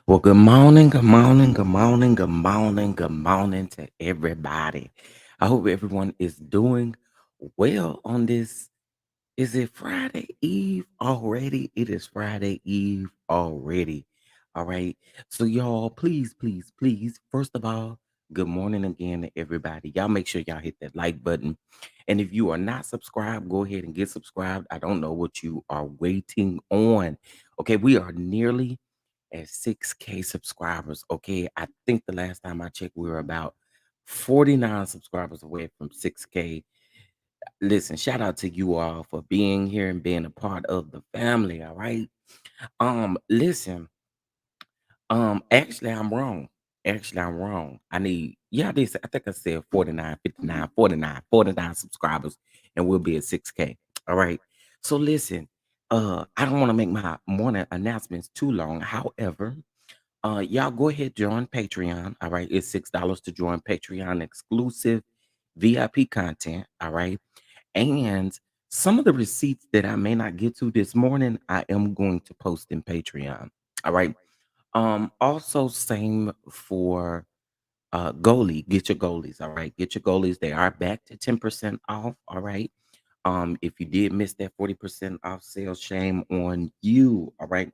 Well, good morning, good morning, good morning, good morning, good morning to everybody. I hope everyone is doing well on this. Is it Friday Eve already? It is Friday Eve already. All right. So, y'all, please, please, please, first of all, good morning again to everybody. Y'all make sure y'all hit that like button. And if you are not subscribed, go ahead and get subscribed. I don't know what you are waiting on. Okay. We are nearly at 6K subscribers. Okay. I think the last time I checked, we were about 49 subscribers away from 6K. Listen, shout out to you all for being here and being a part of the family. All right. Listen, actually, I'm wrong. Actually, I'm wrong. I did say, I think I said 49, 59, 49, 49 subscribers, and we'll be at 6K. All right. So listen, I don't want to make my morning announcements too long. However, y'all go ahead, join Patreon. All right. It's $6 to join Patreon exclusive VIP content. All right. And some of the receipts that I may not get to this morning, I am going to post in Patreon. All right. Also same for goalie. Get your goalies. All right. Get your goalies. They are back to 10% off. All right. If you did miss that 40% off sale, shame on you. All right.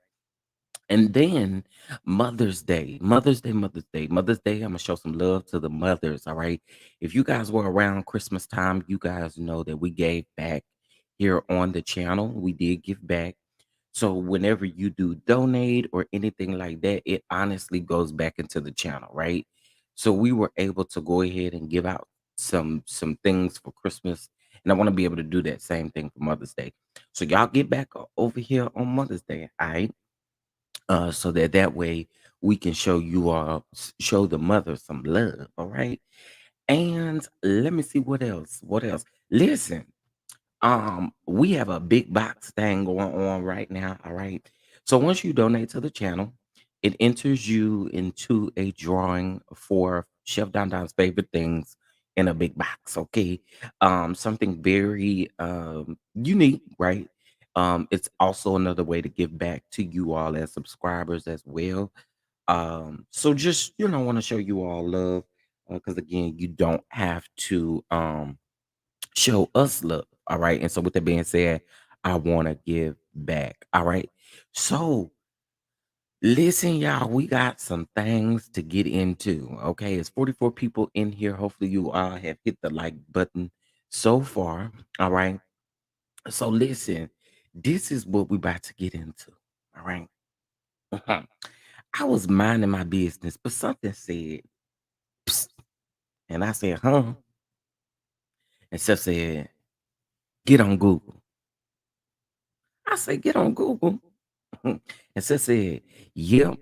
And then Mother's Day, Mother's Day, Mother's Day, Mother's Day. I'm gonna show some love to the mothers. All right. If you guys were around Christmas time, you guys know that we gave back here on the channel. We did give back. So whenever you do donate or anything like that, it honestly goes back into the channel, right? So we were able to go ahead and give out some things for Christmas. And I want to be able to do that same thing for Mother's Day. So y'all get back over here on Mother's Day, all right? So that way we can show you all show the mother some love, all right? And let me see what else. What else? Listen, we have a big box thing going on right now, all right? So once you donate to the channel, it enters you into a drawing for Chef Don Don's favorite things in a big box, okay? Something very unique, right? It's also another way to give back to you all as subscribers as well. So just want to show you all love because again, you don't have to show us love. All right. And so with that being said, I want to give back. All right. So listen, y'all, we got some things to get into. Okay. It's 44 people in here. Hopefully you all have hit the like button so far. All right. So listen, this is what we about to get into. All right. Mhm. I was minding my business, but something said, "Psst," and I said, huh? And Seth said, get on Google. I said, get on Google. And Seth said, yep.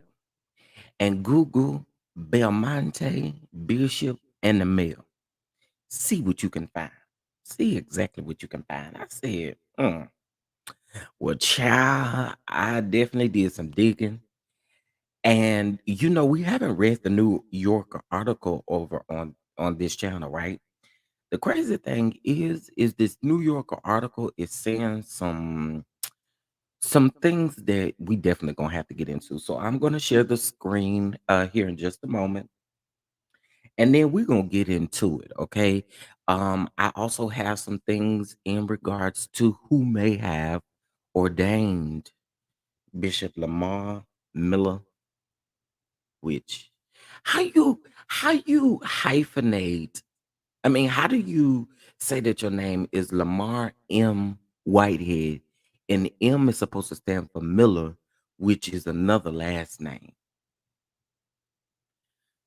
And Google Belmonte, Bishop, and the mail. See what you can find. See exactly what you can find. I said, well, child, I definitely did some digging. And we haven't read the New Yorker article over on this channel, right? The crazy thing is this New Yorker article is saying some things that we definitely gonna have to get into. So I'm gonna share the screen here in just a moment, and then we're gonna get into it. Okay. I also have some things in regards to who may have ordained Bishop Lamar Miller, which how you hyphenate. I mean, how do you say that your name is Lamar M. Whitehead, and M is supposed to stand for Miller, which is another last name?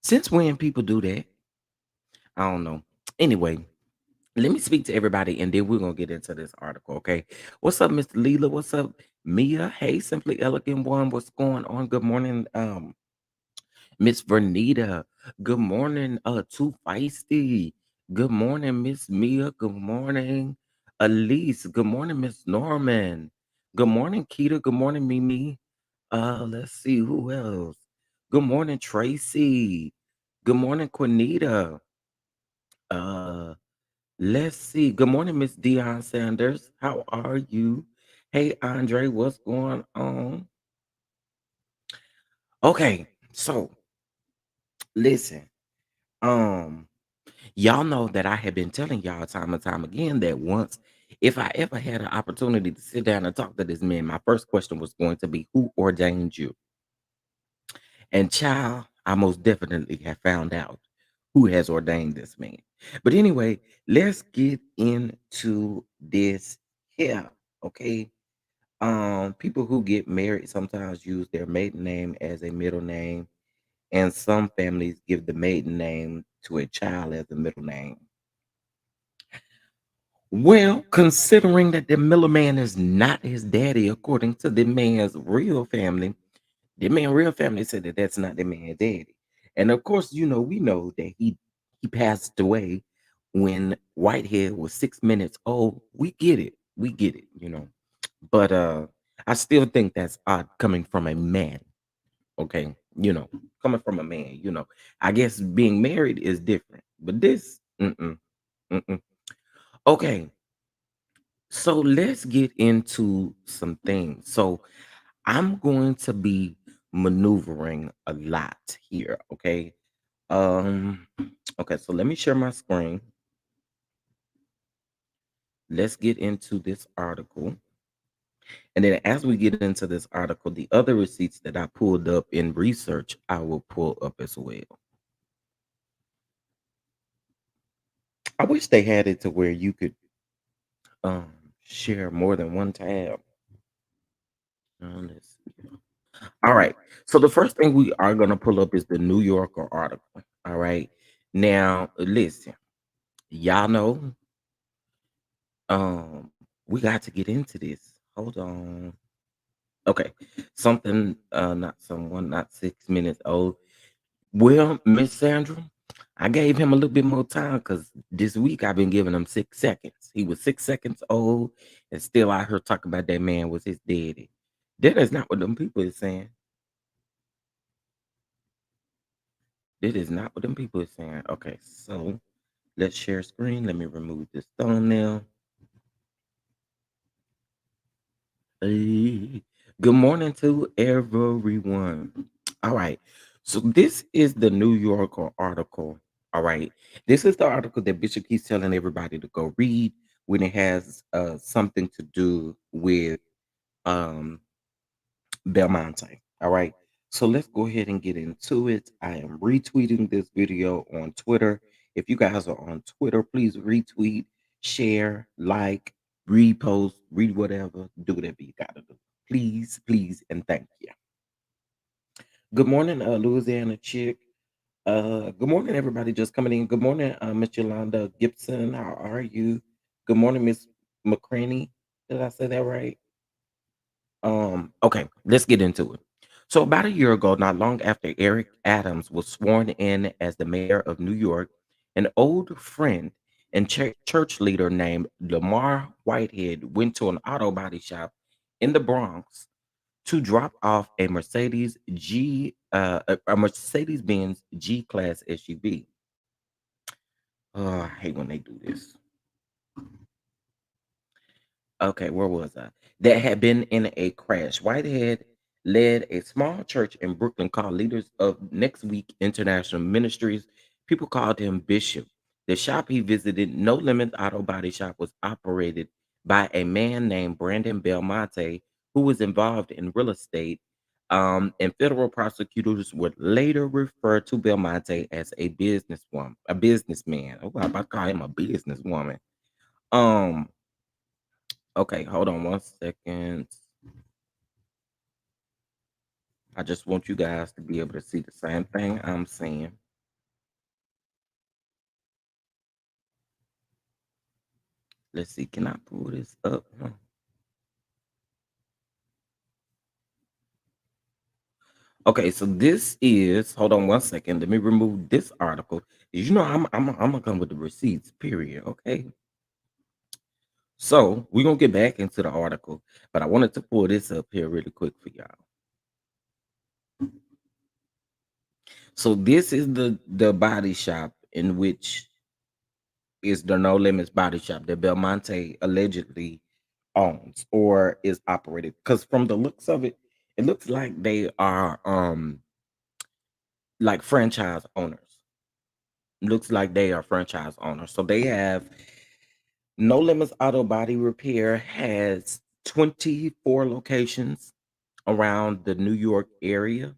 Since when people do that, I don't know. Anyway, let me speak to everybody, and then we're gonna get into this article. Okay, what's up, Mr. Leela? What's up, Mia? Hey, Simply Elegant One. What's going on? Good morning, Miss Vernita. Good morning, Too Feisty. Good morning, Miss Mia. Good morning, Elise. Good morning, Miss Norman. Good morning, Keita. Good morning, Mimi. Let's see who else. Good morning, Tracy. Good morning, Quinita. Uh, let's see. Good morning, Miss Dion Sanders. How are you? Hey, Andre, what's going on? Okay. So listen, um, y'all know that I have been telling y'all time and time again that once, if I ever had an opportunity to sit down and talk to this man, my first question was going to be, who ordained you? And child, I most definitely have found out who has ordained this man. But anyway, let's get into this here. Okay. People who get married sometimes use their maiden name as a middle name, and some families give the maiden name to a child as a middle name. Well, considering that the middleman is not his daddy, according to the man's real family, the man real family said that that's not the man's daddy. And of course, we know that he passed away when Whitehead was 6 minutes old. We get it. We get it. But I still think that's odd coming from a man. Okay. Coming from a man. I guess being married is different. But this, mm-mm. Okay. So let's get into some things. So I'm going to be maneuvering a lot here, okay? Um okay, so let me share my screen. Let's get into this article. And then as we get into this article, the other receipts that I pulled up in research, I will pull up as well. I wish they had it to where you could share more than one tab. Let's see. All right. So the first thing we are going to pull up is the New Yorker article. All right. Now, listen, y'all know we got to get into this. Hold on. Okay. Something not someone not 6 minutes old. Well, Miss Sandra, I gave him a little bit more time because this week I've been giving him 6 seconds. He was 6 seconds old and still out here talking about that man was his daddy. That is not what them people is saying. That is not what them people is saying. Okay, so let's share screen. Let me remove this thumbnail. Hey, good morning to everyone. All right. So this is the New Yorker article. All right. This is the article that Bishop keeps telling everybody to go read when it has something to do with um Belmonte. All right. So let's go ahead and get into it. I am retweeting this video on Twitter. If you guys are on Twitter, please retweet, share, like, repost, read whatever, do whatever you gotta do. Please, please, and thank you. Good morning, Louisiana chick. Good morning, everybody just coming in. Good morning, Miss Yolanda Gibson. How are you? Good morning, Miss McCraney. Did I say that right? Okay, let's get into it. So about a year ago, not long after Eric Adams was sworn in as the mayor of New York, an old friend and church leader named Lamar Whitehead went to an auto body shop in the Bronx to drop off a Mercedes Benz G Class SUV. Oh, I hate when they do this. Okay, where was I? That had been in a crash. Whitehead led a small church in Brooklyn called Leaders of Next Week International Ministries. People called him Bishop. The shop he visited, No Limit Auto Body Shop, was operated by a man named Brandon Belmonte, who was involved in real estate. And federal prosecutors would later refer to Belmonte as a businesswoman, a businessman. Oh, I'm about to call him a businesswoman. Um, Okay, hold on 1 second. I just want you guys to be able to see the same thing I'm seeing. Let's see, can I pull this up? Okay, so this is, hold on 1 second. Let me remove this article. I'm gonna come with the receipts, period. Okay. So we're gonna get back into the article, but I wanted to pull this up here really quick for y'all. So this is the body shop in which is the No Limits body shop that Belmonte allegedly owns or is operated. Because from the looks of it, it looks like they are like franchise owners. Looks like they are franchise owners. So they have No Limits Auto Body Repair has 24 locations around the New York area,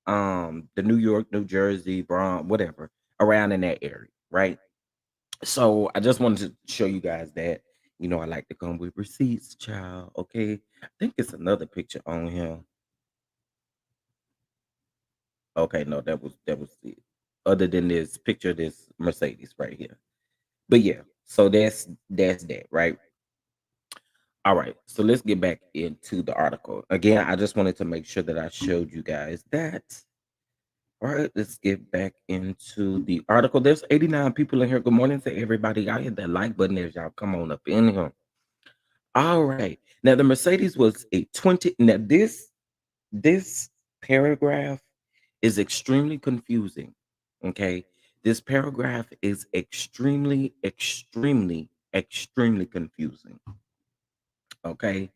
the New York, New Jersey, Bronx, whatever, around in that area, right? So I just wanted to show you guys that, I like to come with receipts, child. Okay. I think it's another picture on here. Okay, no, that was it. Other than this picture, of this Mercedes right here. But yeah, so that's that, right? All right. So let's get back into the article. Again, I just wanted to make sure that I showed you guys that. All right, let's get back into the article. There's 89 people in here. Good morning to everybody. I hit that like button as y'all come on up in here. All right. Now the Mercedes was a 20. Now this paragraph is extremely confusing. Okay. This paragraph is extremely, extremely, extremely confusing. Okay.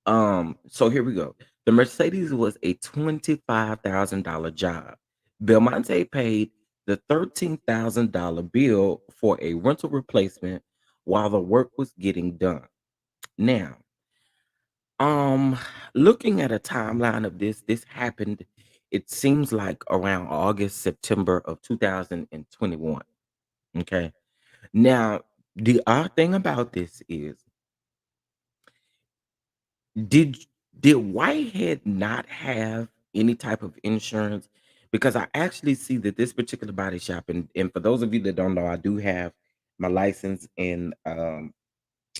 So here we go. The Mercedes was a $25,000 job. Belmonte paid the $13,000 bill for a rental replacement while the work was getting done. Now, um, looking at a timeline of this happened, it seems like around August, September of 2021. Okay. Now, the odd thing about this is Did did Whitehead not have any type of insurance? Because I actually see that this particular body shop, and for those of you that don't know, I do have my license in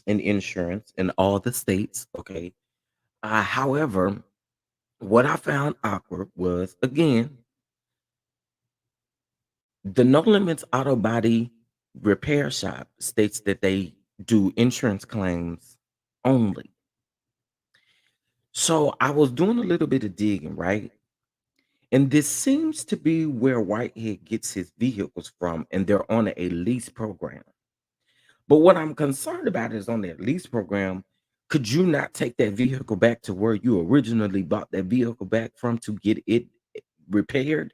insurance in all the states. Okay. However, what I found awkward was again the No Limits Auto Body Repair Shop states that they do insurance claims only. So I was doing a little bit of digging, right? And this seems to be where Whitehead gets his vehicles from, and they're on a lease program. But what I'm concerned about is on that lease program, could you not take that vehicle back to where you originally bought that vehicle back from to get it repaired?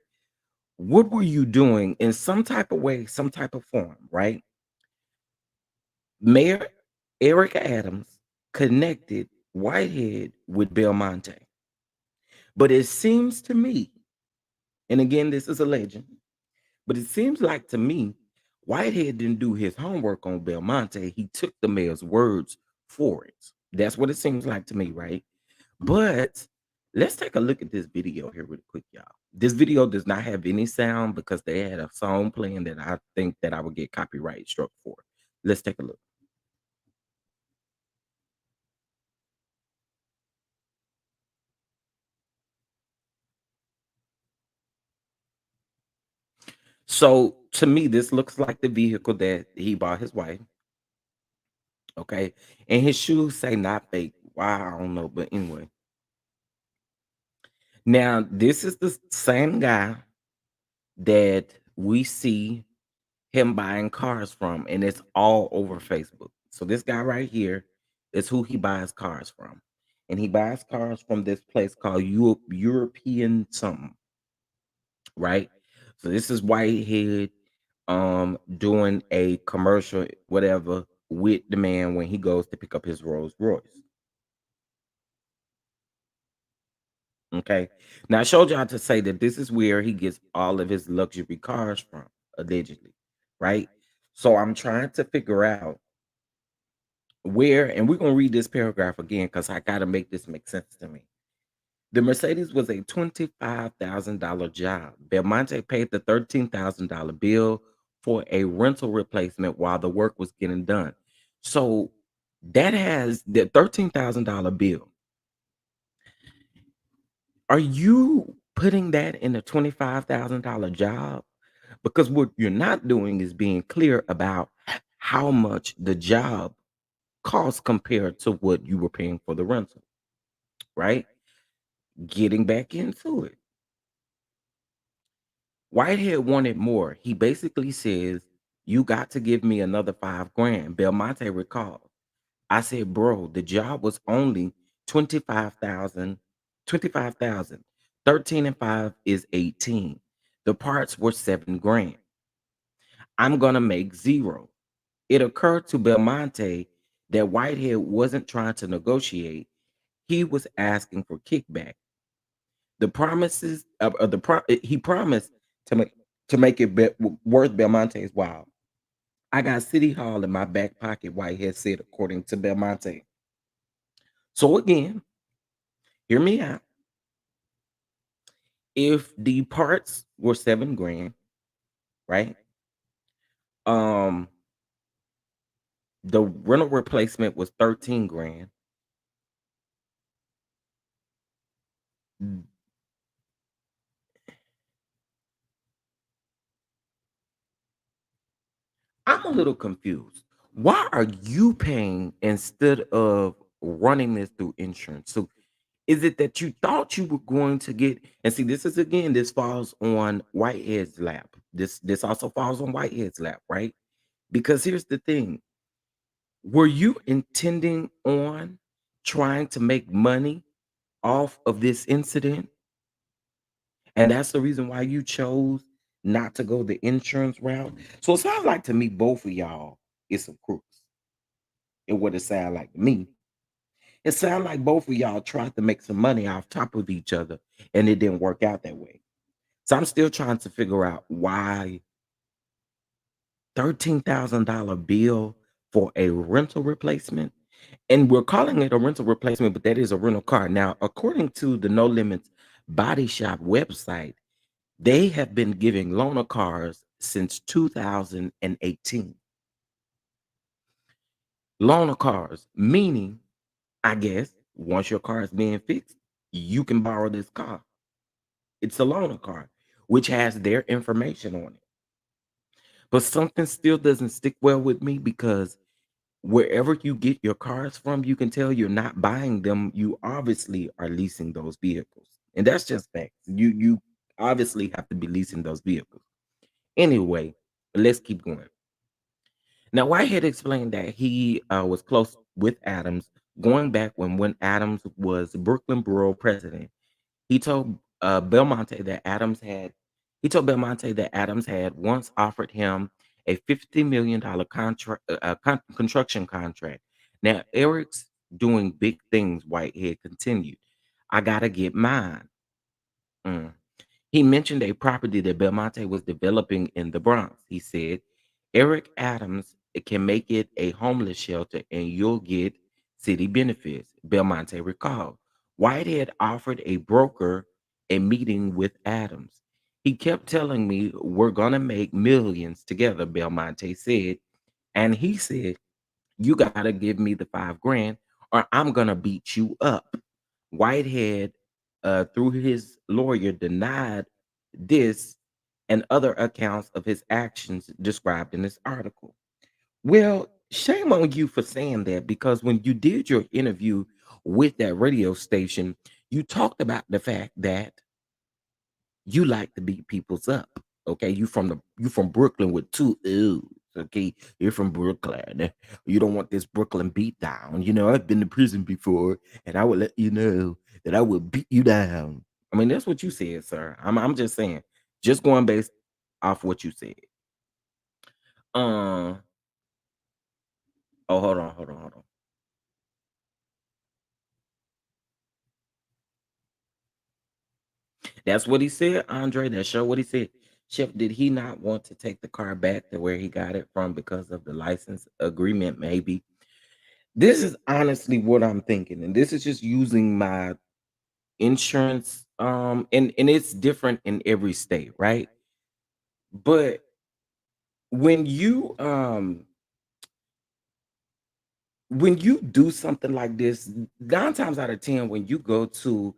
What were you doing in some type of way, some type of form, right? Mayor Eric Adams connected Whitehead with Belmonte. But it seems to me, and again, this is a legend. But it seems like to me, Whitehead didn't do his homework on Belmonte. He took the mayor's words for it. That's what it seems like to me, right? But let's take a look at this video here real quick, y'all. This video does not have any sound because they had a song playing that I think that I would get copyright struck for. Let's take a look. So to me, this looks like the vehicle that he bought his wife. Okay. And his shoes say not fake. Why? I don't know. But anyway. Now, this is the same guy that we see him buying cars from, and it's all over Facebook. So this guy right here is who he buys cars from. And he buys cars from this place called European something, right? So this is Whitehead doing a commercial, whatever, with the man when he goes to pick up his Rolls Royce. Okay. Now I showed y'all to say that this is where he gets all of his luxury cars from, allegedly. Right. So I'm trying to figure out where, and we're gonna read this paragraph again because I gotta make this make sense to me. The Mercedes was a $25,000 job. Belmonte paid the $13,000 bill for a rental replacement while the work was getting done. So that has the $13,000 bill. Are you putting that in a $25,000 job? Because what you're not doing is being clear about how much the job costs compared to what you were paying for the rental, right? Getting back into it. Whitehead wanted more. He basically says, "You got to give me another 5 grand." Belmonte recalled. I said, "Bro, the job was only 25,000, 25,000. 13 and 5 is 18. The parts were 7 grand. I'm gonna make zero. It occurred to Belmonte that Whitehead wasn't trying to negotiate. He was asking for kickback. The promises of the he promised to make worth Belmonte's while. I got City Hall in my back pocket, Whitehead said, according to Belmonte. So again, hear me out. If the parts were 7 grand, right? Um, the rental replacement was 13 grand. I'm a little confused. Why are you paying instead of running this through insurance? So is it that you thought you were going to get, and see, this is again, this falls on Whitehead's lap. This also falls on Whitehead's lap, right? Because here's the thing. Were you intending on trying to make money off of this incident? And that's the reason why you chose not to go the insurance route. So it sounds like to me, both of y'all is some crooks. And what it sounds like to me, it sounds like both of y'all tried to make some money off top of each other, and it didn't work out that way. So I'm still trying to figure out why $13,000 bill for a rental replacement. And we're calling it a rental replacement, but that is a rental car. Now, according to the No Limits Body Shop website, they have been giving loaner cars since 2018. Loaner cars, meaning, I guess, once your car is being fixed, you can borrow this car. It's a loaner car, which has their information on it. But something still doesn't stick well with me because wherever you get your cars from, you can tell you're not buying them. You obviously are leasing those vehicles. And that's just facts. You obviously have to be leasing those vehicles. Anyway, let's keep going. Now, Whitehead explained that he was close with Adams going back when Adams was Brooklyn Borough president. He told Belmonte that Adams had once offered him a $50 million contract, construction contract. Now, Eric's doing big things. Whitehead continued. I gotta get mine. Mm. He mentioned a property that Belmonte was developing in the Bronx. He said, Eric Adams can make it a homeless shelter and you'll get city benefits, Belmonte recalled. Whitehead offered a broker a meeting with Adams. He kept telling me we're going to make millions together, Belmonte said. And he said, you got to give me the 5 grand or I'm going to beat you up. Whitehead, through his lawyer, denied this and other accounts of his actions described in this article. Well, shame on you for saying that because when you did your interview with that radio station, you talked about the fact that you like to beat people's up. Okay, you from Brooklyn with two O's. Okay, you're from Brooklyn. You don't want this Brooklyn beat down. You know, I've been to prison before, and I would let you know that I would beat you down. I mean, that's what you said, sir. I'm just saying, just going based off what you said. Um. Oh, hold on. That's what he said, Andre. That's sure what he said. Chef, did he not want to take the car back to where he got it from because of the license agreement? Maybe. This is honestly what I'm thinking, and this is just using my insurance. And it's different in every state, right? But when you when you do something like this, 9 times out of 10, when you go to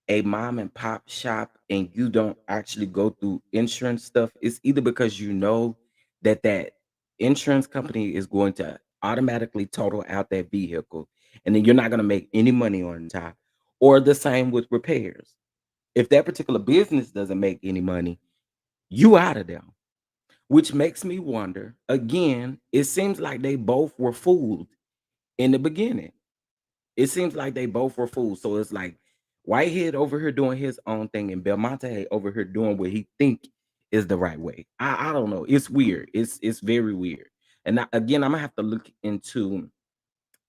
a mom and pop shop and you don't actually go through insurance stuff, it's either because you know that that insurance company is going to automatically total out that vehicle, and then you're not going to make any money on top, or the same with repairs. If that particular business doesn't make any money, you out of there. Which makes me wonder again, it seems like they both were fooled in the beginning. It seems like they both were fools. So it's like Whitehead over here doing his own thing and Belmonte over here doing what he think is the right way. I don't know. It's weird. It's very weird. And again, I'm gonna have to look into.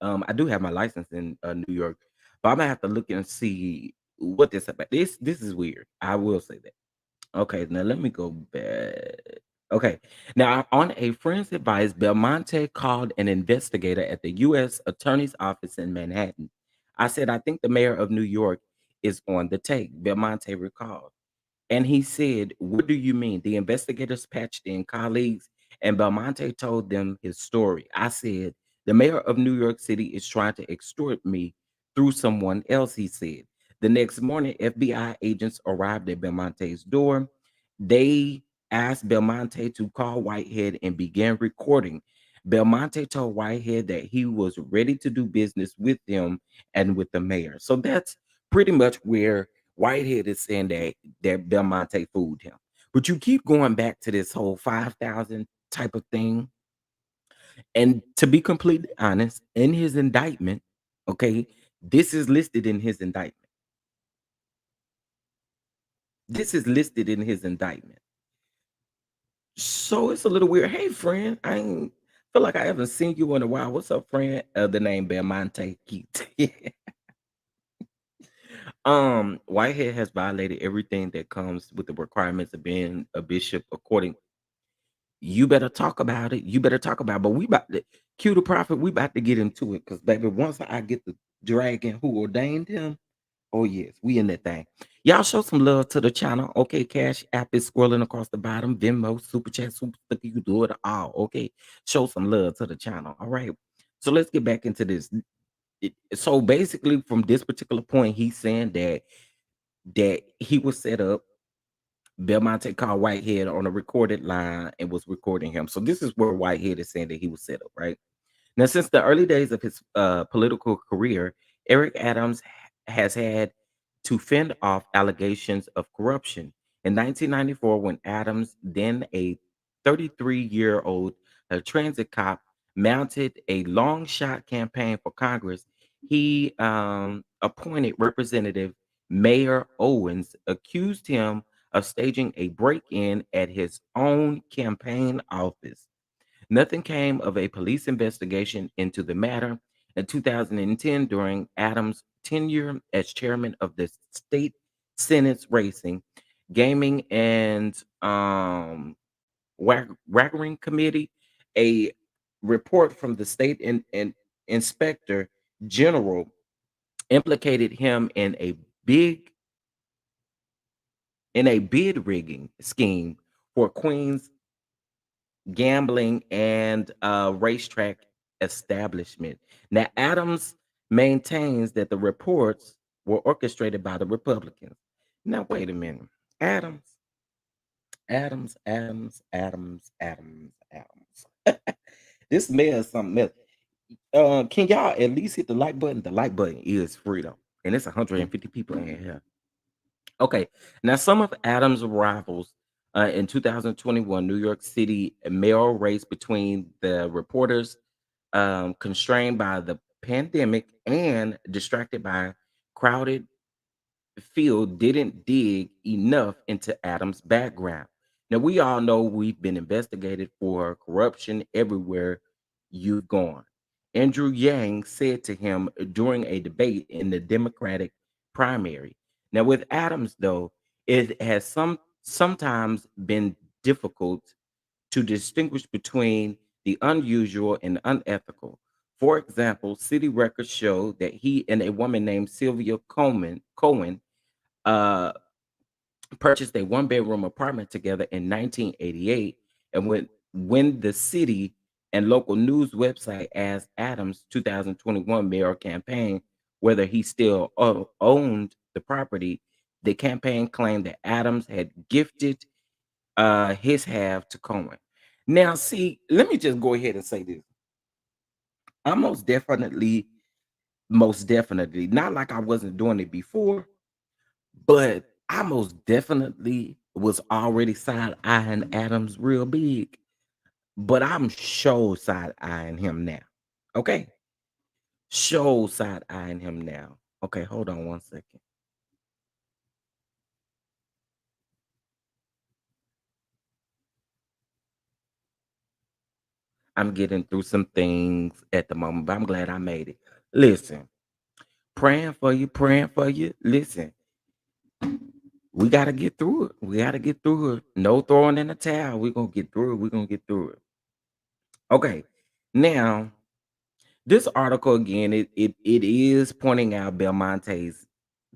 I do have my license in New York, but I'm gonna have to look and see what this about. This is weird. I will say that. Okay, now let me go back. Okay, now on a friend's advice, Belmonte called an investigator at the U.S. Attorney's Office in Manhattan. I said, I think the mayor of New York is on the take, Belmonte recalled. And he said, "What do you mean?" The investigators patched in colleagues, and Belmonte told them his story. I said, "The mayor of New York City is trying to extort me through someone else," he said. The next morning, FBI agents arrived at Belmonte's door. They asked Belmonte to call Whitehead and began recording. Belmonte told Whitehead that he was ready to do business with him and with the mayor. So that's pretty much where Whitehead is saying that Belmonte fooled him. But you keep going back to this whole 5,000 type of thing. And to be completely honest, in his indictment, okay, this is listed in his indictment. This is listed in his indictment. So it's a little weird. Hey, friend, I ain't feel like I haven't seen you in a while. What's up, friend? The name Belmonte Keith. Whitehead has violated everything that comes with the requirements of being a bishop according. You better talk about it. You better talk about it. But we about to cue the prophet. We about to get into it. Because baby, once I get the dragon who ordained him, oh yes, we in that thing. Y'all show some love to the channel. Okay, Cash App is scrolling across the bottom. Venmo, Super Chat, Super Sticker, you do it all. Okay. Show some love to the channel. All right. So let's get back into this. So basically, from this particular point, he's saying that he was set up. Belmonte called Whitehead on a recorded line and was recording him. So this is where Whitehead is saying that he was set up, right? Now, since the early days of his political career, Eric Adams has had to fend off allegations of corruption. In 1994, when Adams, then a 33-year-old transit cop, mounted a long shot campaign for Congress, he appointed Representative Mayor Owens, accused him of staging a break in at his own campaign office. Nothing came of a police investigation into the matter. In 2010, during Adams' tenure as chairman of the state Senate's Racing, Gaming, and Waggering Committee, a report from the state inspector general implicated him big in a bid rigging scheme for Queens gambling and racetrack establishment. Now, Adams maintains that the reports were orchestrated by the Republicans. Now, wait a minute. Adams, Adams. This man is something else. Can y'all at least hit the like button? The like button is free though, and it's 150 people in here. Okay, now some of Adams' rivals in 2021 New York City mayoral race between the reporters constrained by the pandemic and distracted by crowded field didn't dig enough into Adams' background. Now, we all know we've been investigated for corruption everywhere you've gone. Andrew Yang said to him during a debate in the Democratic primary. Now, with Adams, though, it has sometimes been difficult to distinguish between the unusual and unethical. For example, city records show that he and a woman named Sylvia Cohen uh, purchased a one-bedroom apartment together in 1988, and when the city and local news website asked Adams' 2021 mayor campaign whether he still owned the property, the campaign claimed that Adams had gifted his half to Cohen. Now, see, let me just go ahead and say this. I most definitely, not like I wasn't doing it before, but I most definitely was already side eyeing Adams real big. But I'm show side eyeing him now. Okay. Show side eyeing him now. Okay, hold on one second. I'm getting through some things at the moment, but I'm glad I made it. Listen, praying for you, praying for you. Listen, we got to get through it. We got to get through it. No throwing in the towel. We're going to get through it. We're going to get through it. Okay. Now, this article again, it is pointing out Belmonte's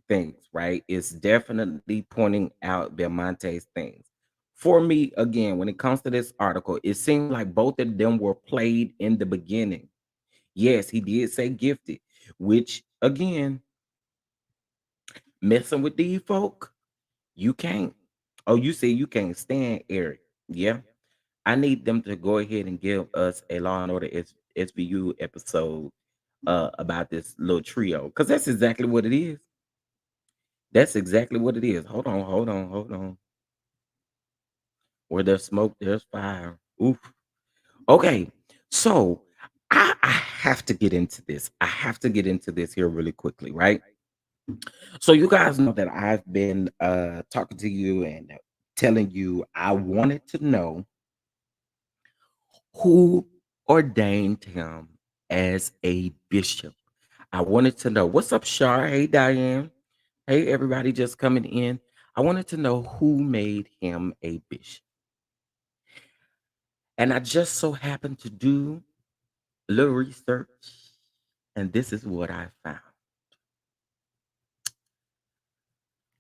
things, right? It's definitely pointing out Belmonte's things. For me, again, when it comes to this article, it seemed like both of them were played in the beginning. Yes, he did say gifted, which again, messing with these folk, you can't. Oh, you say you can't stand Eric. Yeah. I need them to go ahead and give us a Law and Order SVU episode about this little trio. Because that's exactly what it is. That's exactly what it is. Hold on, hold on, hold on. Where there's smoke, there's fire. Oof. Okay. So I have to get into this. I have to get into this here really quickly, right? So you guys know that I've been talking to you and telling you I wanted to know who ordained him as a bishop. I wanted to know what's up, Shar. Hey, Diane. Hey, everybody just coming in. I wanted to know who made him a bishop. And I just so happened to do a little research, and this is what I found.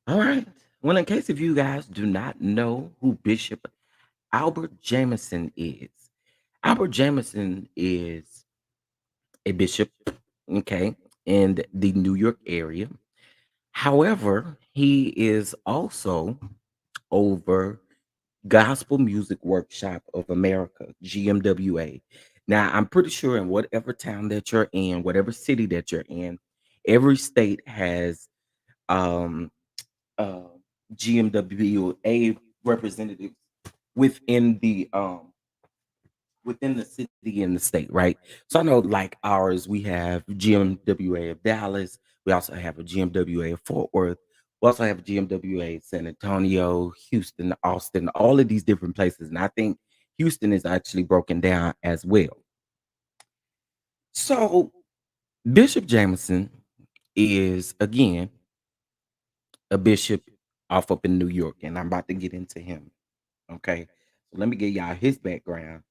All right. Well, in case if you guys do not know who Bishop Albert Jameson is, Albert Jameson is a bishop, okay, in the New York area. However, he is also over Gospel Music Workshop of America, GMWA. Now, I'm pretty sure in whatever town that you're in, whatever city that you're in, every state has um uh GMWA representatives within the city and the state, right? So I know like ours, we have GMWA of Dallas. We also have a GMWA of Fort Worth. We also have a GMWA San Antonio, Houston, Austin, all of these different places. And I think Houston is actually broken down as well. So Bishop Jameson is again a bishop off up in New York, and I'm about to get into him. Okay. So let me give y'all his background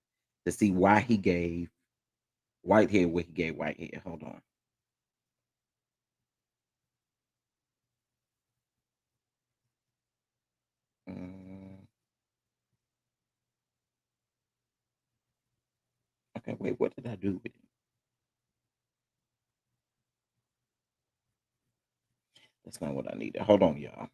to see why he gave Whitehead what he gave Whitehead. Hold on. Mm, okay, wait, what did I do with it? That's not what I needed. Hold on, y'all.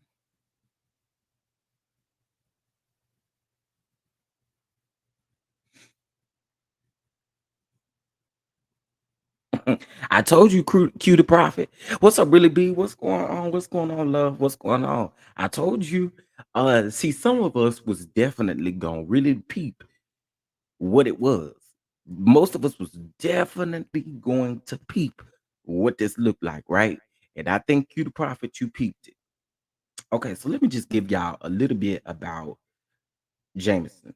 I told you, Q the prophet. What's up, really B? What's going on? What's going on, love? What's going on? I told you. See, some of us was definitely gonna really peep what it was. Most of us was definitely going to peep what this looked like, right? And I think Q the prophet, you peeped it. Okay, so let me just give y'all a little bit about Jameson.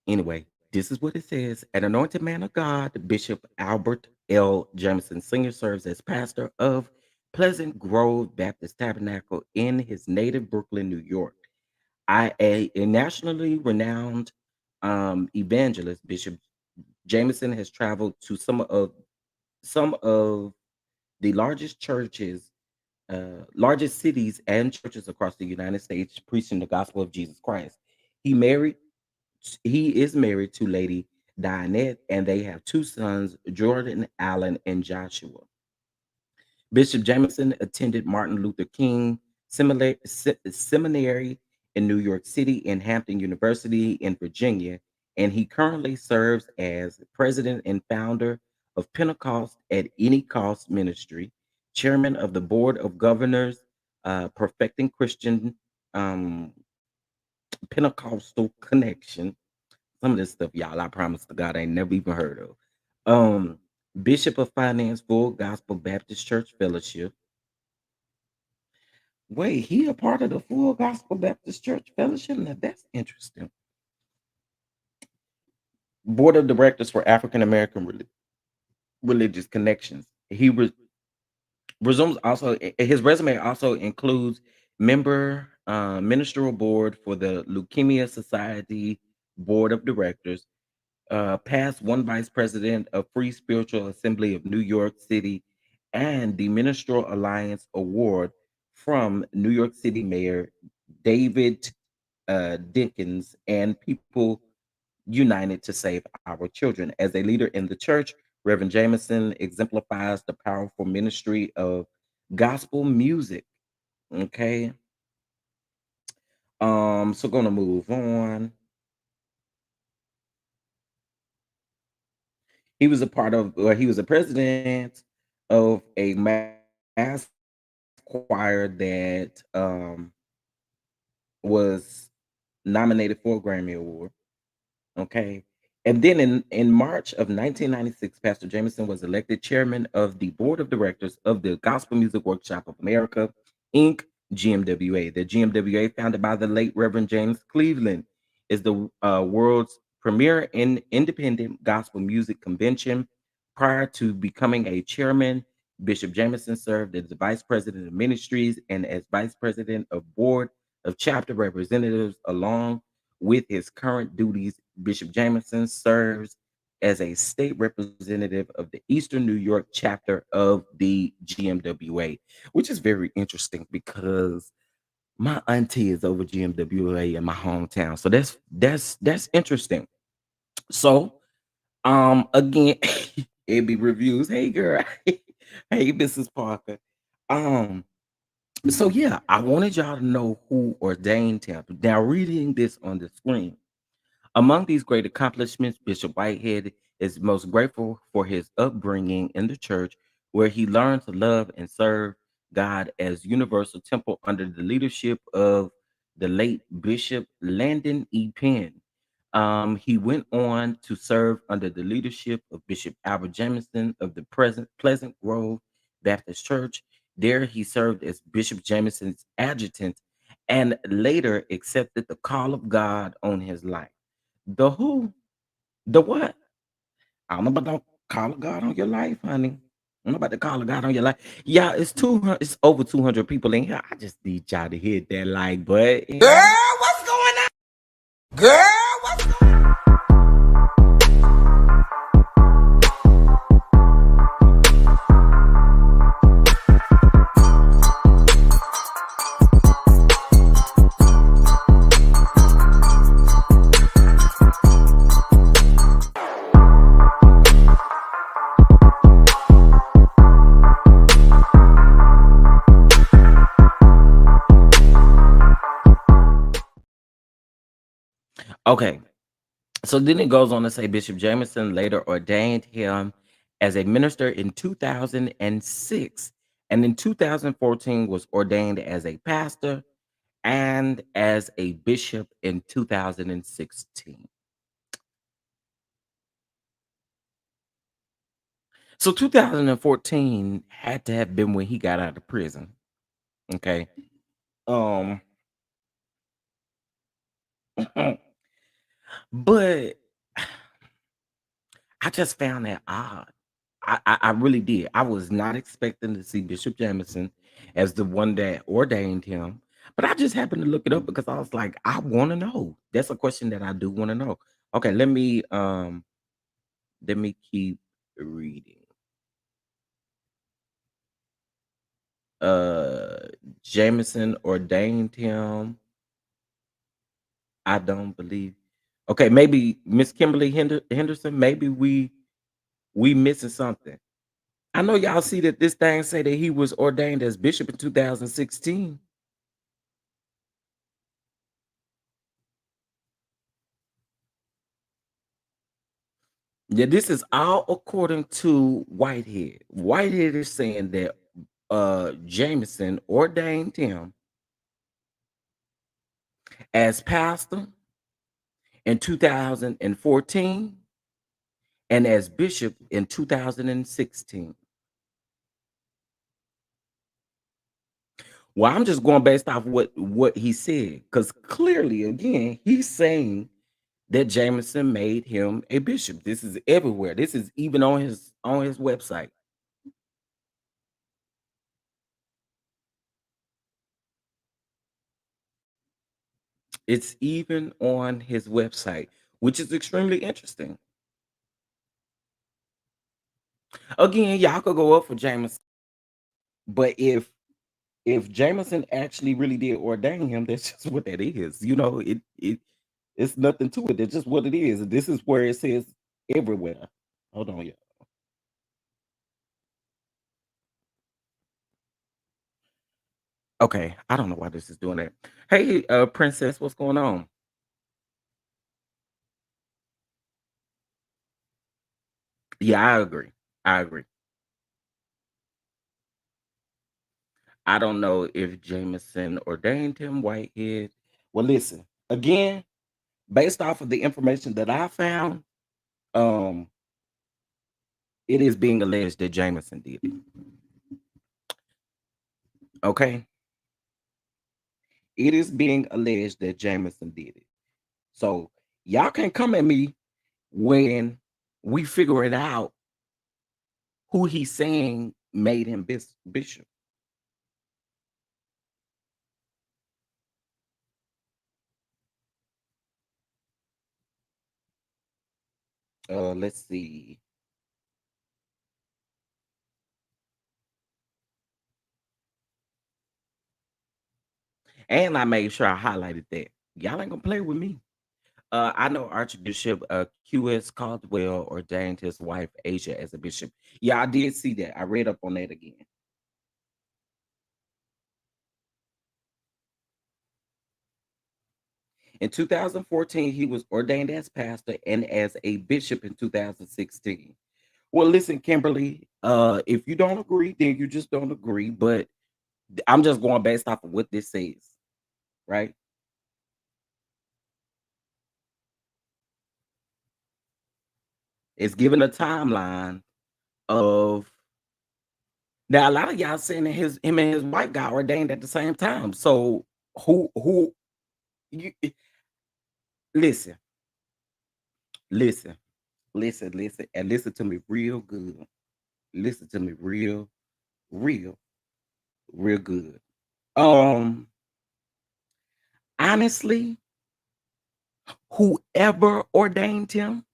Anyway, this is what it says. An anointed man of God, Bishop Albert L. Jameson Sr. serves as pastor of Pleasant Grove Baptist Tabernacle in his native Brooklyn, New York. A nationally renowned evangelist, Bishop Jameson has traveled to some of the largest cities and churches across the United States, preaching the gospel of Jesus Christ. He married he is married to Lady Dianette, and they have two sons, Jordan, Allen, and Joshua. Bishop Jameson attended Martin Luther King Seminary in New York City and Hampton University in Virginia, and he currently serves as president and founder of Pentecost at Any Cost Ministry, chairman of the board of governors, Perfecting Christian um, Pentecostal Connection. Some of this stuff, y'all, I promise to God, I ain't never even heard of. Um, Bishop of Finance, Full Gospel Baptist Church Fellowship. Wait, he a part of the Full Gospel Baptist Church Fellowship? Now that's interesting. Board of Directors for African American Religious Connections. He resumes also his resume also includes member ministerial board for the Leukemia Society Board of Directors, past one vice president of Free Spiritual Assembly of New York City, and the Ministerial Alliance Award from New York City Mayor David Dinkins and People United to Save Our Children. As a leader in the church, Reverend Jameson exemplifies the powerful ministry of gospel music. Okay. So gonna move on. He was a part of, or he was a president of a mass choir that was nominated for a Grammy Award. Okay. And then in March of 1996, Pastor Jameson was elected chairman of the board of directors of the Gospel Music Workshop of America, Inc., GMWA. The GMWA, founded by the late Reverend James Cleveland, is the world's premier independent gospel music convention. Prior to becoming a chairman, Bishop Jameson served as the vice president of ministries and as vice president of board of chapter representatives, along with his current duties. Bishop Jameson serves as a state representative of the Eastern New York chapter of the GMWA, which is very interesting because my auntie is over GMWA in my hometown. So that's interesting. So again, it be reviews. Hey girl. Hey Mrs. Parker. Um so yeah, I wanted y'all to know who ordained him. Now reading this on the screen. Among these great accomplishments, Bishop Whitehead is most grateful for his upbringing in the church, where he learned to love and serve God as Universal Temple under the leadership of the late Bishop Landon E. Penn. He went on to serve under the leadership of Bishop Albert Jameson of the present Pleasant Grove Baptist Church. There, he served as Bishop Jameson's adjutant and later accepted the call of God on his life. The who? The what? I don't know about the call of God on your life, honey. I don't know about the call of God on your life. Yeah, it's 200, it's over 200 people in here. I just need y'all to hit that like button. Girl, what's going on? Girl, what's going on? Okay. So then it goes on to say Bishop Jameson later ordained him as a minister in 2006, and in 2014 was ordained as a pastor and as a bishop in 2016. So 2014 had to have been when he got out of prison. Okay. Um but I just found that odd. I really did. I was not expecting to see Bishop Jameson as the one that ordained him, but I just happened to look it up because I was like, I want to know. That's a question that I do want to know. Okay, let me keep reading. Uh Jameson ordained him. I don't believe. Okay, maybe Miss Kimberly Henderson, maybe we missing something. I know y'all see that this thing say that he was ordained as bishop in 2016. Yeah, this is all according to Whitehead. Whitehead is saying that Jameson ordained him as pastor in 2014 and as bishop in 2016. Well, I'm just going based off what he said, because clearly, again, he's saying that Jameson made him a bishop. This is everywhere. This is even on his website. It's even on his website, which is extremely interesting. Again, y'all could go up for Jameson, but if Jameson actually really did ordain him, that's just what that is. It's nothing to it. That's just what it is. This is where it says everywhere. Hold on, yeah. Okay, I don't know why this is doing that. Hey, princess, what's going on? Yeah, I agree. I agree. I don't know if Jameson ordained him Whitehead. Well, listen, again, based off of the information that I found, um, it is being alleged that Jameson did it. Okay. It is being alleged that Jameson did it. So y'all can come at me when we figure it out who he's saying made him bishop. Let's see. And I made sure I highlighted that. Y'all ain't gonna play with me. I know Archbishop QS Caldwell ordained his wife Asia as a bishop. Yeah, I did see that. I read up on that again. In 2014, he was ordained as pastor and as a bishop in 2016. Well, listen, Kimberly, if you don't agree, then you just don't agree. But I'm just going based off of what this says, right? It's given a timeline of now. A lot of y'all saying that him and his wife got ordained at the same time. So who you listen, listen, listen, and listen to me real good. Listen to me real, real good. Um, honestly, whoever ordained him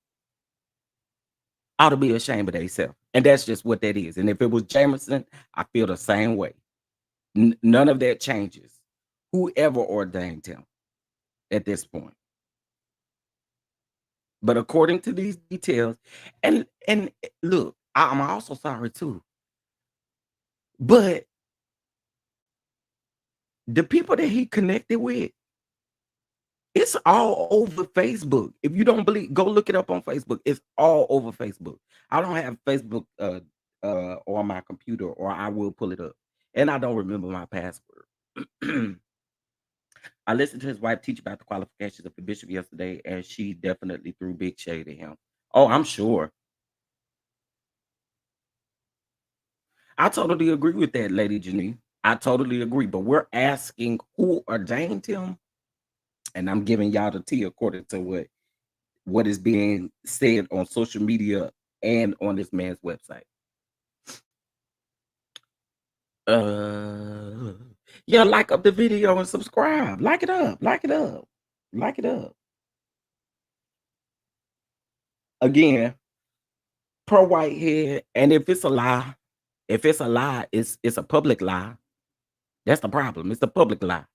ought to be ashamed of themselves. And that's just what that is. And if it was Jameson, I feel the same way. None of that changes. Whoever ordained him at this point. But according to these details, and look, I'm also sorry too. But the people that he connected with, it's all over Facebook. If you don't believe, go look it up on Facebook. It's all over Facebook. I don't have Facebook on my computer, or I will pull it up. And I don't remember my password. I listened to his wife teach about the qualifications of the bishop yesterday, and she definitely threw big shade at him. Oh, I'm sure. I totally agree with that, Lady Janine. I totally agree. But we're asking who ordained him, and I'm giving y'all the tea according to what is being said on social media and on this man's website. Uh, yeah, like up the video and subscribe. Like it up. Like it up. Like it up. Again, pro Whitehead, and if it's a lie, it's a public lie. That's the problem. It's a public lie.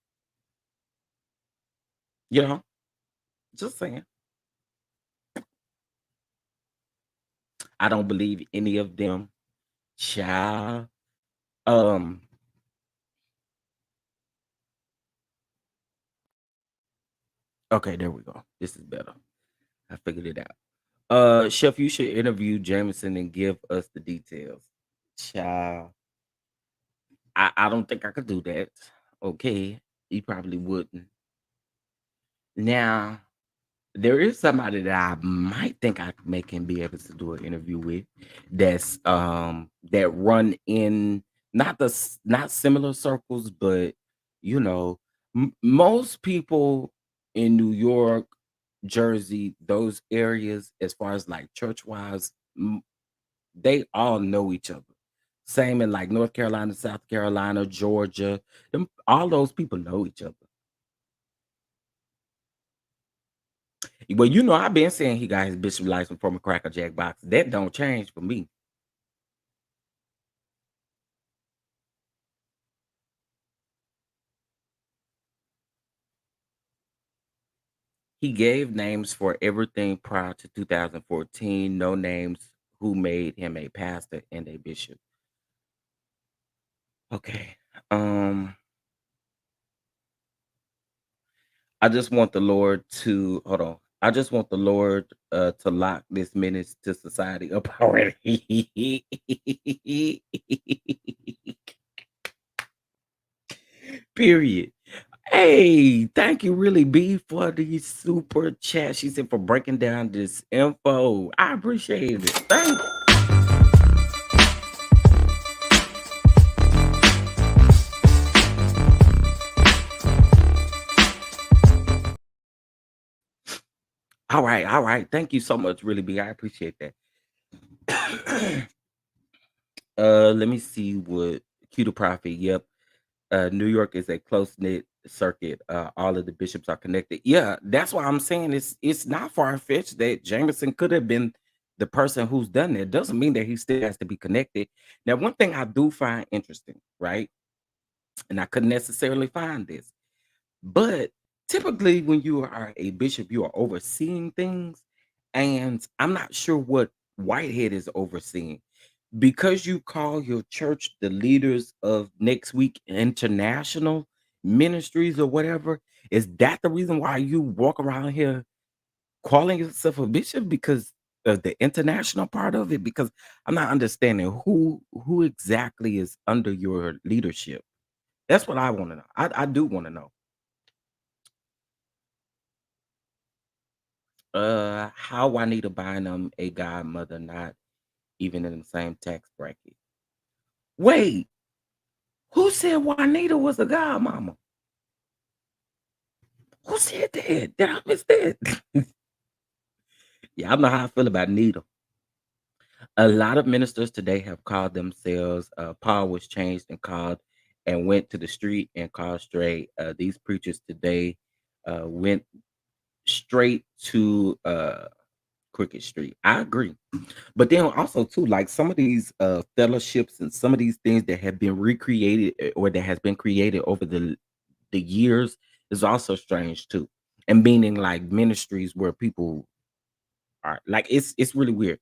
You know, just saying. I don't believe any of them. Child. Um. Okay, there we go. This is better. I figured it out. Chef, you should interview Jameson and give us the details. Child, I don't think I could do that. Okay, he probably wouldn't. Now, there is somebody that I might think I could make him be able to do an interview with. That run in not similar circles, but you know, most people in New York Jersey, those areas, as far as like church wise, they all know each other. Same in like North Carolina, South Carolina, Georgia. All those people know each other. Well, I've been saying he got his bishop license from a Cracker Jack box. That don't change for me. He gave names for everything prior to 2014. No names who made him a pastor and a bishop. Okay. I just want the Lord to hold on. I just want the Lord to lock this menace to society up already. Period. Hey, thank you, really, B, for the super chat. She said for breaking down this info. I appreciate it. Thank you. All right, all right. Thank you so much, really, B. I appreciate that. Let me see what Q the Prophet. Yep. New York is a close knit circuit. All of the bishops are connected. Yeah, that's why I'm saying it's not far fetched that Jameson could have been the person who's done it. Doesn't mean that he still has to be connected. Now, one thing I do find interesting, right? And I couldn't necessarily find this, but typically when you are a bishop, you are overseeing things, and I'm not sure what Whitehead is overseeing because you call your church the leaders of next week international ministries or whatever. Is that the reason why you walk around here calling yourself a bishop, because of the international part of it? Because I'm not understanding who exactly is under your leadership. That's what I want to know. I do want to know. How Juanita Bynum a godmother, not even in the same tax bracket? Wait, who said Juanita was a godmama? Who said that? Did I miss that? Yeah, I know how I feel about Nita. A lot of ministers today have called themselves, Paul was changed and called and went to the street and called straight. These preachers today went straight to Crooked Street. I agree. But then also too, like some of these fellowships and some of these things that have been recreated, or that has been created over the years, is also strange too. And meaning like ministries where people are like, it's really weird.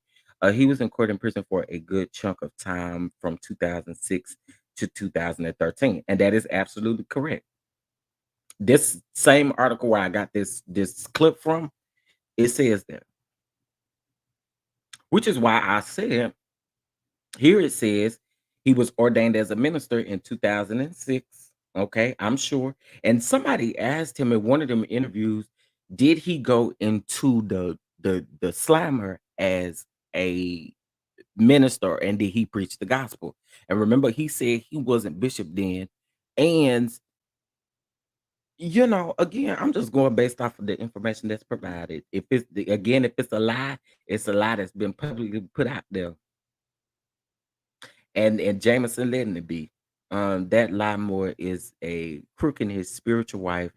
He was in court in prison for a good chunk of time from 2006 to 2013, and that is absolutely correct. This same article where I got this clip from, it says that, which is why I said here it says he was ordained as a minister in 2006. Okay, I'm sure. And somebody asked him in one of them interviews, did he go into the slammer as a minister, and did he preach the gospel? And remember, he said he wasn't bishop then. And again, I'm just going based off of the information that's provided. If if it's a lie, it's a lie that's been publicly put out there. And Jameson letting it be. That lie more is a crook, and his spiritual wife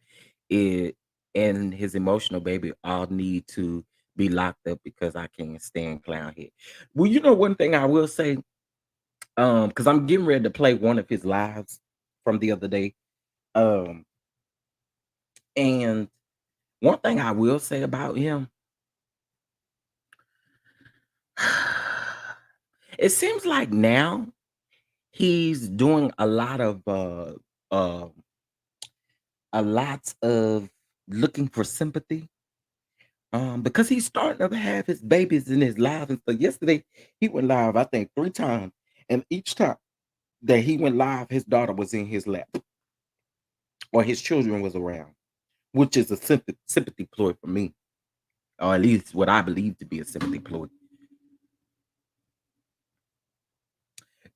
it and his emotional baby all need to be locked up because I can't stand clown head. Well, one thing I will say, because I'm getting ready to play one of his lives from the other day. Um, and one thing I will say about him, it seems like now he's doing uh a lot of looking for sympathy. Because he's starting to have his babies in his live. And so yesterday he went live, I think, 3 times. And each time that he went live, his daughter was in his lap or his children was around, which is a sympathy ploy for me, or at least what I believe to be a sympathy ploy.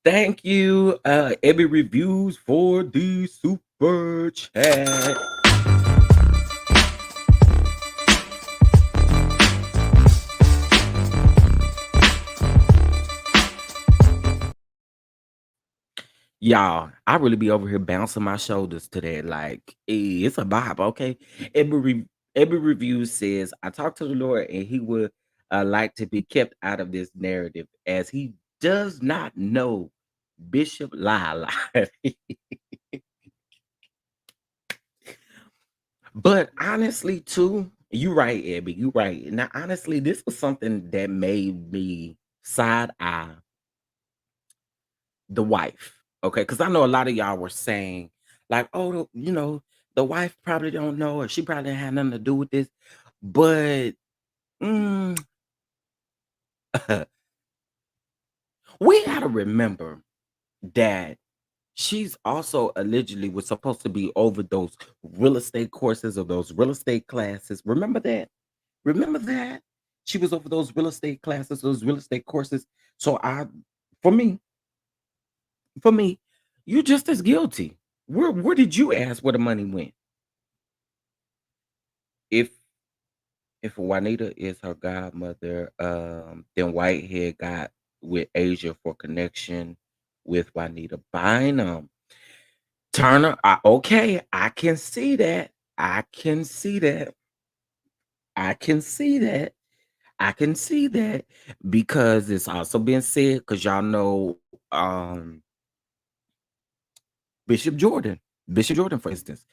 Thank you, Ebby Reviews, for the super chat. Y'all, I really be over here bouncing my shoulders to that. Like, it's a vibe, okay? Every every review says, I talked to the Lord and he would like to be kept out of this narrative as he does not know Bishop Lila. But honestly, too, you right, Abby. You right. Now, honestly, this was something that made me side eye the wife. Okay, because I know a lot of y'all were saying, like, oh, the wife probably don't know, or she probably had nothing to do with this. But mm, we gotta remember that she's also allegedly was supposed to be over those real estate courses or those real estate classes. Remember that? Remember that? She was over those real estate classes, those real estate courses. So for me, for me, you just as guilty. Where did you ask where the money went? If if Juanita is her godmother, then Whitehead got with Asia for connection with Juanita Bynum. Turner, okay, I can see that. I can see that. I can see that. I can see that because it's also been said because y'all know Bishop Jordan. Bishop Jordan, for instance.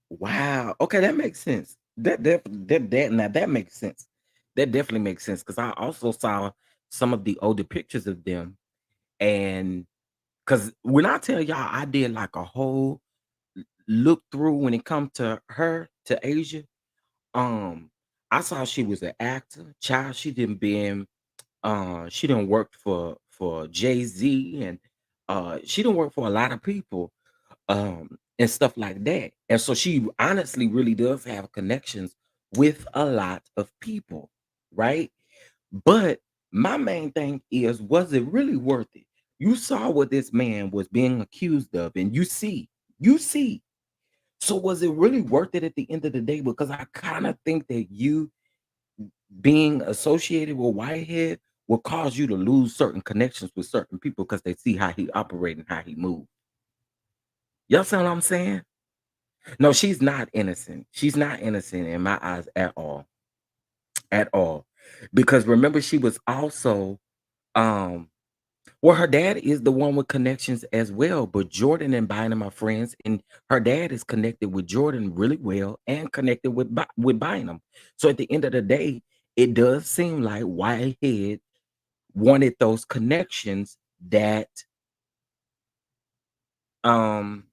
Wow. Okay, that makes sense. That makes sense. That definitely makes sense because I also saw some of the older pictures of them, and because when I tell y'all, I did like a whole look through when it comes to her to Asia. Um, I saw she was an actor. Child, she didn't work for Jay-Z and she didn't work for a lot of people and stuff like that. And so she honestly really does have connections with a lot of people, right? But my main thing is, was it really worth it? You saw what this man was being accused of, and you see. So was it really worth it at the end of the day? Because I kind of think that you being associated with Whitehead will cause you to lose certain connections with certain people because they see how he operate and how he move. Y'all see what I'm saying? No, she's not innocent. She's not innocent in my eyes at all. At all. Because remember, she was also um well, her dad is the one with connections as well, but Jordan and Bynum are friends, and her dad is connected with Jordan really well and connected with with Bynum. So at the end of the day, it does seem like Whitehead wanted those connections that um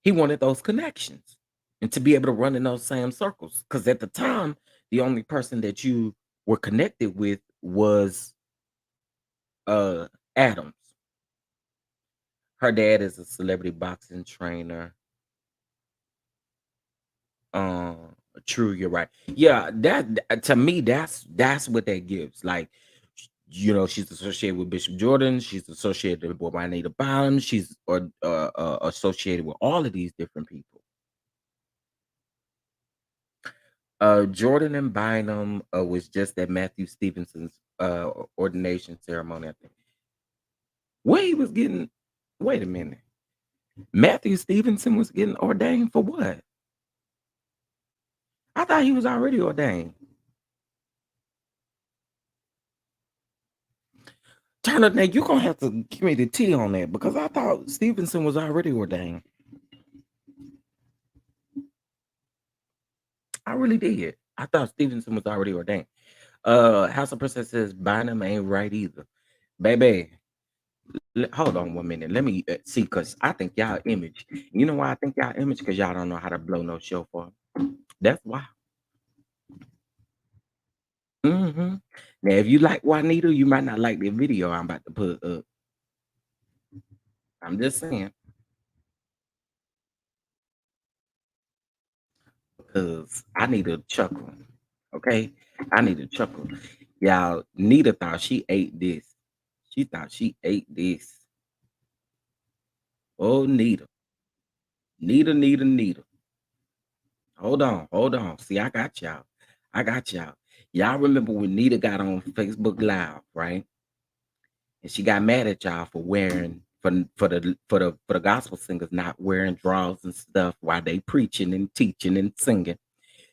he wanted those connections and to be able to run in those same circles. Because at the time, the only person that you were connected with was uh Adams. Her dad is a celebrity boxing trainer. True, you're right. Yeah, to me, that's what that gives. Like, she's associated with Bishop Jordan. She's associated with Juanita Bottom. She's or associated with all of these different people. Jordan and Bynum was just at Matthew Stevenson's ordination ceremony. I think. Where he was getting. Wait a minute. Matthew Stevenson was getting ordained for what? I thought he was already ordained. Turner, now you're gonna have to give me the tea on that because I thought Stevenson was already ordained. I really did. I thought Stevenson was already ordained. House of Princess says Bynum ain't right either. Baby, hold on 1 minute. Let me see, because I think y'all image. You know why I think y'all image? Because y'all don't know how to blow no show for. That's why. hmm Now, if you like Juanita, you might not like the video I'm about to put up. I'm just saying, because I need a chuckle. Okay? I need a chuckle. Y'all, Nita thought she ate this. She thought she ate this. Oh, Nita. Nita, Nita, Nita. Hold on, hold on. See, I got y'all. I got y'all. Y'all remember when Nita got on Facebook Live, right? and she got mad at y'all for wearing for the gospel singers not wearing drawers and stuff while they preaching and teaching and singing.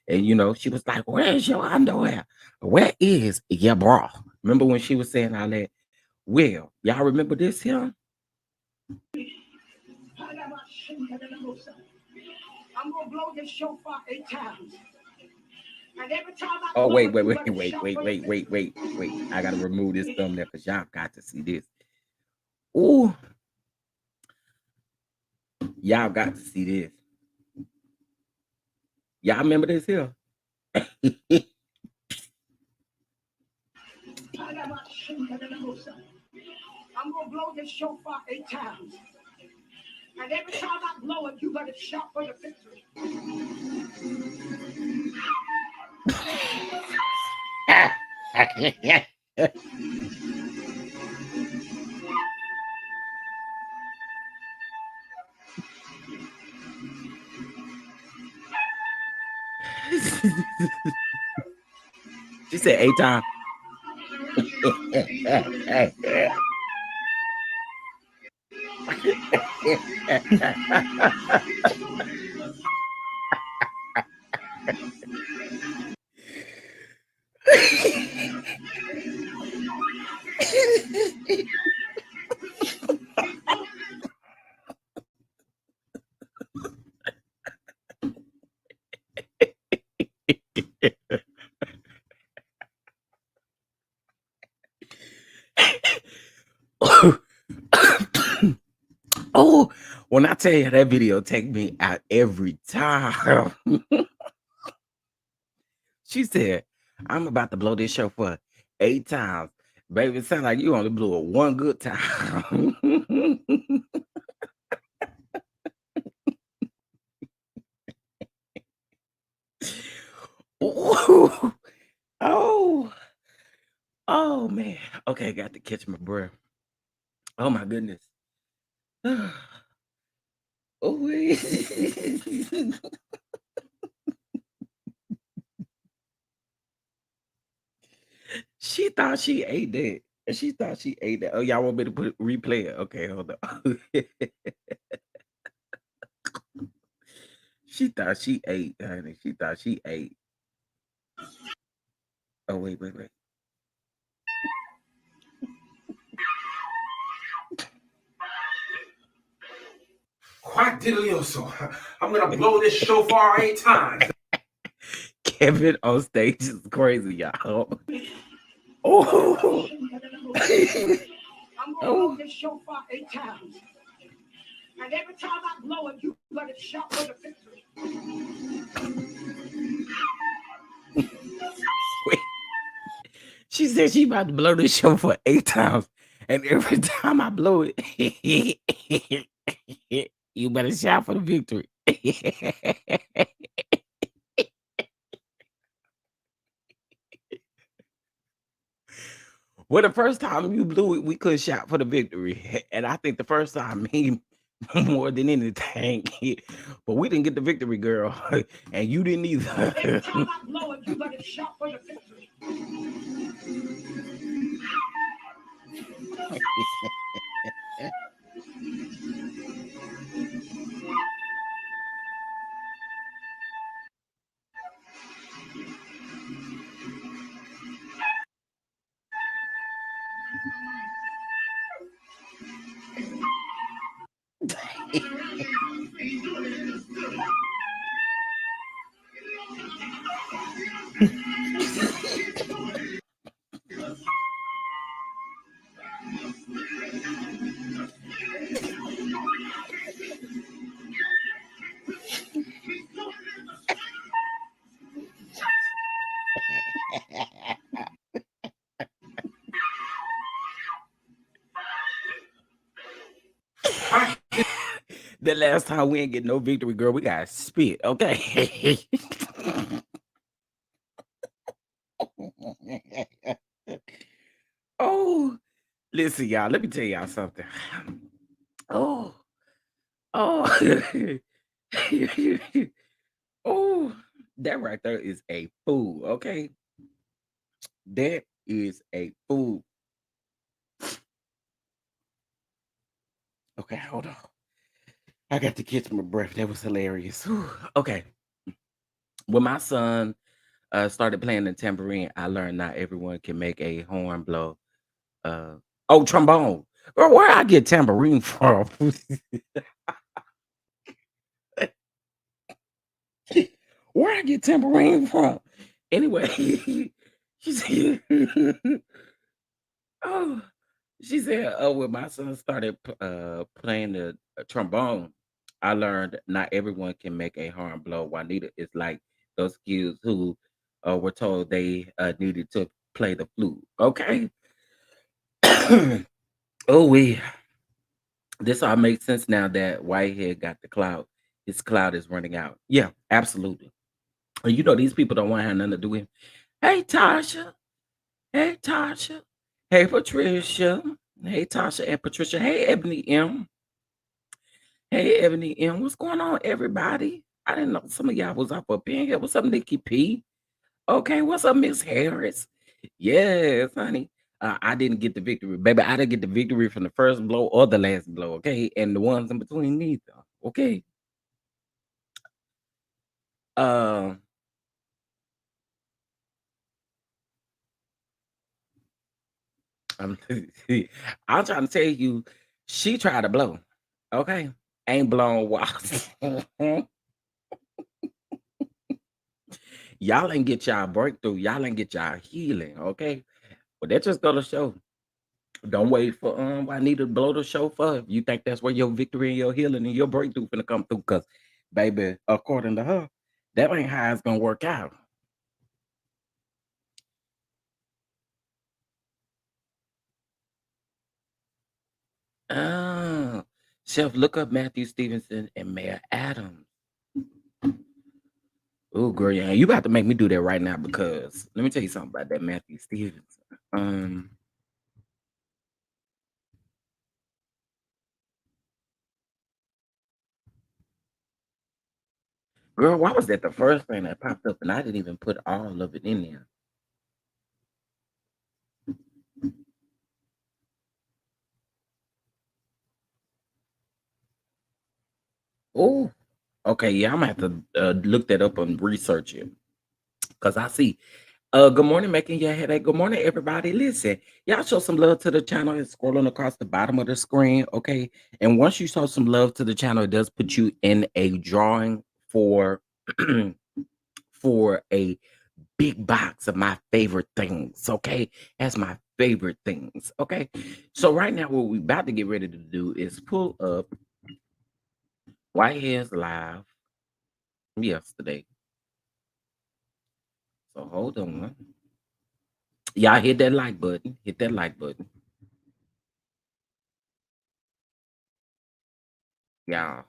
And she was like, "Where's your underwear? Where is your bra?" Remember when she was saying all that? Well, y'all remember this here? I'm gonna blow this shofar 8 times. And every time I oh, wait. I gotta remove this thumbnail because y'all got to see this. Ooh, y'all got to see this. Y'all remember this here? I'm gonna blow this shofar 8 times. And every time I blow it, you gotta shout for the victory. She said 8 times. Oh, when I tell you that video take me out every time. She said, "I'm about to blow this show for 8 times." Baby, it sounds like you only blew it one good time. Ooh. Oh man. Okay, got to catch my breath. Oh my goodness. Oh, she thought she ate that. She thought she ate that. Oh, y'all want me to replay it? Okay, hold on. She thought she ate, honey. She thought she ate. Oh, wait. Quack diddly-o-so. I'm gonna blow this shofar 8 times. Kevin on stage is crazy, y'all. Oh. I'm gonna blow this shofar 8 times. And every time I blow it, you gotta shout for the victory. Wait. She said she about to blow this show for 8 times. And every time I blow it, you better shout for the victory. Well, the first time you blew it, we could shout for the victory. And I think the first time me more than anything. But we didn't get the victory, girl. And you didn't either. Every time I blow it, you better shout for the victory. The last time we ain't get no victory, girl, we got spit, okay? Oh, listen, y'all, let me tell y'all something. Oh, oh, oh, that right there is a fool, okay? That is a fool. Okay, hold on. I got to catch my breath. That was hilarious. Whew. Okay. When my son started playing the tambourine, I learned not everyone can make a horn blow. Uh, oh, trombone. Girl, where I get tambourine from? Where I get tambourine from? Anyway, she said, oh, she said, oh, when my son started playing the trombone, I learned not everyone can make a horn blow. Juanita is like those kids who were told they needed to play the flute. Okay. Oh, this all makes sense now that Whitehead got the cloud. His cloud is running out. Yeah, absolutely. And you know, these people don't want to have nothing to do with him. Hey, Tasha. Hey, Tasha. Hey, Patricia. Hey, Tasha and Patricia. Hey, Ebony M. Hey, Ebony M. What's going on, everybody? I didn't know some of y'all was up in here. What's up, Nikki P? Okay, what's up, Miss Harris? Yes, honey. I didn't get the victory, baby. I didn't get the victory from the first blow or the last blow, okay? And the ones in between neither. Okay. Uh, I'm I'm trying to tell you, she tried to blow. Okay. Ain't blown walls. Y'all ain't get y'all breakthrough. Y'all ain't get y'all healing. Okay. But that just go to show. Don't wait for I need to blow the show for. You think that's where your victory and your healing and your breakthrough finna come through? Cause baby, according to her, that ain't how it's gonna work out. Oh, Chef, look up Matthew Stevenson and Mayor Adams. Oh, girl, yeah, you about to make me do that right now because let me tell you something about that Matthew Stevenson. Um, Girl, why was that the first thing that popped up and I didn't even put all of it in there? Oh, okay, yeah, I'm gonna have to look that up and research it because I see. Good morning, making your headache. Good morning, everybody. Listen, y'all show some love to the channel. It's scrolling across the bottom of the screen, okay? And once you show some love to the channel, it does put you in a drawing for for a big box of my favorite things, okay? That's my favorite things, okay? So right now, what we about to get ready to do is pull up Whitehead's live yesterday. So hold on. Y'all hit that like button. Hit that like button. Y'all,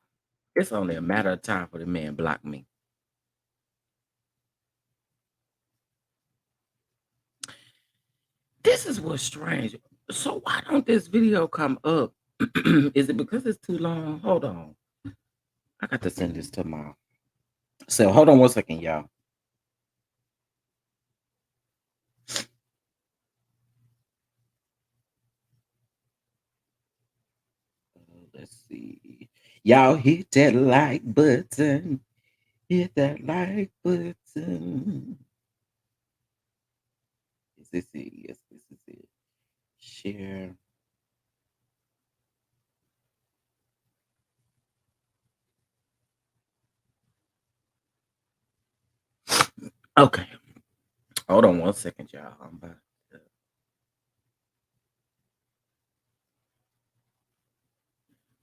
it's only a matter of time for the man block me. This is what's strange. So why don't this video come up? Is it because it's too long? Hold on. I got to send this to my. So hold on one second, y'all. Let's see. Y'all hit that like button. Hit that like button. Is this it? Yes, this is it. Share. Okay. Hold on one second, y'all. I'm about to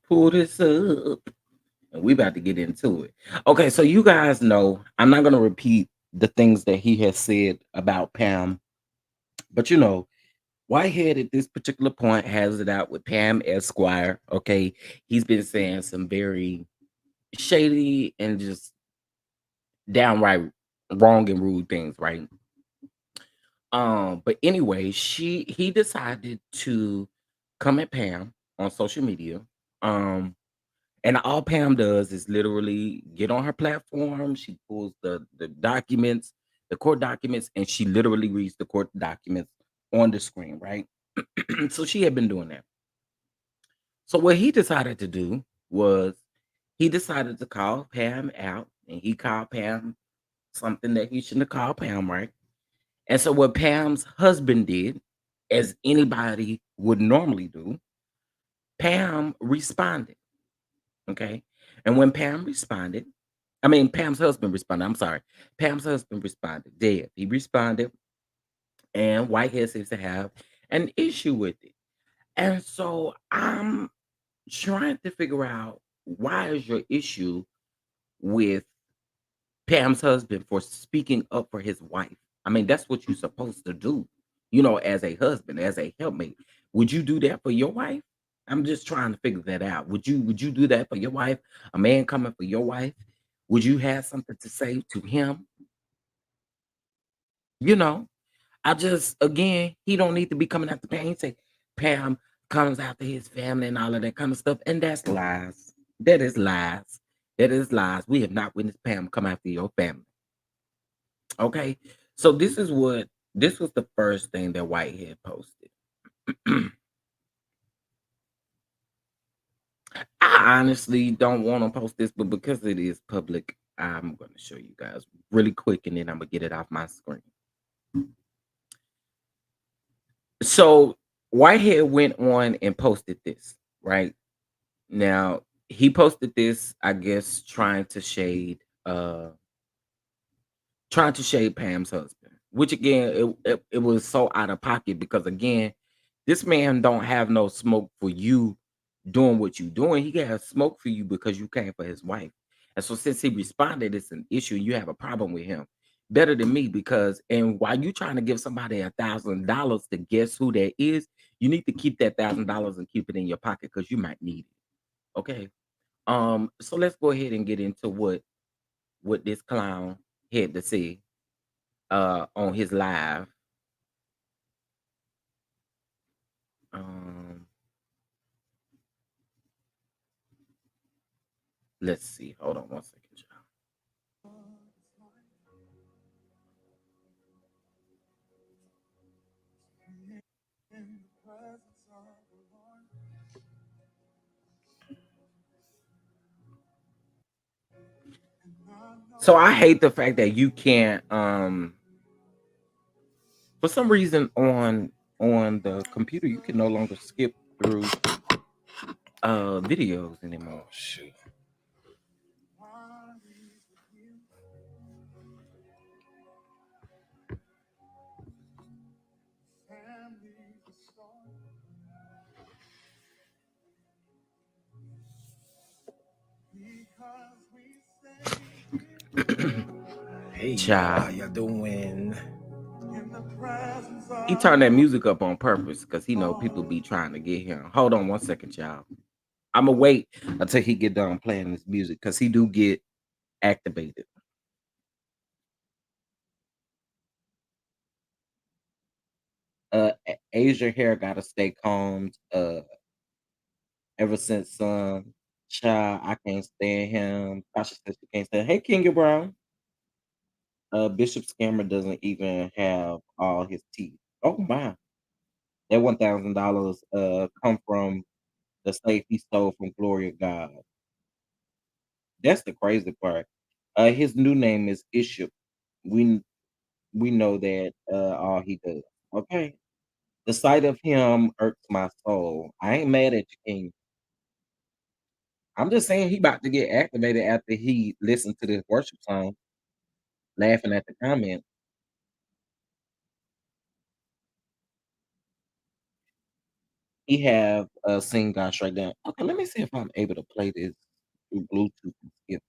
pull this up. And we about to get into it. Okay, so you guys know I'm not gonna repeat the things that he has said about Pam, but you know, Whitehead at this particular point has it out with Pam Esquire. Okay, he's been saying some very shady and just downright wrong and rude things, right? But anyway, he decided to come at Pam on social media. Um, And all Pam does is literally get on her platform. She pulls the documents, the court documents, and she literally reads the court documents on the screen, right? So she had been doing that. So what he decided to do was he decided to call Pam out, and he called Pam something that he shouldn't have called Pam, right? And so what Pam's husband did, as anybody would normally do, Pam responded. Okay. And when Pam responded, I mean Pam's husband responded. I'm sorry. Pam's husband responded. Dead. He responded, and Whitehead seems to have an issue with it. And so I'm trying to figure out, why is your issue with Pam's husband for speaking up for his wife? I mean, that's what you're supposed to do, as a husband, as a helpmate. Would you do that for your wife? I'm just trying to figure that out. Would you do that for your wife? A man coming for your wife? Would you have something to say to him? You know, I just, again, he don't need to be coming after Pam. He say Pam comes after his family and all of that kind of stuff, and that's lies. That is lies. That is lies. We have not witnessed Pam come after your family. Okay, so this was the first thing that Whitehead posted. I honestly don't want to post this, but because it is public, I'm going to show you guys really quick, and then I'm gonna get it off my screen. So Whitehead went on and posted this, right? Now, he posted this, I guess, trying to shade Pam's husband, which again, it was so out of pocket, because again, this man don't have no smoke for you doing what you doing. He got smoke for you because you came for his wife. And so since he responded, it's an issue. You have a problem with him. Better than me, because and while you trying to give somebody $1,000 to guess who that is, you need to keep that $1,000 and keep it in your pocket, because you might need it. Okay. So let's go ahead and get into what this clown had to say on his live. Um let's see. Hold on one second, y'all. So I hate the fact that you can't for some reason on the computer you can no longer skip through videos anymore. Oh shoot. Hey y'all, how Child. y'all doing? He turned that music up on purpose because he know people be trying to get him. Hold on one second, y'all. I'ma wait until he get done playing this music, because he do get activated. Asia hair gotta stay combed. Ever since child, I can't stand him. Tasha says she can't stand. Hey, Kenya Brown. Bishop Scammer doesn't even have all his teeth. Oh my! That $1,000 come from the slave he stole from Gloria God. That's the crazy part. His new name is Bishop. We we know that all he does. Okay. The sight of him irks my soul. I ain't mad at you, King. I'm just saying he about to get activated after he listened to this worship song, laughing at the comment. He have sing God straight down. Okay, let me see if I'm able to play this through Bluetooth and skip,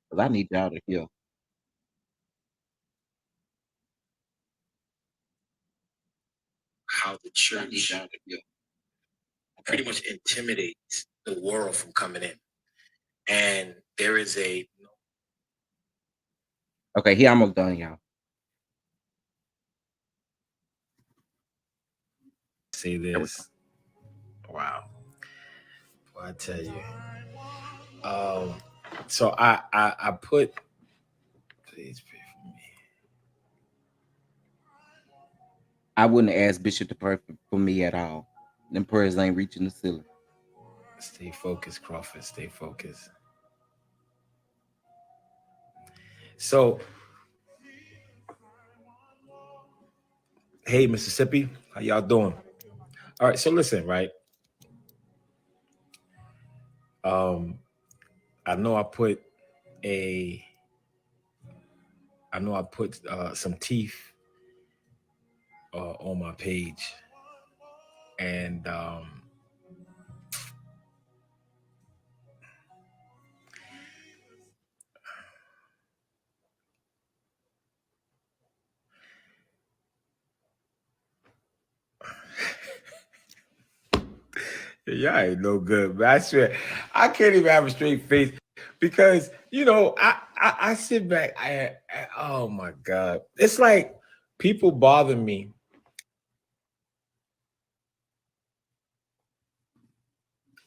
because I need y'all to hear. How the I need church y'all to hear. pretty Okay. much intimidates the world from coming in. And there is a Okay, he almost done, y'all. say There we go. this. Wow. Well, I tell you. Um, so I put please pray for me. I wouldn't ask Bishop to pray for me at all. Them prayers ain't reaching the ceiling. Stay focused, Crawford. Stay focused. So, hey, Mississippi, how y'all doing? All right. So listen, right? Um, I know I put a, I know I put some teeth on my page, and y'all ain't no good, but I swear I can't even have a straight face because I sit back. Oh my god, it's like people bother me,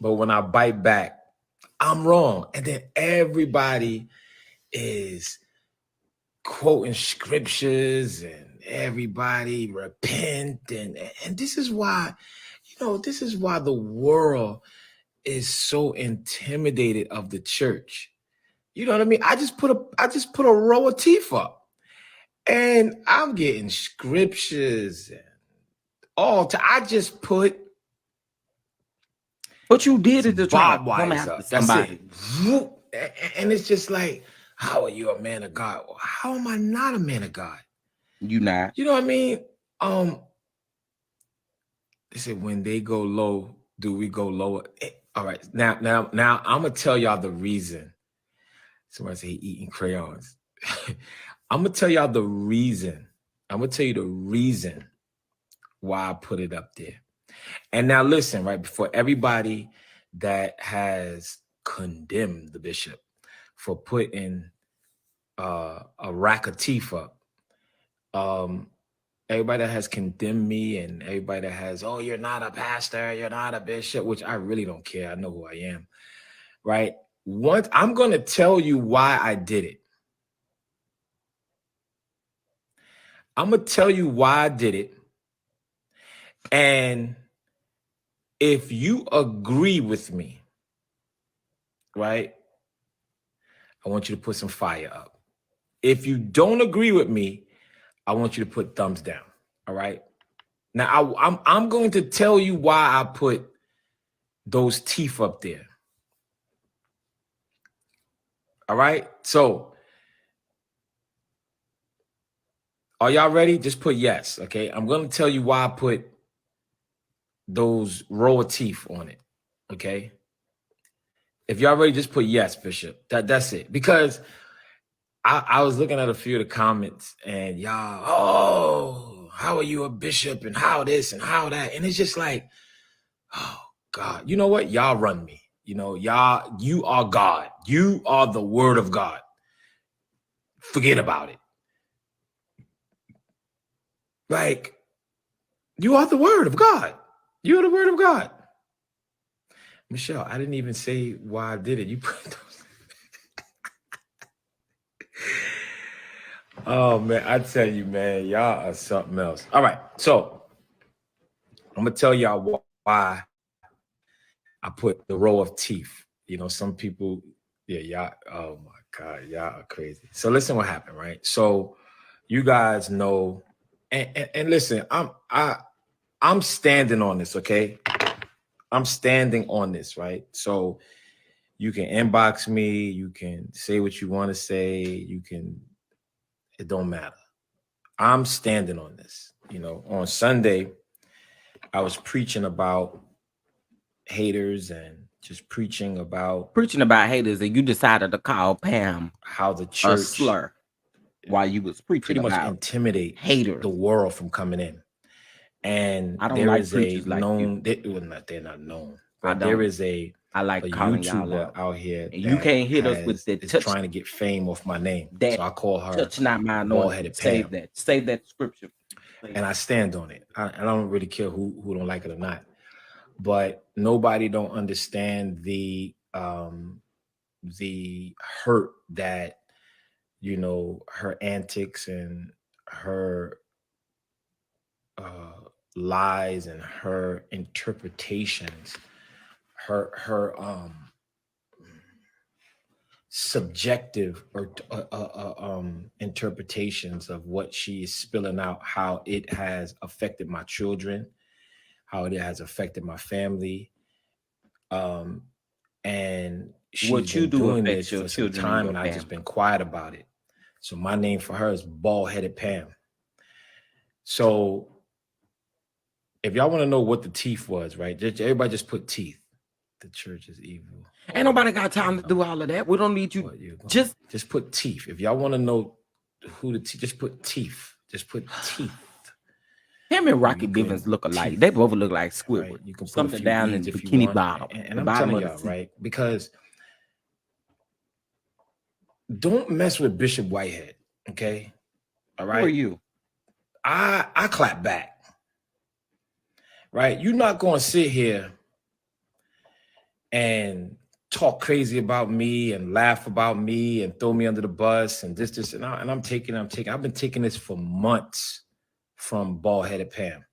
but when I bite back, I'm wrong, and then everybody is quoting scriptures and everybody repent and this is why this is why the world is so intimidated of the church. You know what I mean? I just put a row of teeth up, and I'm getting scriptures and I just put What you did it some to try to barbed come wires after up. That's it. somebody. Whoop. And it's just like, how are you a man of God? How am I not a man of God? You not. You know what I mean? Um, they said when they go low, do we go lower? All right. Now I'm gonna tell y'all the reason. Somebody say he eating crayons. I'm gonna tell y'all the reason. I'm gonna tell you the reason why I put it up there. And now listen, right before everybody that has condemned the bishop for putting a rack of teeth up, um, everybody that has condemned me and everybody that has, oh, you're not a pastor, you're not a bishop, which I really don't care. I know who I am, right? Once I'm going to tell you why I did it. I'm going to tell you why I did it. And if you agree with me, right, I want you to put some fire up. If you don't agree with me, I want you to put thumbs down. All right. Now I'm going to tell you why I put those teeth up there. All right. So are y'all ready? Just put yes. Okay. I'm going to tell you why I put those row of teeth on it. Okay. If y'all ready, just put yes, Bishop. That's it. Because I was looking at a few of the comments and y'all, oh, how are you a bishop and how this and how that? And it's just like, oh God, you know what? Y'all run me. Y'all, you are God. You are the word of God. Forget about it. Like, you are the word of God. You are the word of God. Michelle, I didn't even say why I did it. You put those. Oh man, I tell you, man, y'all are something else. All right, so I'm gonna tell y'all why I put the row of teeth. Some people, yeah, y'all. Oh my God, y'all are crazy. So listen, what happened, right? So you guys know, and listen, I'm standing on this, okay? I'm standing on this, right? So you can inbox me, you can say what you want to say, it don't matter. I'm standing on this. On Sunday, I was preaching about haters and just preaching about Preaching about haters, and you decided to call Pam how the a church slur while you was preaching pretty much about intimidates haters. the world from coming in. And I don't there like is a preachers like you. known, they're not known, I but there don't. is a I like calling y'all YouTuber out. out here And you that can't hit us with that is touch trying to get fame off my name. that So I call her touch not my bald anointing. headed Save Pam. that. Save that scripture. Please. And I stand on it. I don't really care who don't like it or not. But nobody don't understand the hurt that her antics and her lies and her interpretations, her subjective or interpretations of what she's spilling out, how it has affected my children, how it has affected my family. Um, and she's What you been do doing affects this your for some children and time, your and I just family. been quiet about it. So my name for her is Bald Headed Pam. So if y'all want to know what the teeth was, right? Everybody just put teeth. The church is evil. Ain't Oh, nobody got time to do all of that. We don't need you. what you going? Just Just put teeth. If y'all want to know who the teeth, just put teeth. Just put teeth. him and And Rocky you Bivens can look alike. They teeth, both look like Squidward. right? You can put a Something few down in E's the if you bikini want. bottom, And the I'm bottom telling of the y'all, sea. right? Because don't mess with Bishop Whitehead. Okay. All Who are right. you? I clap back. Right. You're not gonna sit here and talk crazy about me and laugh about me and throw me under the bus and this, and I'm taking. I've been taking this for months from Bald Headed Pam.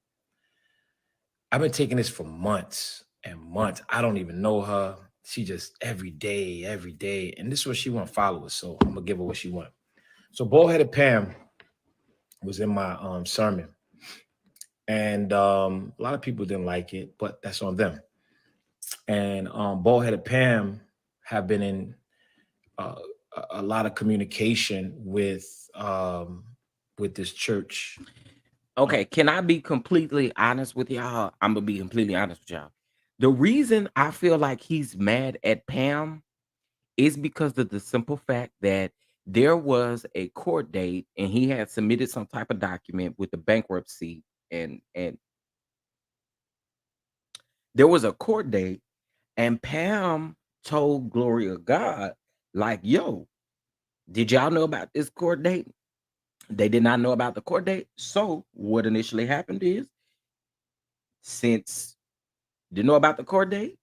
I've been taking this for months and months. I don't even know her. She just every day. And this is what she want followers. So I'm gonna give her what she want. So Bald Headed Pam was in my sermon. And a lot of people didn't like it, but that's on them. And Bald Headed Pam have been in uh, a lot of communication with this church. Okay, can I be completely honest with y'all? I'm gonna be completely honest with y'all. The reason I feel like he's mad at Pam is because of the simple fact that there was a court date and he had submitted some type of document with the bankruptcy and there was a court date and Pam told Glory of God like, "Yo, did y'all know about this court date?" They did not know about the court date. So what initially happened is since didn't know about the court date,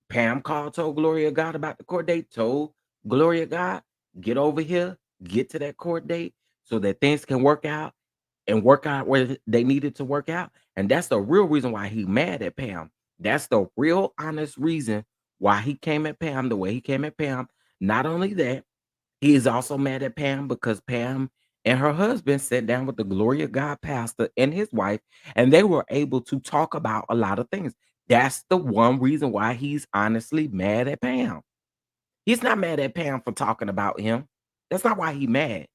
Pam called, told Gloria God about the court date, told Gloria God, get over here, get to that court date so that things can work out and work out where they needed to work out. And that's the real reason why he mad at Pam. That's the real honest reason why he came at Pam the way he came at Pam. Not only that, he is also mad at Pam because Pam and her husband sat down with the Glory of God pastor and his wife, and they were able to talk about a lot of things. That's the one reason why he's honestly mad at Pam. He's not mad at Pam for talking about him. That's not why he mad.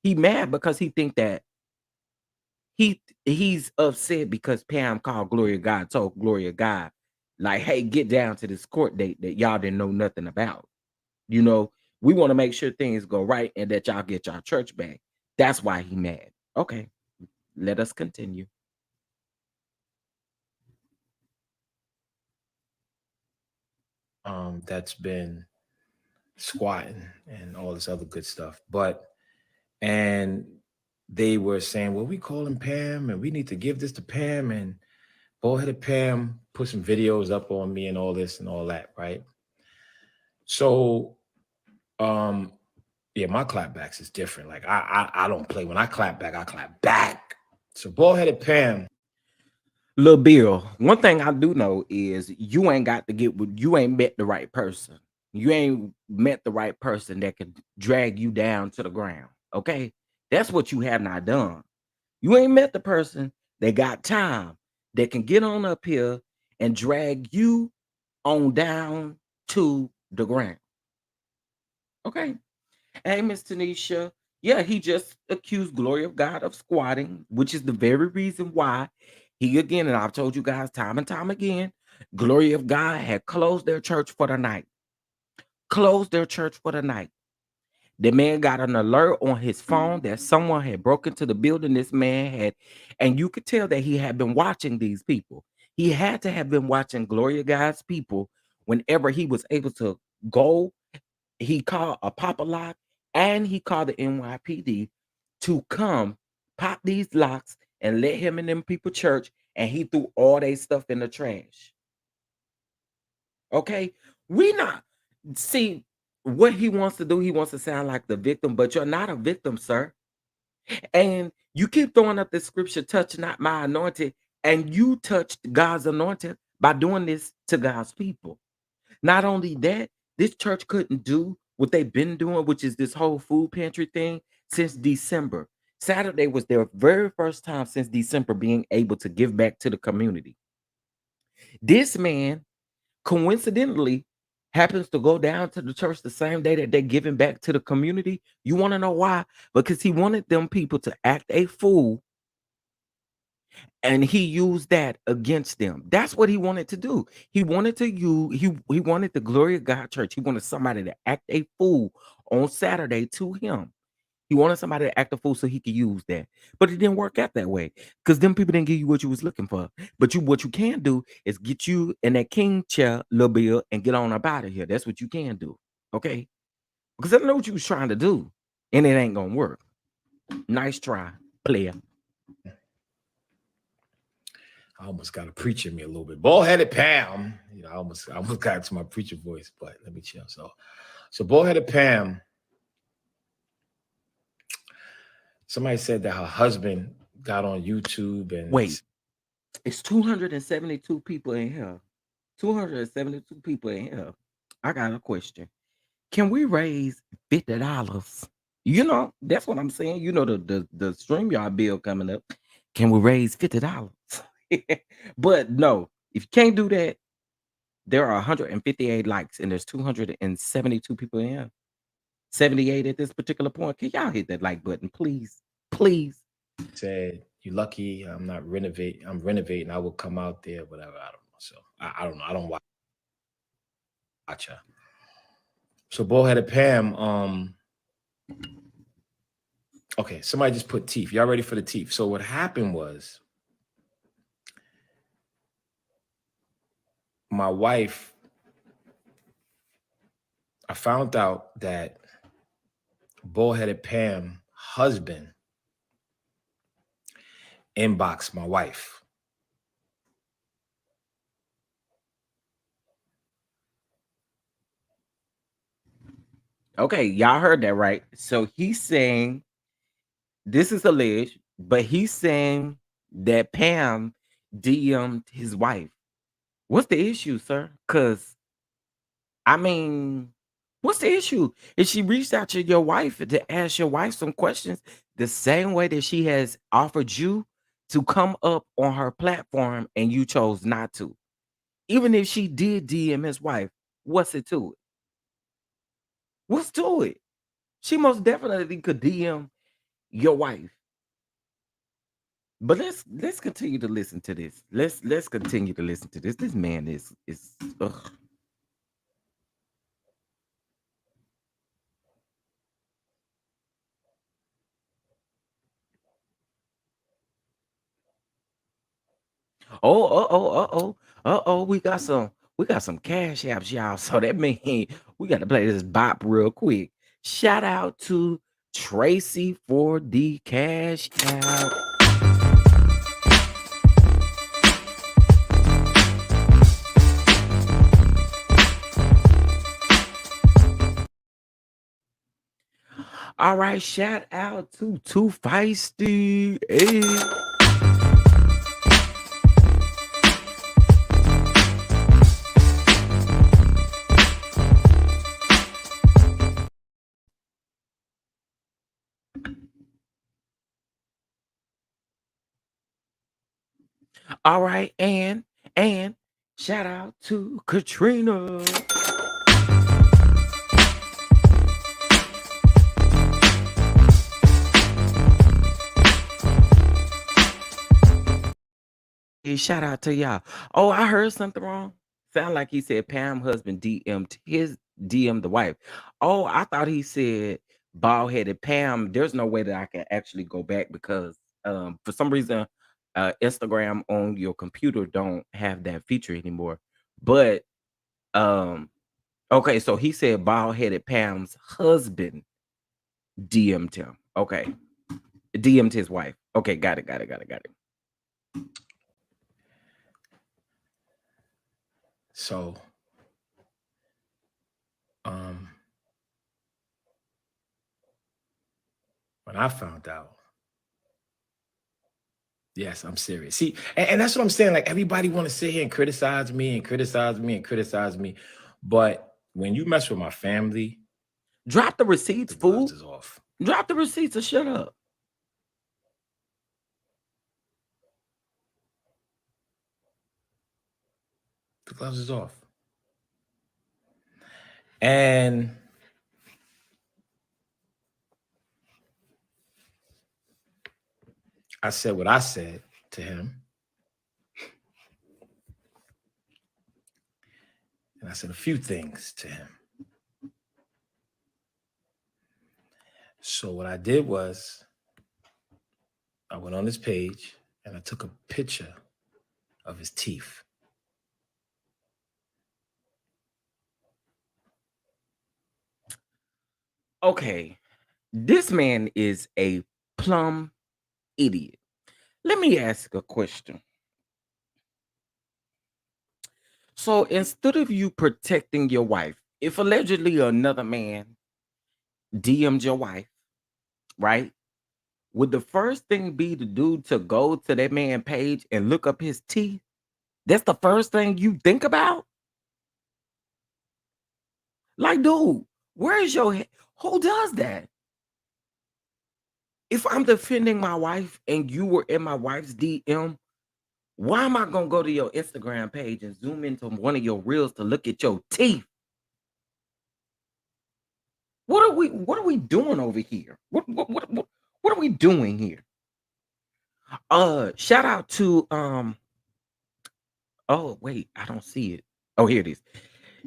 He mad because he think that he's upset because Pam called Gloria God, told Gloria God, like, hey, get down to this court date that y'all didn't know nothing about. You know, we want to make sure things go right and that y'all get y'all church back. That's why he mad. Okay, let us continue. That's been squatting and all this other good stuff. And they were saying, well, we calling Pam and we need to give this to Pam. And Bald Headed Pam put some videos up on me and all this and all that, right? So, um, yeah, my clapbacks is different. Like I don't play. When I clap back, I clap back. So Bald Headed Pam, Lil Bill, one thing I do know is you ain't got to get with you ain't met the right person. You ain't met the right person that could drag you down to the ground. Okay. That's what you have not done. You ain't met the person that got time that can get on up here and drag you on down to the ground. Okay. Hey, Miss Tanisha. Yeah, he just accused Glory of God of squatting, which is the very reason why he again, and I've told you guys time and time again, Glory of God had closed their church for the night. Closed their church for the night. The man got an alert on his phone that someone had broken into the building. This man had, and you could tell that he had been watching these people. He had to have been watching Gloria God's people whenever he was able to go. He called a pop a lock and he called the NYPD to come pop these locks and let him and them people church. And he threw all their stuff in the trash. Okay, we not see what he wants to do. He wants to sound like the victim, but you're not a victim, sir. And you keep throwing up the scripture, touch not my anointed, and you touched God's anointed by doing this to God's people. Not only that, this church couldn't do what they've been doing, which is this whole food pantry thing, since December. Saturday was their very first time since December being able to give back to the community. This man coincidentally happens to go down to the church the same day that they're giving back to the community. You want to know why? Because he wanted them people to act a fool, and he used that against them. That's what he wanted to do. He wanted to use he wanted the Glory of God church. He wanted somebody to act a fool on Saturday to him. He wanted somebody to act a fool so he could use that. But it didn't work out that way because them people didn't give you what you was looking for. But what you can do is get you in that king chair, little Bill, and get on up out of here. That's what you can do. Okay? Because I know what you was trying to do, and it ain't gonna work. Nice try, player. I almost got a preacher in me a little bit. Bald-headed Pam. You know, I almost got to my preacher voice, but let me chill. So bald-headed Pam. Somebody said that her husband got on YouTube and Wait, it's 272 people in here. 272 people in here. I got a question. Can we raise $50? You know, that's what I'm saying. You know, the StreamYard bill coming up. Can we raise $50? But no, if you can't do that, there are 158 likes and there's 272 people in here. 78 at this particular point. Can y'all hit that like button, please? Please. said, "You lucky I'm not renovating. I'm renovating. I will come out there, whatever. I don't know." So I don't know. I don't watch her. So bald-headed Pam. Okay, somebody just put teeth. Y'all ready for the teeth? So what happened was, my wife, I found out that bald-headed Pam husband inboxed my wife. Okay, y'all heard that right. So he's saying this is alleged, but he's saying that Pam DM'd his wife. What's the issue, sir? Because I mean, what's the issue? If she reached out to your wife to ask your wife some questions, the same way that she has offered you to come up on her platform and you chose not to. Even if she did DM his wife, what's it to it? What's to it? She most definitely could DM your wife. But let's continue to listen to this. Let's continue to listen to this. This man is ugh. Oh, we got some cash apps, y'all. So that means we got to play this bop real quick. Shout out to Tracy for the cash app. All right, shout out to Too Feisty. Hey. All right, and shout out to Katrina. Hey, shout out to y'all. Oh, I heard something wrong. Sound like he said Pam husband DM the wife. Oh, I thought he said bald headed Pam. There's no way that I can actually go back because for some reason Instagram on your computer don't have that feature anymore. But okay, so he said bald headed Pam's husband DM'd him. Okay. DM'd his wife. Okay, got it. So when I found out, Yes, I'm serious. See, and that's what I'm saying. Like everybody want to sit here and criticize me and criticize me and criticize me, but when you mess with my family, Drop the receipts, the gloves fool. is off. Drop the receipts or shut up. The gloves is off. And I said what I said to him. And I said a few things to him. So what I did was I went on his page and I took a picture of his teeth. Okay, this man is a plumb idiot. Let me ask a question. So instead of you protecting your wife, if allegedly another man DM'd your wife, right? Would the first thing be to do to go to that man page and look up his teeth? That's the first thing you think about? Like, dude, where is your head? Who does that? If I'm defending my wife and you were in my wife's DM, why am I gonna go to your Instagram page and zoom into one of your reels to look at your teeth? What are we doing over here? What are we doing here? Shout out to oh wait, I don't see it. Oh, here it is.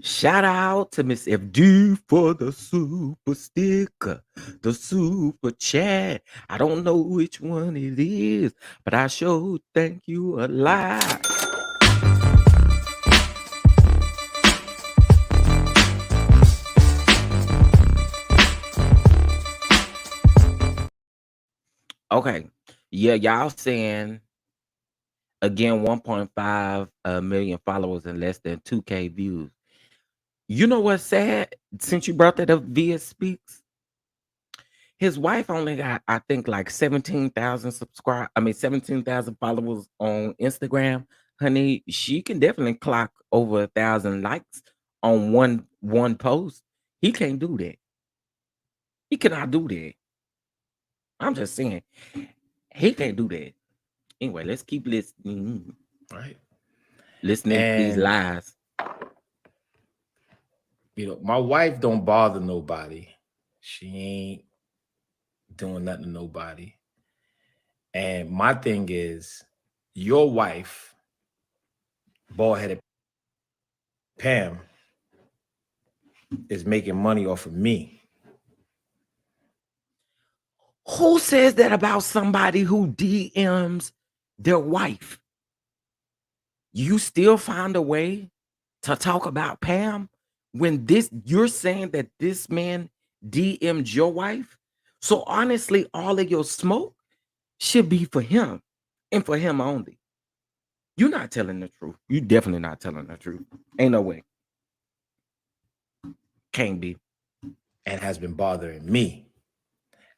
Shout out to Miss FD for the super sticker, the super chat. I don't know which one it is, but I sure thank you a lot. Okay. Yeah, y'all saying again 1.5 million followers and less than 2K views. You know what's sad? Since you brought that up via Speaks, his wife only got, I think, like 17,000 17,000 followers on Instagram. Honey, she can definitely clock over 1,000 likes on one post. He can't do that. He cannot do that. I'm just saying, he can't do that. Anyway, let's keep listening. Right. Listening to these And lies. my wife don't bother nobody. She ain't doing nothing to nobody. And my thing is, your wife, bald-headed Pam, is making money off of me. Who says that about somebody who DMs their wife? You still find a way to talk about Pam when you're saying that this man DM'd your wife? So honestly, all of your smoke should be for him and for him only. You're not telling the truth. You definitely not telling the truth. Ain't no way. Can't be. And has been bothering me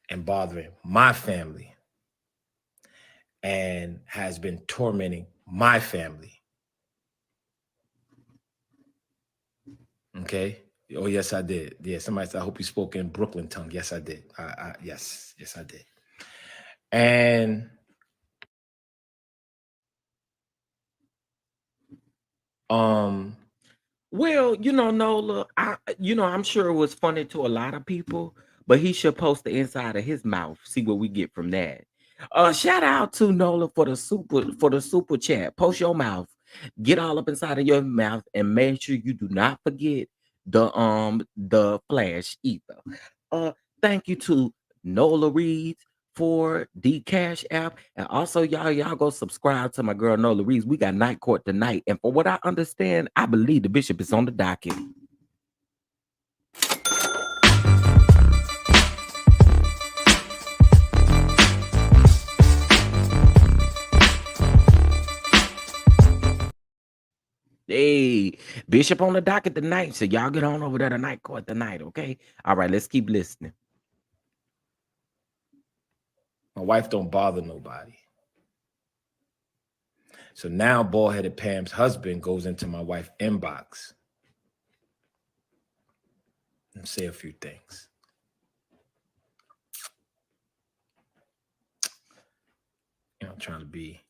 and bothering my family and has been tormenting my family. Okay. Oh, yes, I did. Yeah, somebody said, I hope you spoke in Brooklyn tongue. Yes, I did. Yes, I did. And Well, Nola, I'm sure it was funny to a lot of people, but he should post the inside of his mouth. See what we get from that. Shout out to Nola for the super chat. Post your mouth, get all up inside of your mouth, and make sure you do not forget the flash either. Thank you to Nola Reed for the Cash App. And also, y'all go subscribe to my girl Nola Reese. We got night court tonight. And for what I understand, I believe the bishop is on the docket. Hey, bishop on the docket tonight. So y'all get on over there to night court tonight, okay? All right, let's keep listening. my wife don't bother nobody. So now bald-headed Pam's husband goes into my wife's inbox and say a few things. You know, trying to be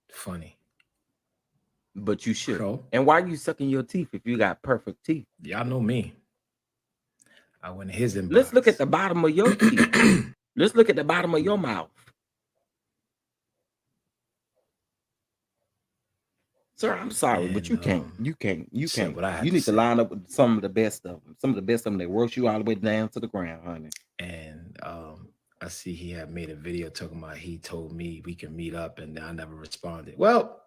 funny. But you should. So, And why are you sucking your teeth if you got perfect teeth? y'all know me. I went to his inbox. Let's look at the bottom of your teeth. Let's look at the bottom of your mouth. Sir, I'm sorry, but you can't. You can't. You can't. You need to line up with some of the best of them. Some of the best of them that works you all the way down to the ground, honey. And I see he had made a video talking about he told me we can meet up, and I never responded. Well,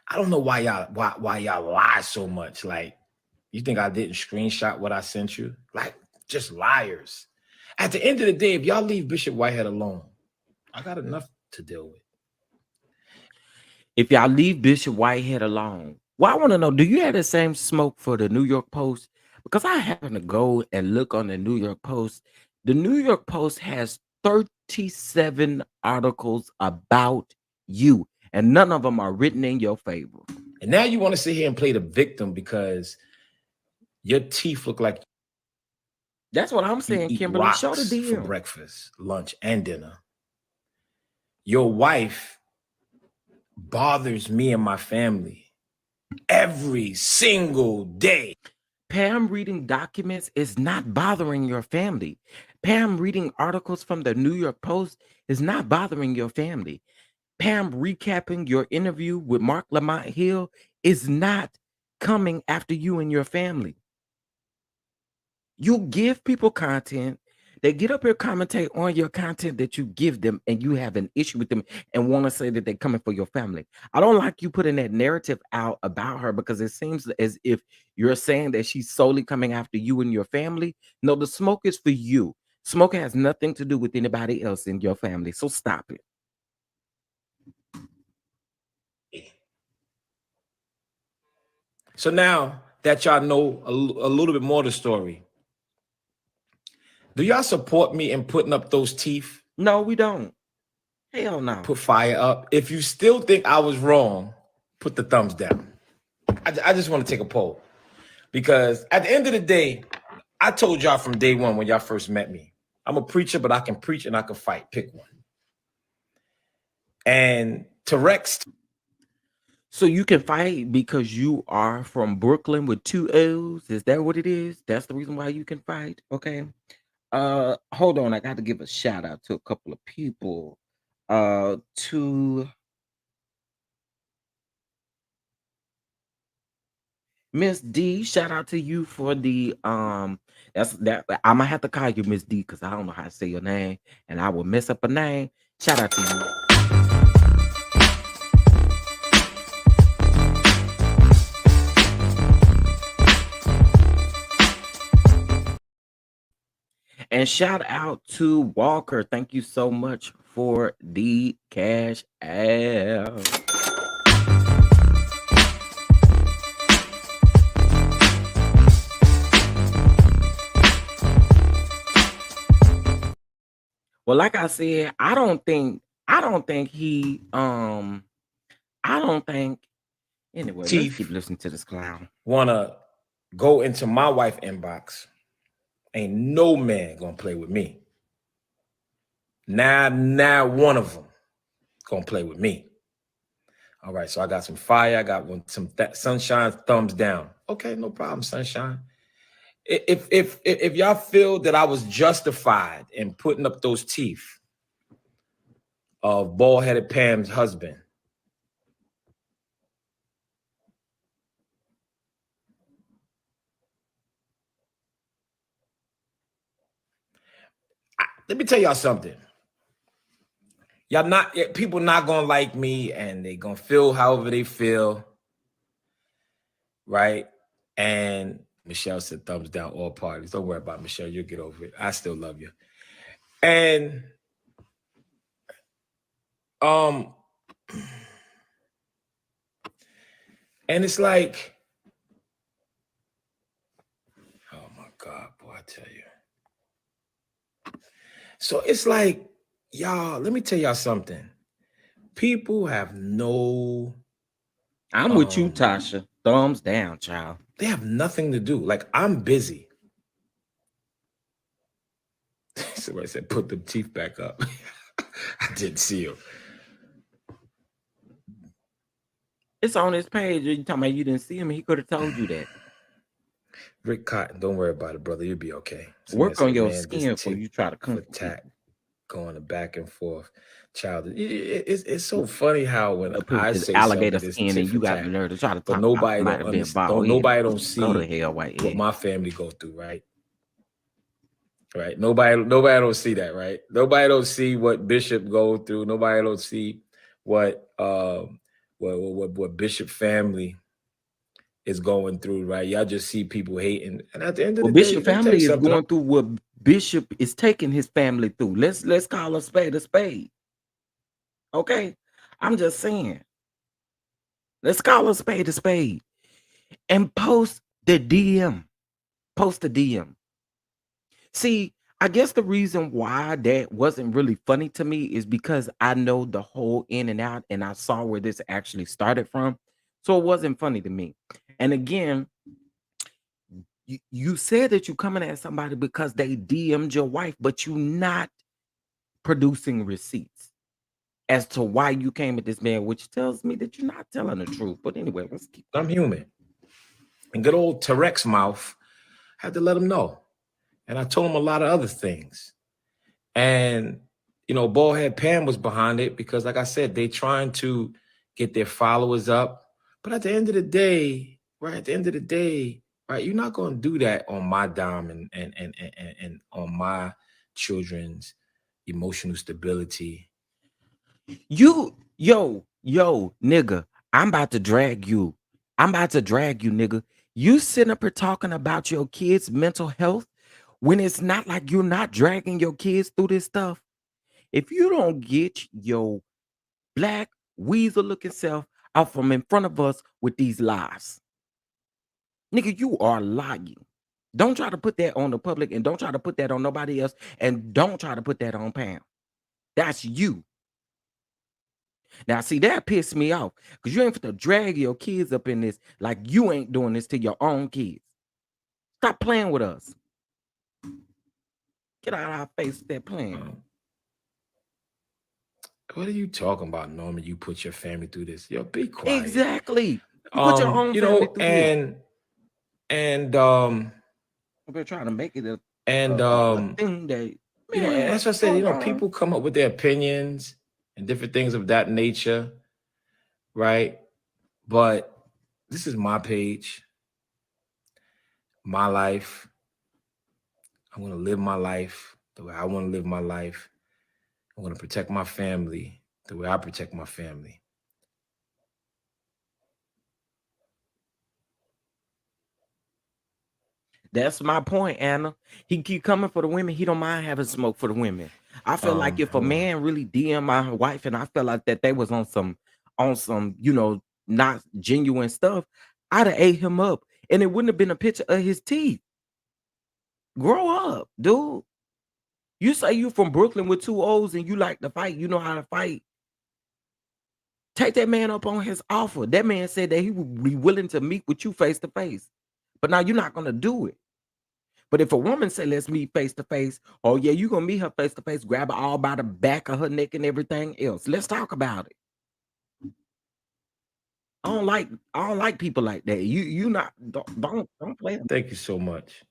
I don't know why y'all lie so much. Like, you think I didn't screenshot what I sent you? Like, just liars. At the end of the day, if y'all leave Bishop Whitehead alone, I got enough to deal with. If y'all leave Bishop Whitehead alone, well, I want to know, do you have the same smoke for the New York Post? Because I happen to go and look on the New York Post. The New York Post has 37 articles about you, and none of them are written in your favor. And now you want to sit here and play the victim because your teeth look like that's what I'm saying, Kimberly. Show the deal. For breakfast, lunch, and dinner. Your wife bothers me and my family every single day. Pam reading documents is not bothering your family. Pam reading articles from the New York Post is not bothering your family. Pam recapping your interview with Mark Lamont Hill is not coming after you and your family. You give people content. They get up here, commentate on your content that you give them, and you have an issue with them and want to say that they're coming for your family. I don't like you putting that narrative out about her because it seems as if you're saying that she's solely coming after you and your family. No, the smoke is for you. Smoke has nothing to do with anybody else in your family. So stop it. So now that y'all know a little bit more of the story, do y'all support me in putting up those teeth? No, we don't. Hell no. Put fire up. If you still think I was wrong, put the thumbs down. I just want to take a poll. Because at the end of the day, I told y'all from day one when y'all first met me, I'm a preacher, but I can preach and I can fight. Pick one. And to Rex. So you can fight because you are from Brooklyn with 2 L's? Is that what it is? That's the reason why you can fight? Okay. Hold on. I got to give a shout out to a couple of people. To Miss D, shout out to you for the that's that I'm gonna have to call you Miss D because I don't know how to say your name and I will mess up a name. Shout out to you. And shout out to Walker. Thank you so much for the cash app. Well, like I said, I don't think he anyway, let's keep listening to this clown. Wanna go into my wife inbox. Ain't no man gonna play with me. Now one of them gonna play with me. All right, so I got some fire. I got some sunshine, thumbs down. Okay, no problem, sunshine. If y'all feel that I was justified in putting up those teeth of bald-headed Pam's husband, let me tell y'all something. People not gonna like me, and they gonna feel however they feel, right? And Michelle said thumbs down all parties. Don't worry about Michelle, you'll get over it. I still love you. And it's like, oh my God, boy, I tell you. So it's like, y'all, let me tell y'all something. People have no I'm with you, Tasha. Thumbs down, child. they have nothing to do. Like, I'm busy. Somebody said, put the teeth back up. I didn't see you. It's on his page. You talking about you didn't see him? He could have told you that. Rick Cotton, don't worry about it, brother. You'll be okay. Somebody Work on said, your man, this skin before tip you try to for comfort tat people. going back and forth. Child, it's so funny how when Up here with I this say alligator something, it's skin, tit and for you got the tat, nerve to try to but talk about nobody somebody don't being understand. bald headed. Nobody don't Go to see hell, what whitehead. my family go through, right? Right? Nobody don't see that, right? Nobody don't see what Bishop go through. Nobody don't see what what Bishop family is going through, right? Y'all just see people hating, and at the end of Well, the day, Bishop let me tell you family is something. going through what Bishop is taking his family through. Let's call a spade a spade. Okay, I'm just saying. Let's call a spade a spade. And post the DM. Post the DM. See, I guess the reason why that wasn't really funny to me is because I know the whole in and out, and I saw where this actually started from. So it wasn't funny to me. And again, you said that you coming at somebody because they DM'd your wife, but you not producing receipts as to why you came at this man, which tells me that you're not telling the truth. But anyway, let's keep I'm human. And good old Tarek's mouth had to let him know. And I told him a lot of other things. And, Ballhead Pam was behind it because, like I said, they trying to get their followers up. But at the end of the day, right, at the end of the day, right, you're not going to do that on my dime and on my children's emotional stability. yo, nigga, I'm about to drag you. I'm about to drag you, nigga. You sitting up here talking about your kids' mental health when it's not like you're not dragging your kids through this stuff. If you don't get your black weasel looking self out from in front of us with these lies, nigga, you are lying. Don't try to put that on the public, and don't try to put that on nobody else, and don't try to put that on Pam. That's you. Now, see, that pissed me off because you ain't to drag your kids up in this like you ain't doing this to your own kids. Stop playing with us. Get out of our face with that playing. What are you talking about, Norman? You put your family through this. Yo, be quiet. Exactly. You put your own family through this. And We're trying to make it and a thing that, and man, that's what I said, hold on. people come up with their opinions and different things of that nature, right? But this is my page, my life. I'm going to live my life the way I want to live my life. I'm going to protect my family the way I protect my family. That's my point, Anna. He keep coming for the women. He don't mind having smoke for the women. I feel like if a Hold on. man really DM my wife and I felt like that they was on some, not genuine stuff, I'd have ate him up. And it wouldn't have been a picture of his teeth. Grow up, dude. You say you from Brooklyn with two O's and you like to fight, you know how to fight. Take that man up on his offer. That man said that he would be willing to meet with you face to face. But now you're not gonna do it. But if a woman say let's meet face to face, oh yeah, you're gonna meet her face to face, grab her all by the back of her neck and everything else. Let's talk about it. I don't like people like that. You not don't play them. Thank you so much.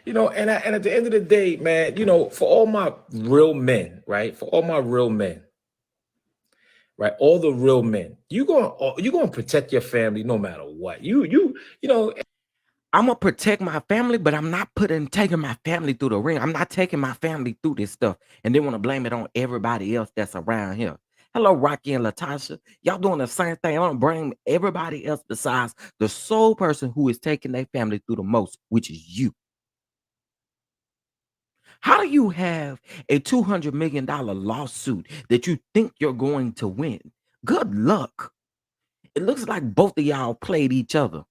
And at the end of the day, man, for all my real men, right? For all my real men, right? All the real men, you gonna protect your family no matter what. I'm gonna protect my family, but I'm not taking my family through the ring. I'm not taking my family through this stuff and they want to blame it on everybody else that's around here. Hello, Rocky and Latasha. Y'all doing the same thing. I want to blame everybody else besides the sole person who is taking their family through the most, which is you. How do you have a $200 million lawsuit that you think you're going to win? Good luck. It looks like both of y'all played each other.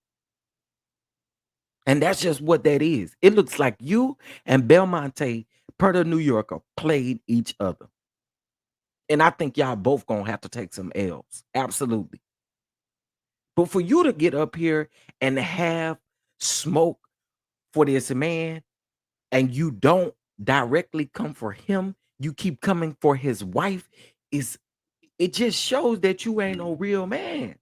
And that's just what that is. It looks like you and Belmonte, per the New Yorker, played each other. And I think y'all both gonna have to take some L's. Absolutely. But for you to get up here and have smoke for this man, and you don't directly come for him, you keep coming for his wife, is it just shows that you ain't no real man.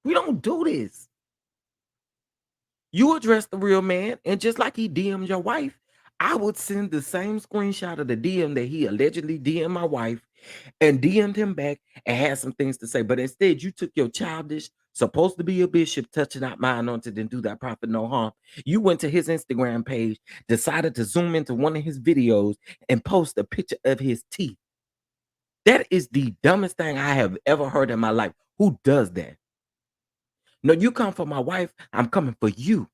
We don't do this. You address the real man, and just like he DM'd your wife, I would send the same screenshot of the DM that he allegedly DM'd my wife and DM'd him back and had some things to say. But instead, you took your childish, supposed to be a bishop, touching not my anointed and do that prophet no harm. You went to his Instagram page, decided to zoom into one of his videos and post a picture of his teeth. That is the dumbest thing I have ever heard in my life. Who does that? No, you come for my wife, I'm coming for you.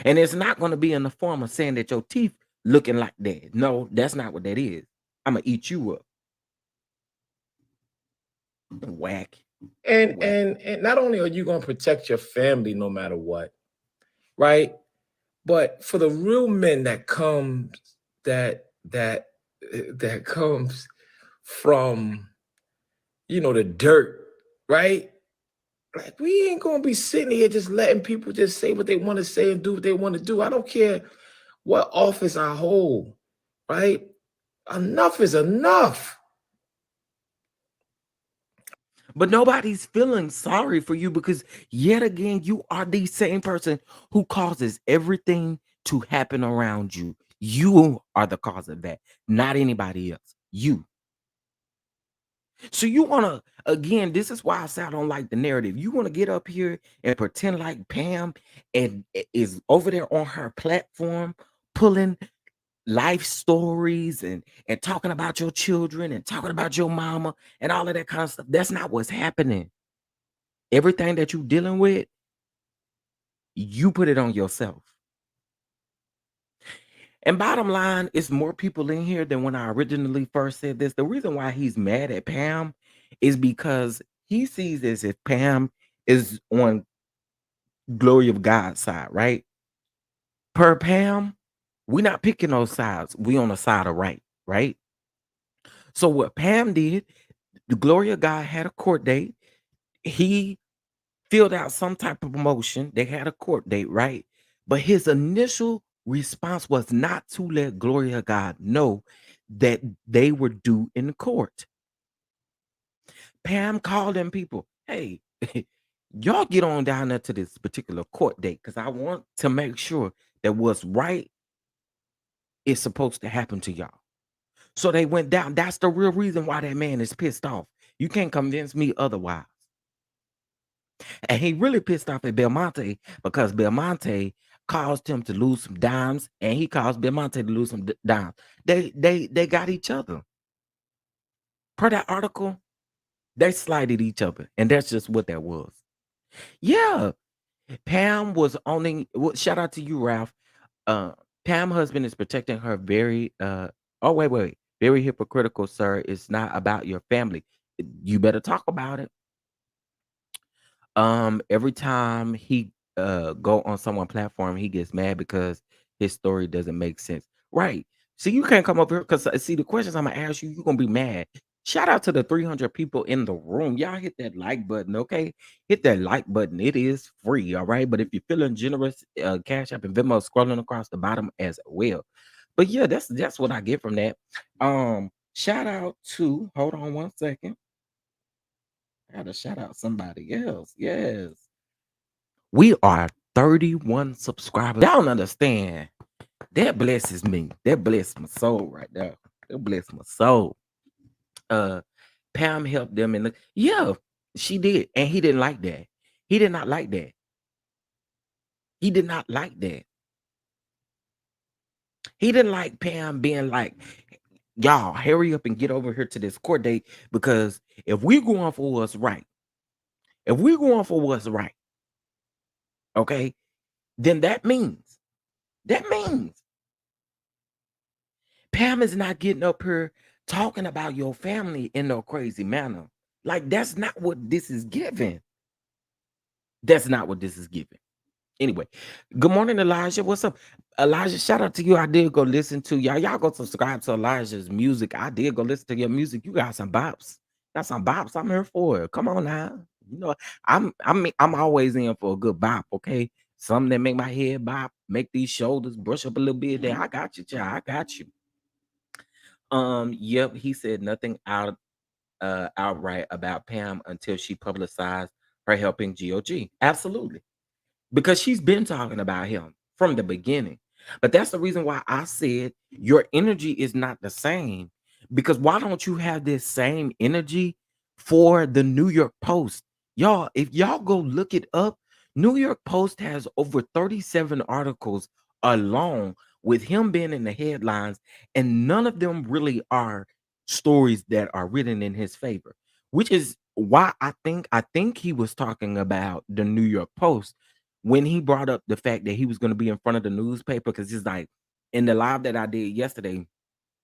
And it's not going to be in the form of saying that your teeth looking like that. No, that's not what that is. I'm going to eat you up. Whack. And Whack. and not only are you going to protect your family no matter what, right? But for the real men that comes that that comes from the dirt, right? Like we ain't gonna be sitting here just letting people just say what they want to say and do what they want to do. I don't care what office I hold, right? Enough is enough. But nobody's feeling sorry for you because yet again, you are the same person who causes everything to happen around you. You are the cause of that, not anybody else. You. So you want to, again, this is why I say I don't like the narrative. You want to get up here and pretend like Pam is over there on her platform pulling life stories and talking about your children and talking about your mama and all of that kind of stuff. That's not what's happening. Everything that you're dealing with, you put it on yourself. And bottom line, it's more people in here than when I originally first said this. The reason why he's mad at Pam is because he sees as if Pam is on glory of God's side, right? Per Pam, we're not picking those sides. We on the side of right, right? So what Pam did, the glory of God had a court date. He filled out some type of motion. They had a court date, right? But his initial response was not to let glory of God know that they were due in the court. Pam called them people, hey, y'all get on down there to this particular court date because I want to make sure that what's right is supposed to happen to y'all. So they went down. That's the real reason why that man is pissed off. You can't convince me otherwise. And he really pissed off at Belmonte because Belmonte caused him to lose some dimes, and he caused Belmonte to lose some dimes. They got each other. Per that article, they slighted each other, and that's just what that was. Yeah, Pam was owning. Well, shout out to you, Ralph. Pam husband is protecting her very. Oh wait, very hypocritical, sir. It's not about your family. You better talk about it. Every time he go on someone platform, he gets mad because his story doesn't make sense. Right. See, you can't come up here because see the questions I'm gonna ask you, you're gonna be mad. Shout out to the 300 people in the room. Y'all hit that like button, okay? Hit that like button. It is free, all right? But if you're feeling generous, Cash App and Venmo scrolling across the bottom as well. But yeah, that's what I get from that. Shout out to hold on one second. I gotta shout out somebody else. Yes. We are 31 subscribers. Y'all don't understand. That blesses me. That blesses my soul right there. That blesses my soul. Uh Pam helped them in the yeah, she did. And he didn't like that. He did not like that. He did not like that. He didn't like Pam being like, y'all, hurry up and get over here to this court date because if we going for what's right, if we going for what's right, okay, then that means Pam is not getting up here talking about your family in no crazy manner. Like, that's not what this is giving. That's not what this is giving. Anyway, good morning, Elijah. What's up? Elijah, shout out to you. I did go listen to y'all. Y'all go subscribe to Elijah's music. I did go listen to your music. You got some bops. Got some bops. I'm here for it. Come on now. You know, I'm always in for a good bop, okay? Something that make my head bop, make these shoulders brush up a little bit there. I got you, child. I got you. Yep, he said nothing outright about Pam until she publicized her helping GOG. Absolutely, because she's been talking about him from the beginning. But that's the reason why I said your energy is not the same. Because why don't you have this same energy for the New York Post? Y'all, if y'all go look it up, New York Post has over 37 articles alone with him being in the headlines, and none of them really are stories that are written in his favor, which is why I think he was talking about the New York Post when he brought up the fact that he was going to be in front of the newspaper, because it's like in the live that I did yesterday,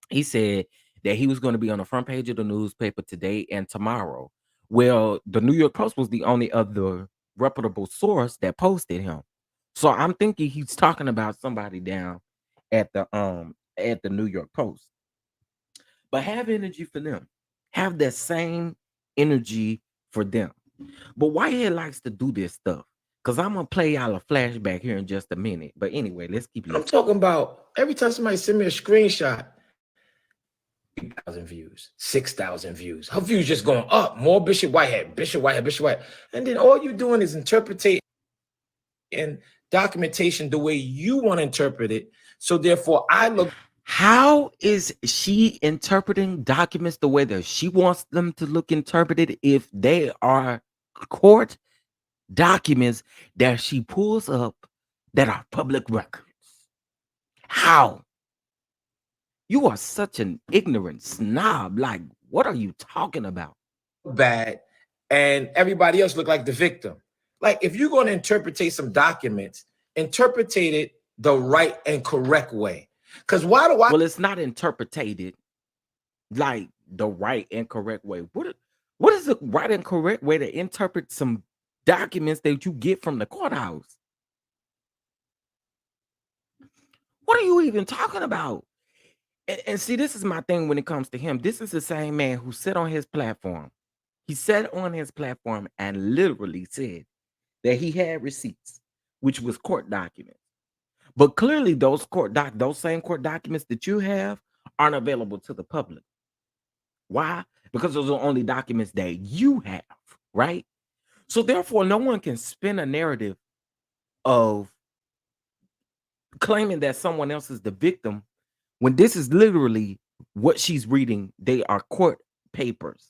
he said that he was going to be on the front page of the newspaper today and tomorrow. Well, the New York Post was the only other reputable source that posted him. So I'm thinking he's talking about somebody down at the New York Post. But have energy for them. Have that same energy for them. But Whitehead likes to do this stuff. Because I'm gonna play y'all a flashback here in just a minute. But anyway, let's keep I'm listening. talking about every time somebody send me a screenshot, 3,000 views, 6,000 views. Her views just going up. More Bishop Whitehead, Bishop Whitehead, Bishop Whitehead. And then all you're doing is interpreting and documentation the way you want to interpret it. So therefore, I look. How is she interpreting documents the way that she wants them to look interpreted if they are court documents that she pulls up that are public records? How? You are such an ignorant snob. Like, what are you talking about? Bad and everybody else look like the victim. Like if you're going to interpretate some documents, interpretate it the right and correct way. Because why do I Well, it's not interpreted like the right and correct way. What is the right and correct way to interpret some documents that you get from the courthouse? What are you even talking about? And see, this is my thing when it comes to him. This is the same man who sat on his platform. He sat on his platform and literally said that he had receipts, which was court documents. But clearly, those same court documents that you have aren't available to the public. Why? Because those are only documents that you have, right? So therefore, no one can spin a narrative of claiming that someone else is the victim when this is literally what she's reading. They are court papers.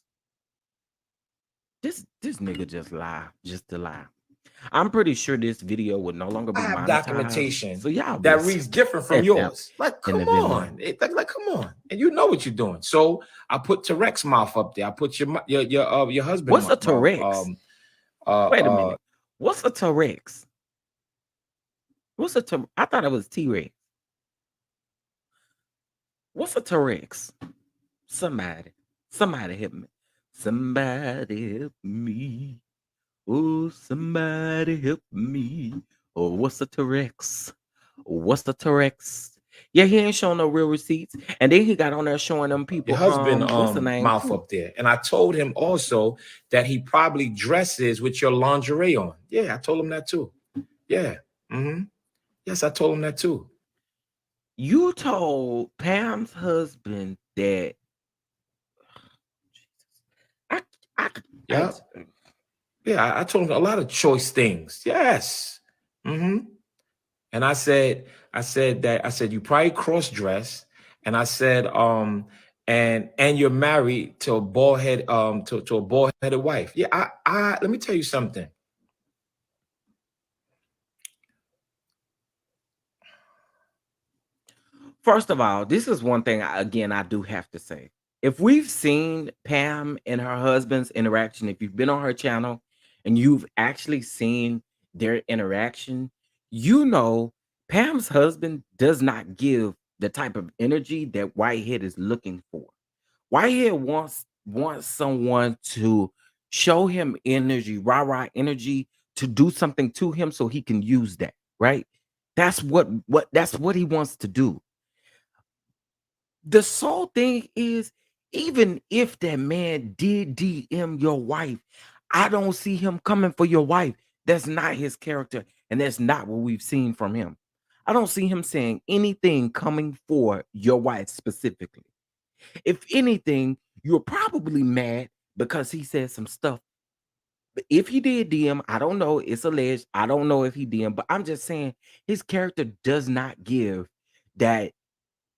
This nigga just lie, just to lie. I'm pretty sure this video would no longer be have monetized. documentation So y'all that just reads different from that's out yours? Like, in come the Venmo. on. Like, come on. And you know what you're doing. So I put Tarek's mouth up there. I put your husband What's a mouth. T-Rex? Wait a Uh minute. What's a T-Rex? What's a T? I thought it was T-Rex. What's a T-Rex? Somebody help me. Somebody help me. Oh, somebody help me. Oh, what's a T-Rex? What's the T-Rex? Yeah, he ain't showing no real receipts. And then he got on there showing them your people, husband what's the name? mouth up there. And I told him also that he probably dresses with your lingerie on. Yeah, I told him that too. Yeah. Yes, I told him that too. You told Pam's husband that I I I Yeah. Yeah, I told him a lot of choice things. Yes. And I said you probably cross dress, and I said and you're married to a bald head to a bald headed wife. Yeah, I let me tell you something. First of all, this is one thing again I do have to say. If we've seen Pam and her husband's interaction, if you've been on her channel and you've actually seen their interaction, you know Pam's husband does not give the type of energy that Whitehead is looking for. Whitehead wants someone to show him energy, rah-rah energy, to do something to him so he can use that, right? That's what he wants to do. The sole thing is, even if that man did DM your wife, I don't see him coming for your wife. That's not his character, and that's not what we've seen from him. I don't see him saying anything coming for your wife specifically. If anything, you're probably mad because he said some stuff. But if he did DM, I don't know. It's alleged. I don't know if he DM, but I'm just saying his character does not give that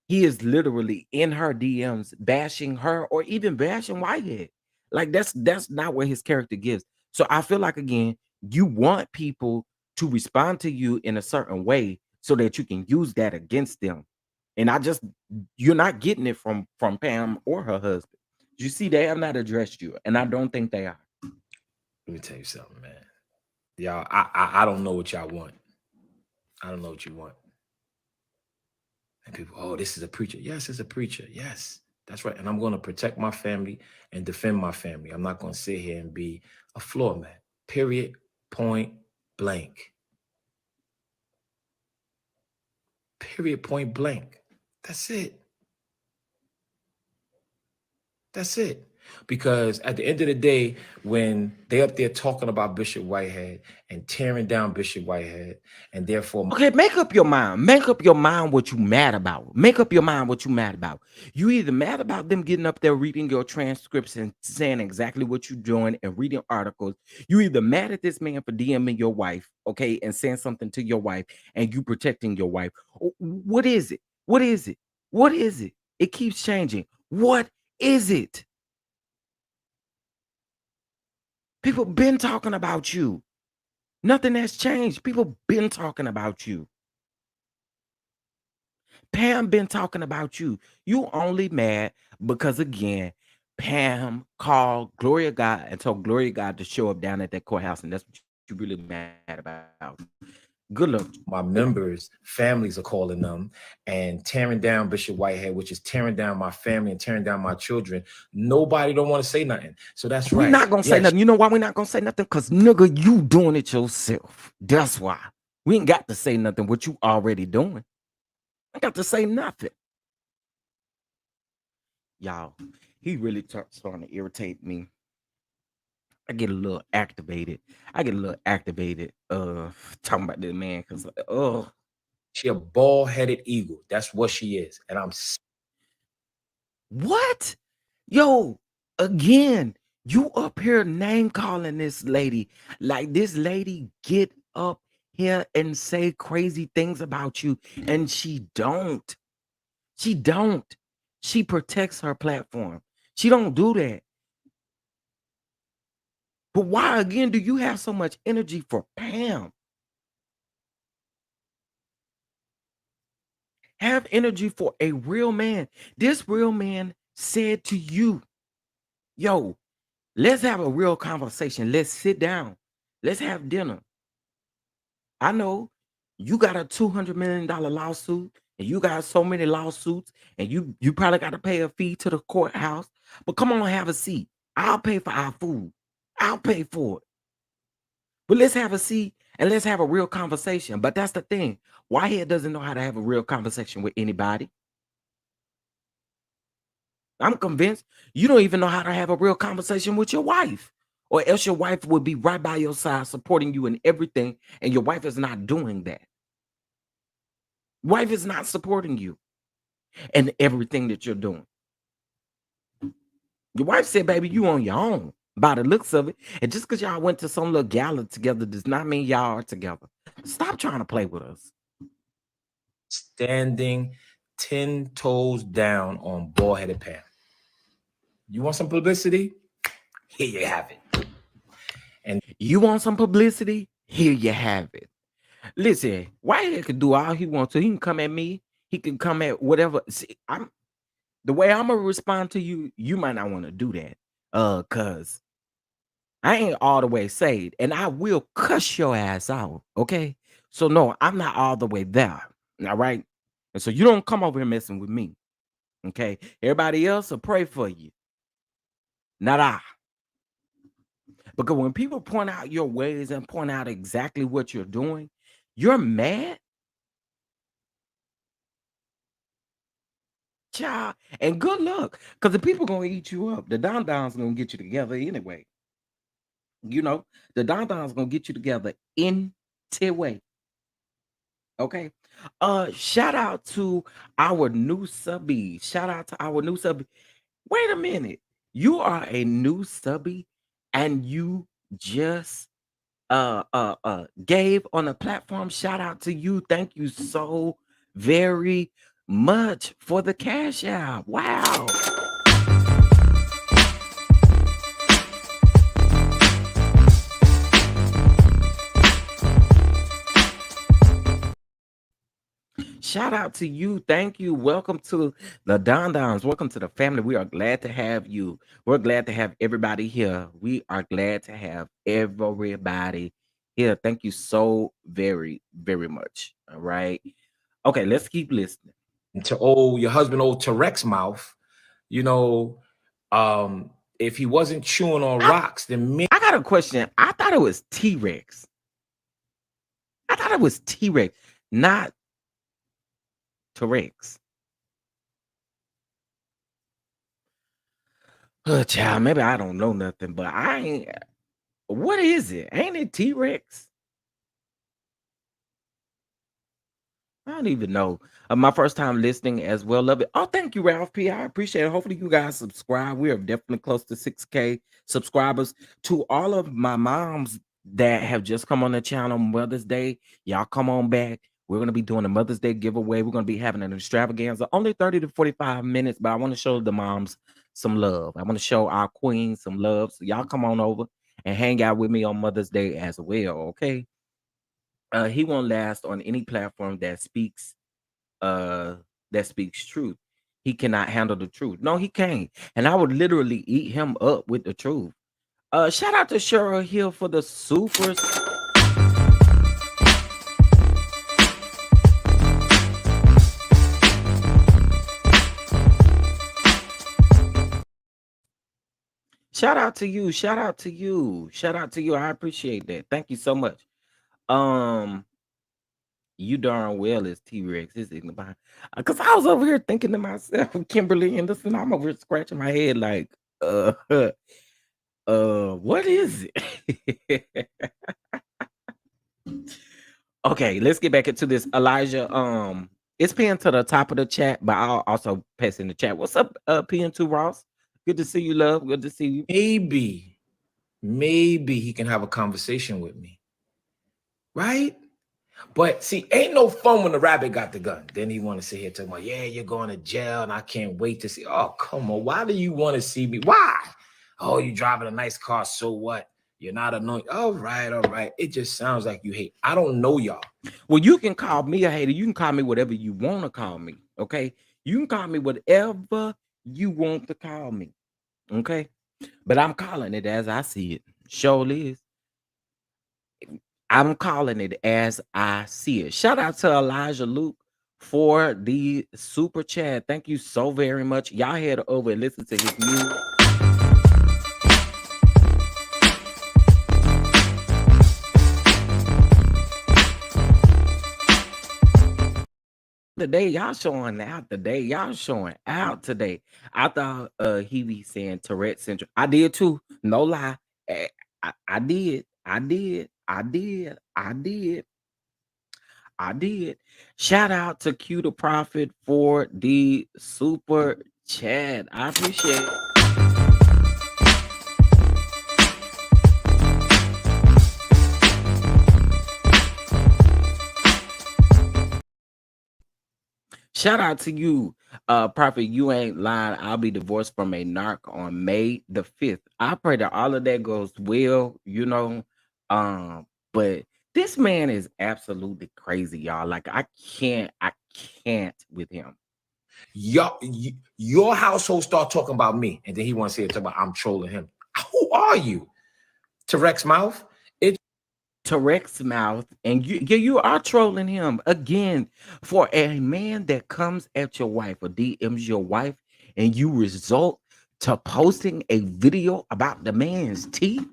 he is literally in her DMs bashing her or even bashing Whitehead. Like that's not what his character gives. So I feel like again, you want people to respond to you in a certain way so that you can use that against them. And I just you're not getting it from Pam or her husband. You see, they have not addressed you, and I don't think they are. Let me tell you something, man. Y'all, I don't know what y'all want. I don't know what you want. And people, oh, this is a preacher. Yes, it's a preacher. Yes, that's right. And I'm going to protect my family and defend my family. I'm not going to sit here and be a floor man. Period. Point blank. Period. Point blank. That's it. That's it. Because at the end of the day, when they up there talking about Bishop Whitehead and tearing down Bishop Whitehead, and therefore Okay, make up your mind. Make up your mind what you mad about. Make up your mind what you mad about. You either mad about them getting up there reading your transcripts and saying exactly what you're doing and reading articles. You either mad at this man for DMing your wife, okay, and saying something to your wife and you protecting your wife. What is it? What is it? What is it? It keeps changing. What is it? People been talking about you. Nothing has changed. People been talking about you. Pam been talking about you. You only mad because again, Pam called Gloria God and told Gloria God to show up down at that courthouse, and that's what you really mad about. Good luck. Good luck. my members' families are calling them and tearing down Bishop Whitehead, which is tearing down my family and tearing down my children. Nobody don't want to say nothing. So that's We're right. not gonna say Yes, nothing. You know why we're not gonna say nothing? Because nigga, you doing it yourself. That's why. We ain't got to say nothing what you already doing. I got to say nothing. Y'all, he really starting to irritate me. I get a little activated. I get a little activated talking about this man because oh she a bald-headed eagle. That's what she is. And I'm what? Yo, again, you up here name calling this lady. Like this lady get up here and say crazy things about you. And she don't. She don't. She protects her platform. She don't do that. But why again do you have so much energy for Pam? Have energy for a real man. This real man said to you, yo, let's have a real conversation. Let's sit down. Let's have dinner. I know you got a $200 million lawsuit and you got so many lawsuits and you probably got to pay a fee to the courthouse. But come on, have a seat. I'll pay for our food. I'll pay for it. But let's have a seat and let's have a real conversation. But that's the thing. Whitehead doesn't know how to have a real conversation with anybody. I'm convinced you don't even know how to have a real conversation with your wife, or else your wife would be right by your side, supporting you in everything, and your wife is not doing that. Wife is not supporting you in everything that you're doing. Your wife said, baby, you on your own by the looks of it. And just because y'all went to some little gala together does not mean y'all are together. Stop trying to play with us. standing 10 toes down on bald-headed Pam. You want some publicity? Here you have it. And You want some publicity? Here you have it. Listen, Whitehead can do all he wants to. He can come at me. He can come at whatever. See, I'm the way I'm gonna respond to you. You might not want to do that, cause I ain't all the way saved, and I will cuss your ass out. Okay, so no, I'm not all the way there. All right, and so you don't come over here messing with me. Okay, everybody else will pray for you, not I. Because when people point out your ways and point out exactly what you're doing, you're mad, child, and good luck. Because the people gonna eat you up. The Don Don's gonna get you together anyway. You know, the Don Don's gonna get you together anyway. Okay. Shout out to our new subby. Shout out to our new subby. Wait a minute. You are a new subby and you just gave on a platform. Shout out to you. Thank you so very much for the cash out. Wow. Shout out to you. Thank you. Welcome to the Don Dons. Welcome to the family. We are glad to have you. We're glad to have everybody here. We are glad to have everybody here. Thank you so very, very much. All right. Okay, let's keep listening. To your husband, old T-Rex mouth, you know, if he wasn't chewing on rocks, then I got a question. I thought it was T-Rex. I thought it was T-Rex, not T-Rex. Oh, child, maybe I don't know nothing, but I ain't. What is it? Ain't it T-Rex? I don't even know. My first time listening as well. Love it. Oh, thank you, Ralph P. I appreciate it. Hopefully, you guys subscribe. We are definitely close to 6K subscribers. To all of my moms that have just come on the channel Mother's Day, y'all come on back. We're going to be doing a Mother's Day giveaway. We're going to be having an extravaganza, only 30 to 45 minutes, but I want to show the moms some love. I want to show our queens some love. So y'all come on over and hang out with me on Mother's Day as well, okay? He won't last on any platform that speaks truth. He cannot handle the truth. No, he can't. And I would literally eat him up with the truth. Shout out to Cheryl Hill for the supers. Shout out to you. Shout out to you. Shout out to you. I appreciate that. Thank you so much. You darn well is T-Rex. Is in the behind. Because I was over here thinking to myself, Kimberly Anderson, I'm over here scratching my head like, what is it? Okay, let's get back into this. Elijah, it's pinned to the top of the chat, but I'll also pass in the chat. What's up, PN2 Ross? Good to see you, love. Good to see you. Maybe he can have a conversation with me. Right? But see, ain't no fun when the rabbit got the gun. Then he want to sit here talking about, yeah, you're going to jail and I can't wait to see. Oh, come on. Why do you want to see me? Why? Oh, you driving a nice car. So what? You're not anointed. All right, all right. It just sounds like you hate. I don't know y'all. Well, you can call me a hater. You can call me whatever you want to call me. Okay. You can call me whatever you want to call me. Okay. But I'm calling it as I see it. Surely is. I'm calling it as I see it. Shout out to Elijah Luke for the super chat. Thank you so very much. Y'all head over and listen to his music. Today, y'all showing out today. Y'all showing out today. I thought he be saying Tourette syndrome. I did too. No lie. I did. I did. I did. I did. I did. Shout out to Q the Prophet for the super chat. I appreciate it. Shout out to you, Prophet. You ain't lying. I'll be divorced from a narc on May the 5th. I pray that all of that goes well, you know. But this man is absolutely crazy, y'all. Like, I can't with him. Your household start talking about me, and then he wants to say talk about I'm trolling him. Who are you? T-Rex mouth? T-Rex mouth, and you are trolling him again. For a man that comes at your wife or DMs your wife, and you result to posting a video about the man's teeth.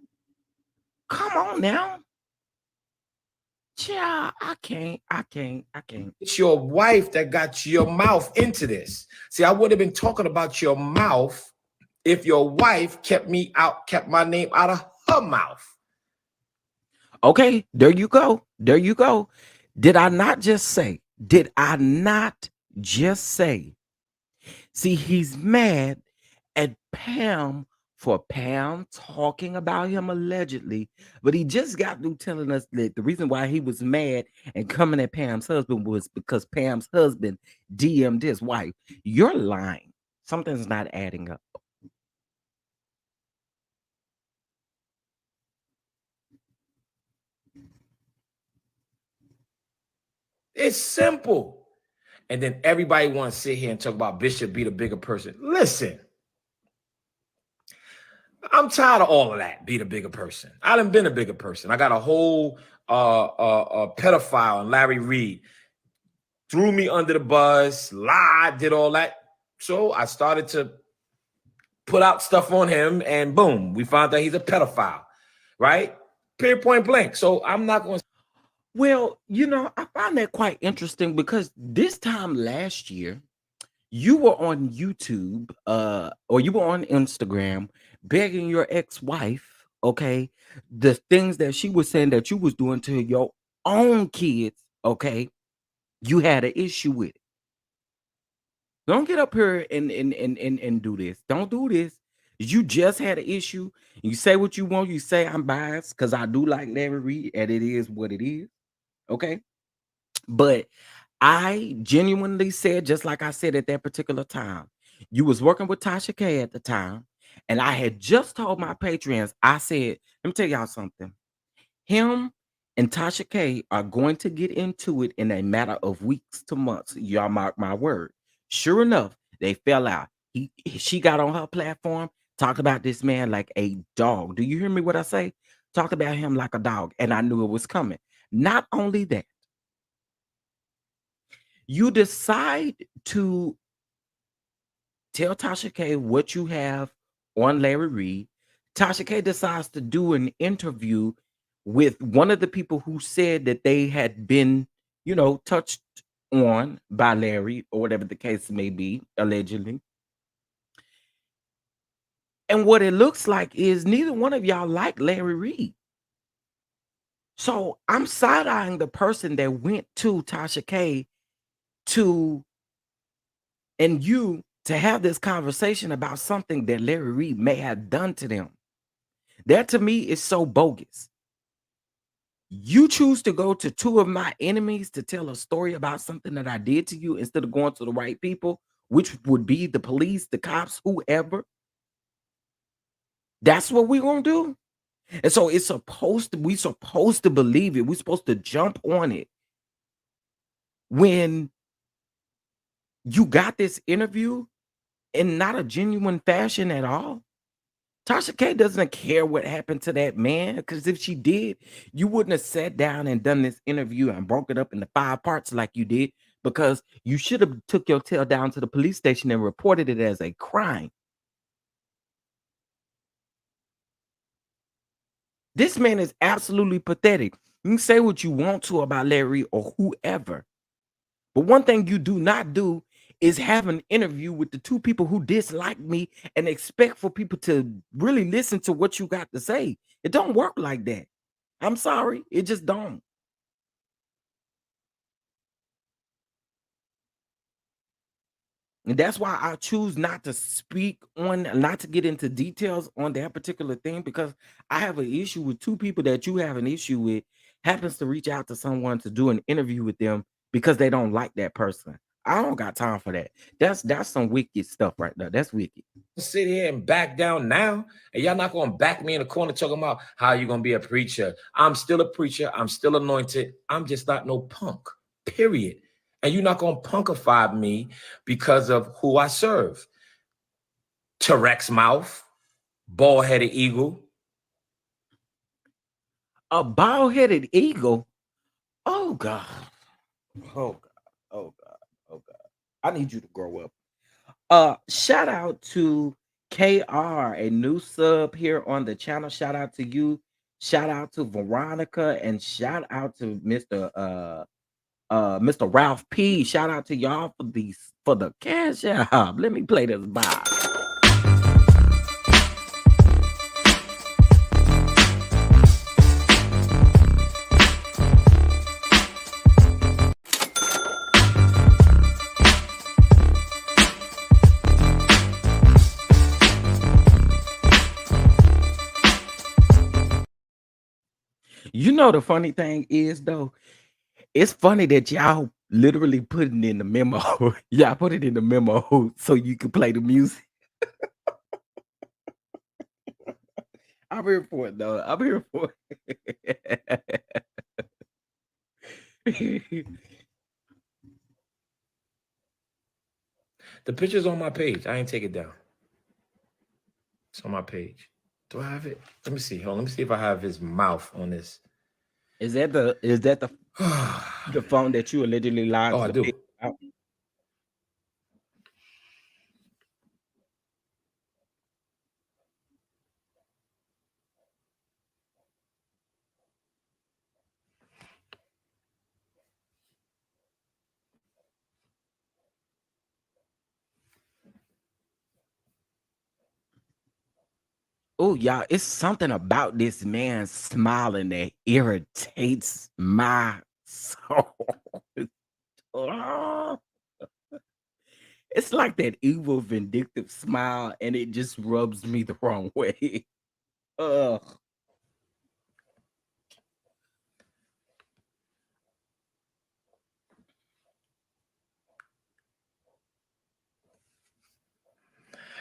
Come on now. Child, I can't. It's your wife that got your mouth into this. See, I would have been talking about your mouth if your wife kept my name out of her mouth. Okay, there you go. There you go. Did I not just say? Did I not just say? See, he's mad at Pam for Pam talking about him allegedly, but he just got through telling us that the reason why he was mad and coming at Pam's husband was because Pam's husband DM'd his wife. You're lying. Something's not adding up. It's simple. And then everybody wants to sit here and talk about Bishop be the bigger person. Listen, I'm tired of all of that. Be the bigger person. I done been a bigger person. I got a whole pedophile and Larry Reed threw me under the bus, lied, did all that. So I started to put out stuff on him, and boom, we found out he's a pedophile, right? Period, point blank. So I'm not going to. Well, I find that quite interesting because this time last year, you were on YouTube, or you were on Instagram begging your ex-wife, okay, the things that she was saying that you was doing to your own kids, okay, you had an issue with it. Don't get up here and do this. Don't do this. You just had an issue. You say what you want. You say I'm biased because I do like Larry Reed, and it is what it is, okay? But I genuinely said, just like I said at that particular time, you was working with Tasha K at the time, and I had just told my patrons, I said, let me tell y'all something. Him and Tasha K are going to get into it in a matter of weeks to months. Y'all mark my word. Sure enough, they fell out. She got on her platform, talked about this man like a dog. Do you hear me what I say? Talked about him like a dog, and I knew it was coming. Not only that, you decide to tell Tasha K what you have on Larry Reed. Tasha K decides to do an interview with one of the people who said that they had been, touched on by Larry or whatever the case may be, allegedly. And what it looks like is neither one of y'all like Larry Reed. So I'm side-eyeing the person that went to Tasha K to and you to have this conversation about something that Larry Reed may have done to them. That to me is so bogus. You choose to go to two of my enemies to tell a story about something that I did to you instead of going to the right people, which would be the police, the cops, whoever. That's what we're gonna do. And so we supposed to believe it. We're supposed to jump on it when you got this interview in not a genuine fashion at all. Tasha K doesn't care what happened to that man, because if she did, you wouldn't have sat down and done this interview and broke it up into 5 parts like you did, because you should have took your tail down to the police station and reported it as a crime. This man is absolutely pathetic. You can say what you want to about Larry or whoever, but one thing you do not do is have an interview with the two people who dislike me and expect for people to really listen to what you got to say. It don't work like that. I'm sorry, it just don't. And that's why I choose not to speak on, not to get into details on that particular thing, because I have an issue with two people that you have an issue with happens to reach out to someone to do an interview with them because they don't like that person. I don't got time for that. That's some wicked stuff right there. That's wicked. Sit here and back down now, and y'all not going to back me in the corner talking about how you going to be a preacher. I'm still a preacher. I'm still anointed. I'm just not no punk, period. And you're not going to punkify me because of who I serve. T-Rex mouth, bald-headed eagle. A bald-headed eagle. Oh God. Oh God. Oh God. Oh God. I need you to grow up. Shout out to KR, a new sub here on the channel. Shout out to you. Shout out to Veronica and shout out to Mr. Ralph P. Shout out to y'all for the cash app. Let me play this box. You know the funny thing is though, it's funny that y'all literally putting in the memo. Y'all put it in the memo so you can play the music. I'm here for it though. I'm here for it. The picture's on my page. I ain't take it down. It's on my page. Do I have it? Let me see. Hold on. Let me see if I have his mouth on this. Is that the phone that you allegedly lied Oh, to I the do. pig about? Oh, y'all, it's something about this man smiling that irritates my soul. Oh, it's like that evil, vindictive smile, and it just rubs me the wrong way. Ugh.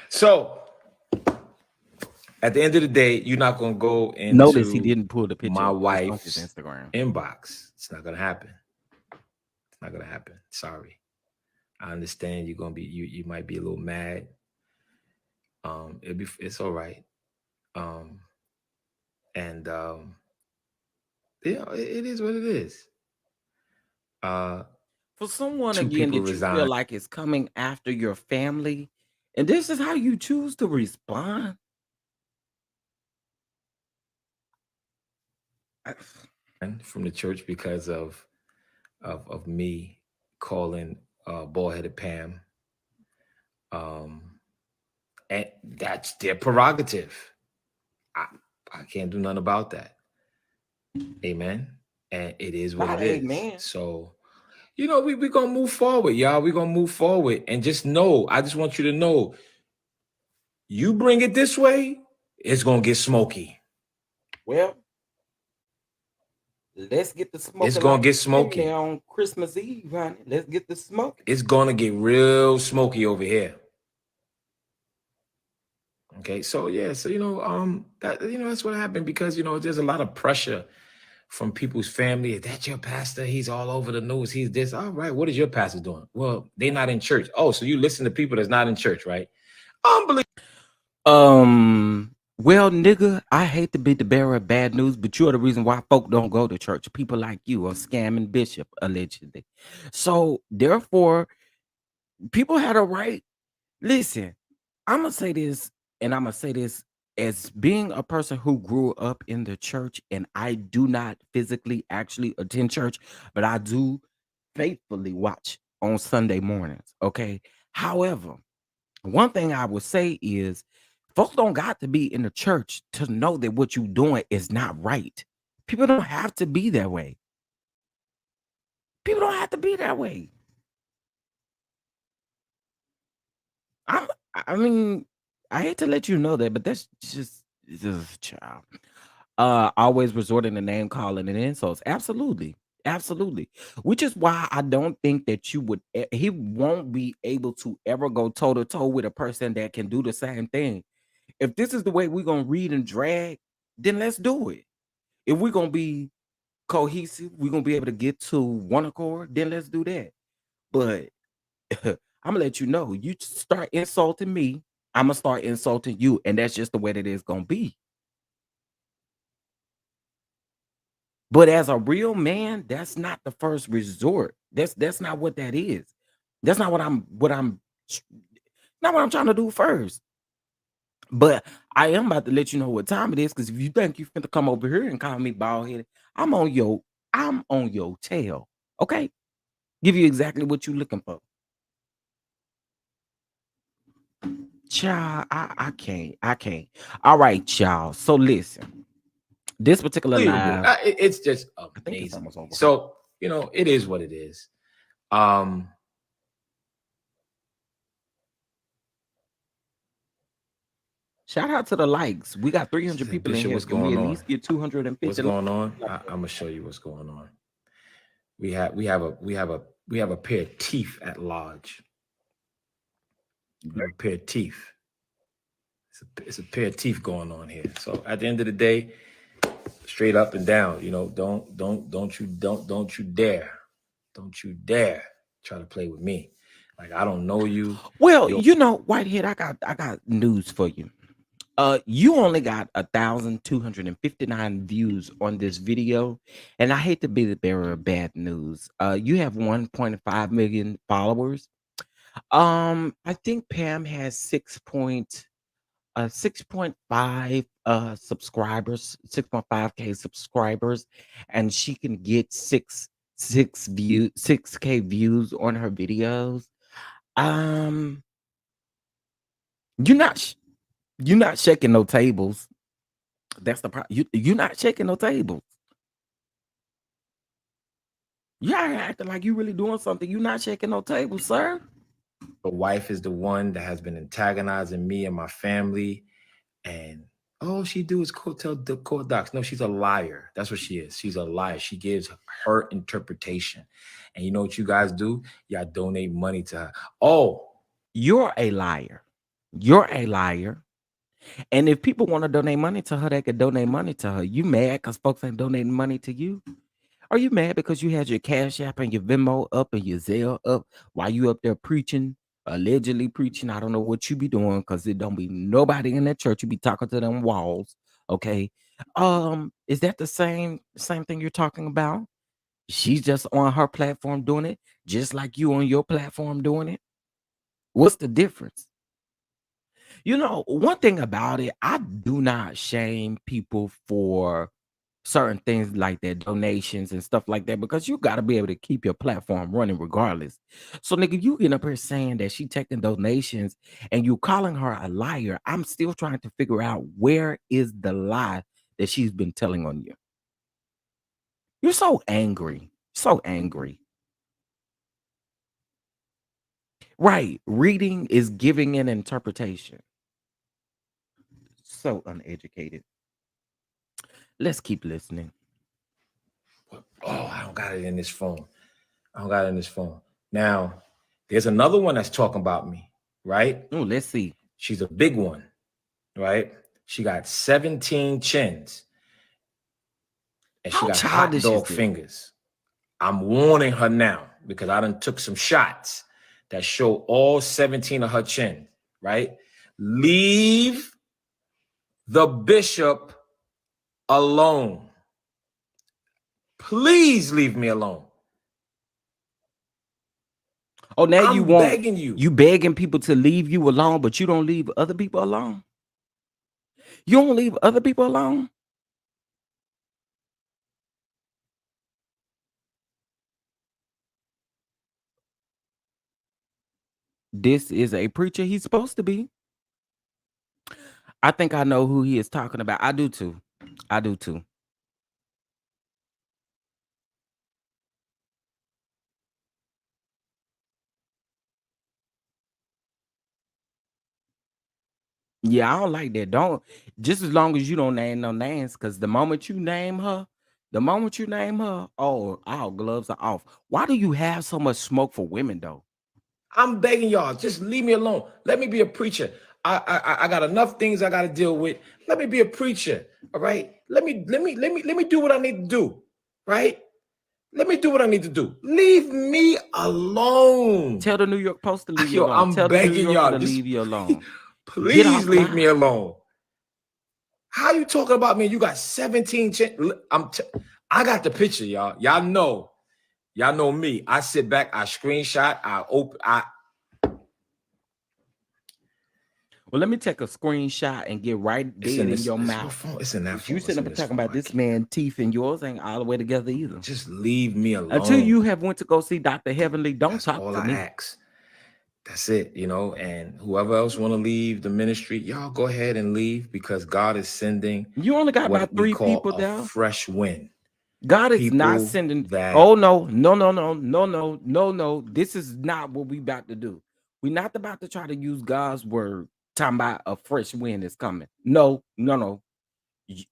So at the end of the day, you're not gonna go Notice he into didn't pull the picture my up. It's on his wife's Instagram. inbox. It's not gonna happen. It's not gonna happen. Sorry. I understand you're gonna be you might be a little mad. It's all right. And it is what it is. For someone Two again people that you feel resigned. like is coming after your family, and this is how you choose to respond. I- From the church because of me calling bald-headed Pam. And that's their prerogative. I, I can't do nothing about that. Amen. And it is what Not it is. amen. So, we're gonna move forward, y'all. We're gonna move forward. And just know, I just want you to know, you bring it this way, it's gonna get smoky. Well, let's get the It's smoking gonna like get the chimney smoky. on Christmas Eve, honey. Let's get the smoking. It's gonna get real smoky over here. Okay, so yeah, so that's what happened because there's a lot of pressure from people's family. Is that your pastor? He's all over the news. He's this. All right, what is your pastor doing? Well, they're not in church. Oh, so you listen to people that's not in church, right? Unbelievable. Well, nigga, I hate to be the bearer of bad news, but you're the reason why folk don't go to church. People like you are scamming bishop, allegedly. So therefore, people had a right. Listen, I'm gonna say this, and I'm gonna say this as being a person who grew up in the church, and I do not physically actually attend church, but I do faithfully watch on Sunday mornings. Okay. However, one thing I would say is folks don't got to be in the church to know that what you're doing is not right. People don't have to be that way. People don't have to be that way. I'm, I mean, I hate to let you know that, but that's just child. Always resorting to name calling and insults. Absolutely. Absolutely. Which is why I don't think that he won't be able to ever go toe to toe with a person that can do the same thing. If this is the way we're gonna read and drag, then let's do it. If we're gonna be cohesive, we're gonna be able to get to one accord, then let's do that. But I'm gonna let you know, you start insulting me, I'm gonna start insulting you, and that's just the way that it's gonna be. But as a real man, that's not the first resort. That's not what that is. That's not what I'm not what I'm trying to do first. But I am about to let you know what time it is, because if you think you finna come over here and call me bald headed, I'm on your tail. Okay, give you exactly what you looking for. Child, I can't. All right, y'all. So listen, this particular Unbelievable. live, It's just I think it's amazing almost to me. over. Hold on. So, it is what it is. Um, Shout out to the likes. We got 300 said, people in Bishop, here. what's Can we going at on? least get 250 What's likes? going on? I'm gonna show you what's going on. We have a pair of teeth at large. We have a pair of teeth. It's a pair of teeth going on here. So at the end of the day, straight up and down, don't you dare try to play with me. Like, I don't know you. Well, Whitehead, I got news for you. You only got 1,259 views on this video, and I hate to be the bearer of bad news. You have 1.5 million followers. I think Pam has 6.5 subscribers, 6.5K subscribers, and she can get 6K views on her videos. Um, you're not you're not shaking no tables. That's the problem. You're not shaking no tables. You're acting like you really doing something. You're not shaking no tables, sir. The wife is the one that has been antagonizing me and my family, and all she do is tell the court docs. No, she's a liar. That's what she is. She's a liar. She gives her interpretation. And you know what you guys do? Y'all donate money to her. Oh, You're a liar. You're a liar. And if people want to donate money to her, they could donate money to her. You mad because folks ain't donating money to you? Are you mad because you had your Cash App and your Venmo up and your Zelle up while you up there preaching, allegedly preaching? I don't know what you be doing, because it don't be nobody in that church. You be talking to them walls. Okay. Is that the same thing you're talking about? She's just on her platform doing it, just like you on your platform doing it. What's the difference? One thing about it, I do not shame people for certain things like that, donations and stuff like that, because you got to be able to keep your platform running regardless. So, nigga, you get up here saying that she taking donations and you calling her a liar. I'm still trying to figure out where is the lie that she's been telling on you. You're so angry. So angry. Right. Reading is giving an interpretation. So uneducated. Let's keep listening. oh, I don't got it in this phone. Now, there's another one that's talking about me, right? Oh, let's see. She's a big one, right? She got 17 chins and she How got hot childish is dog this? fingers. I'm warning her now because I done took some shots that show all 17 of her chin, right? Leave the bishop alone. Please leave me alone. Oh, now I'm begging you. you begging people to leave you alone, but you don't leave other people alone? You don't leave other people alone? This is a preacher he's supposed to be. I think I know who he is talking about. I do too. I do too. Yeah, I don't like that. Don't, just as long as you don't name no names, because the moment you name her, oh, our gloves are off. Why do you have so much smoke for women though? I'm begging y'all, just leave me alone. Let me be a preacher. I got enough things I got to deal with. Let me be a preacher. All right. Let me do what I need to do. Right. Let me do what I need to do. Leave me alone. Tell the New York Post to leave you Yo, alone. I'm Tell the New begging Yorker y'all, to just leave you alone. Get please off leave me live. alone. How you talking about me? You got 17 I got the picture, y'all. Y'all know me. I sit back, I screenshot, I open, Well, let me take a screenshot and get right It's dead in in this. your It's what mouth. phone? It's in that But you phone. It's sitting up in and this talking phone. about this man teeth and yours ain't all the way together either. Just leave me Until alone. you have went to go see Dr. Heavenly, don't That's talk all to I me. ask. That's it, you know. And whoever else want to leave the ministry, y'all go ahead and leave, because God is sending You only got about what we 3 call people a there. fresh wind. God is not People sending. that Oh no, no, no, no, no, no, no, no. This is not what we about to do. We're not about to try to use God's word talking about a fresh wind is coming. No, no, no.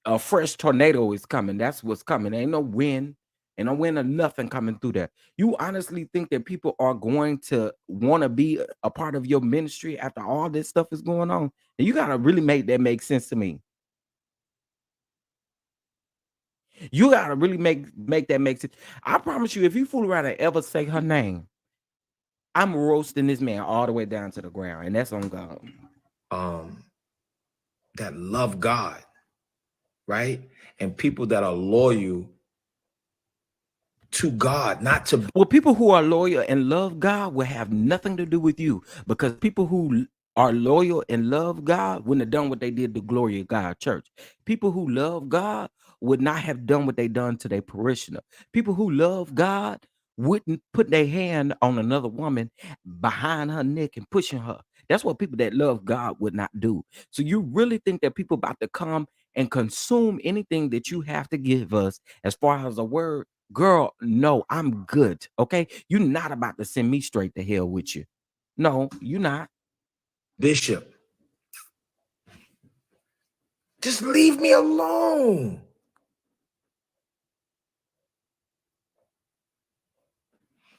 A fresh tornado is coming. That's what's coming. Ain't no wind, ain't no wind or nothing coming through there. You honestly think that people are going to want to be a part of your ministry after all this stuff is going on? And you gotta really make that make sense to me. You gotta really make that make sense. I promise you, if you fool around and ever say her name, I'm roasting this man all the way down to the ground, and that's on God. um that love God, right? And people that are loyal to God, not to Well, people who are loyal and love God will have nothing to do with you, because people who are loyal and love God wouldn't have done what they did to Glory of God Church. People who love God would not have done what they done to their parishioner. People who love God wouldn't put their hand on another woman behind her neck and pushing her. That's what people that love God would not do. So you really think that people about to come and consume anything that you have to give us as far as a word? Girl, no, I'm good. Okay. You're not about to send me straight to hell with you. No, you're not. bishop. Just leave me alone.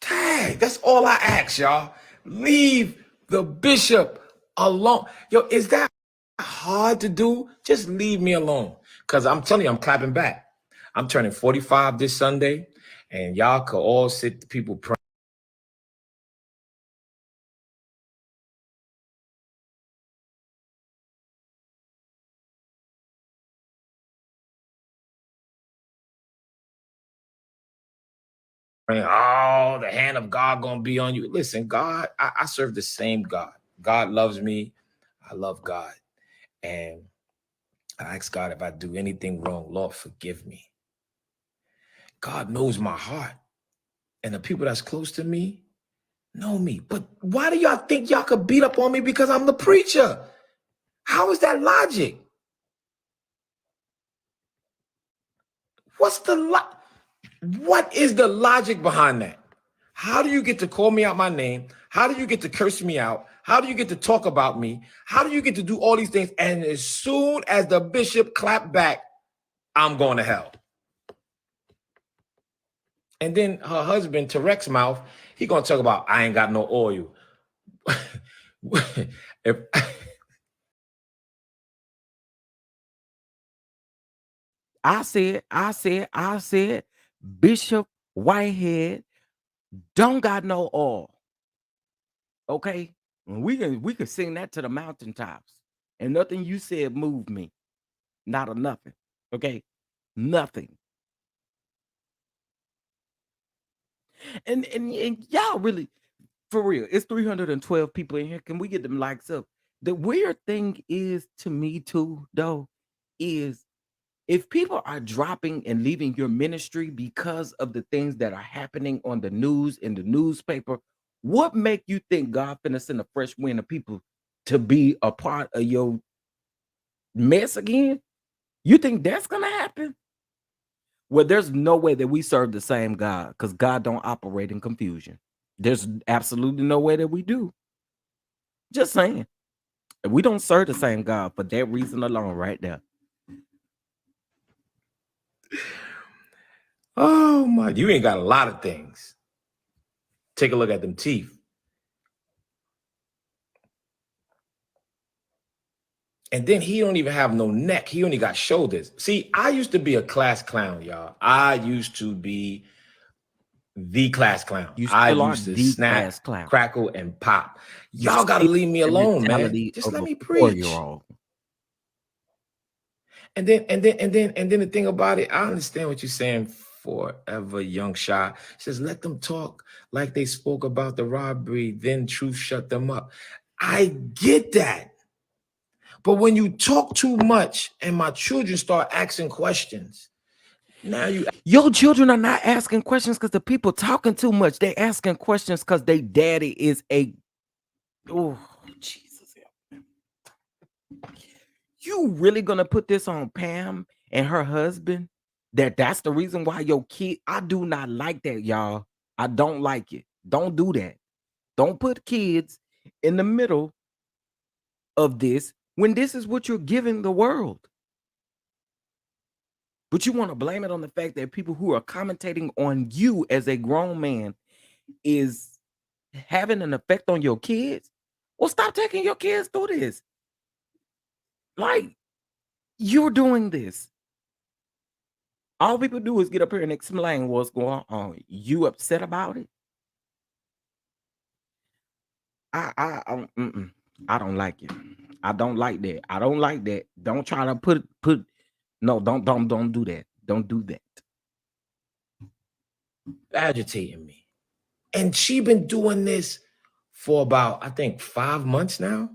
Dang, that's all I ask, y'all. Leave the bishop alone. Yo, is that hard to do? Just leave me alone. Because I'm telling you, I'm clapping back. I'm turning 45 this Sunday, and y'all could all sit, people praying. Oh, the hand of God gonna be on you. Listen, God, I serve the same God. God loves me. I love God. And I ask God, if I do anything wrong, Lord, forgive me. God knows my heart. And the people that's close to me know me. But why do y'all think y'all could beat up on me because I'm the preacher? How is that logic? What's the what is the logic behind that? How do you get to call me out my name? How do you get to curse me out? How do you get to talk about me? How do you get to do all these things? And as soon as the bishop clapped back, I'm going to hell. And then her husband, Tarek's mouth, he gonna talk about, I ain't got no oil. if I said, Bishop Whitehead don't got no oil. Okay. And we can sing that to the mountaintops. And nothing you said moved me. Not a nothing. Okay. Nothing. And y'all really, for real, it's 312 people in here. Can we get them likes up? The weird thing is to me too, though, is if people are dropping and leaving your ministry because of the things that are happening on the news in the newspaper, what make you think God finna send a fresh wind of people to be a part of your mess again? You think that's gonna happen? Well, there's no way that we serve the same God, because God don't operate in confusion. There's absolutely no way that we do. Just saying. We don't serve the same God for that reason alone, right there. oh my, you ain't got a lot of things. Take a look at them teeth. And then he don't even have no neck. He only got shoulders. See, I used to be a class clown, y'all. I used to be the class clown. You I still are used to the snap, class clown. crackle, and pop. You Y'all got to still leave me have the alone, man. mentality Just of let a me preach. 4-year-old. And then the thing about it, I understand what you're saying. Forever young shy says, let them talk like they spoke about the robbery, then truth shut them up. I get that. But when you talk too much and my children start asking questions, now you Your children are not asking questions because the people talking too much. They asking questions because they daddy is a oh Jesus. You really gonna put this on Pam and her husband? That's the reason why your kid. I do not like that, y'all. I don't like it. Don't do that. Don't put kids in the middle of this when this is what you're giving the world. But you want to blame it on the fact that people who are commentating on you as a grown man is having an effect on your kids. Well, stop taking your kids through this. Like, you're doing this. All people do is get up here and explain what's going on. You upset about it? I don't like it. I don't like that. I don't like that. Don't try to put no, don't do that. Don't do that. agitating me. And she been doing this for about, I think, 5 months now,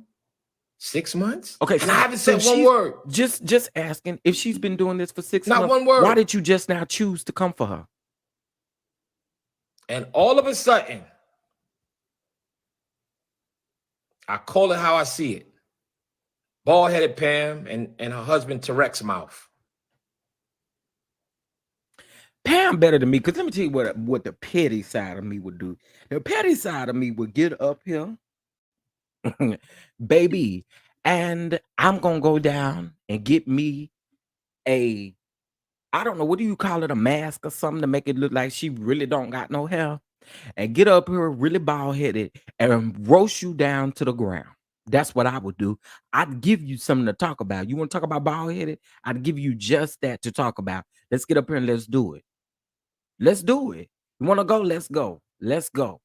6 months. Okay, And I haven't so said one she's word. just asking if she's been doing this for 6 Not months. one word. Why did you just now choose to come for her? And all of a sudden, I call it how I see it. Bald-headed Pam and her husband Tarek's mouth. Pam better than me, because let me tell you what the petty side of me would do. The petty side of me would get up here, baby, and I'm gonna go down and get me a, I don't know, what do you call it, a mask or something to make it look like she really don't got no hair, and get up here really bald-headed and roast you down to the ground. That's what I would do. I'd give you something to talk about. You want to talk about bald-headed? I'd give you just that to talk about. Let's get up here and let's do it. Let's do it. You want to go? Let's go. Let's go.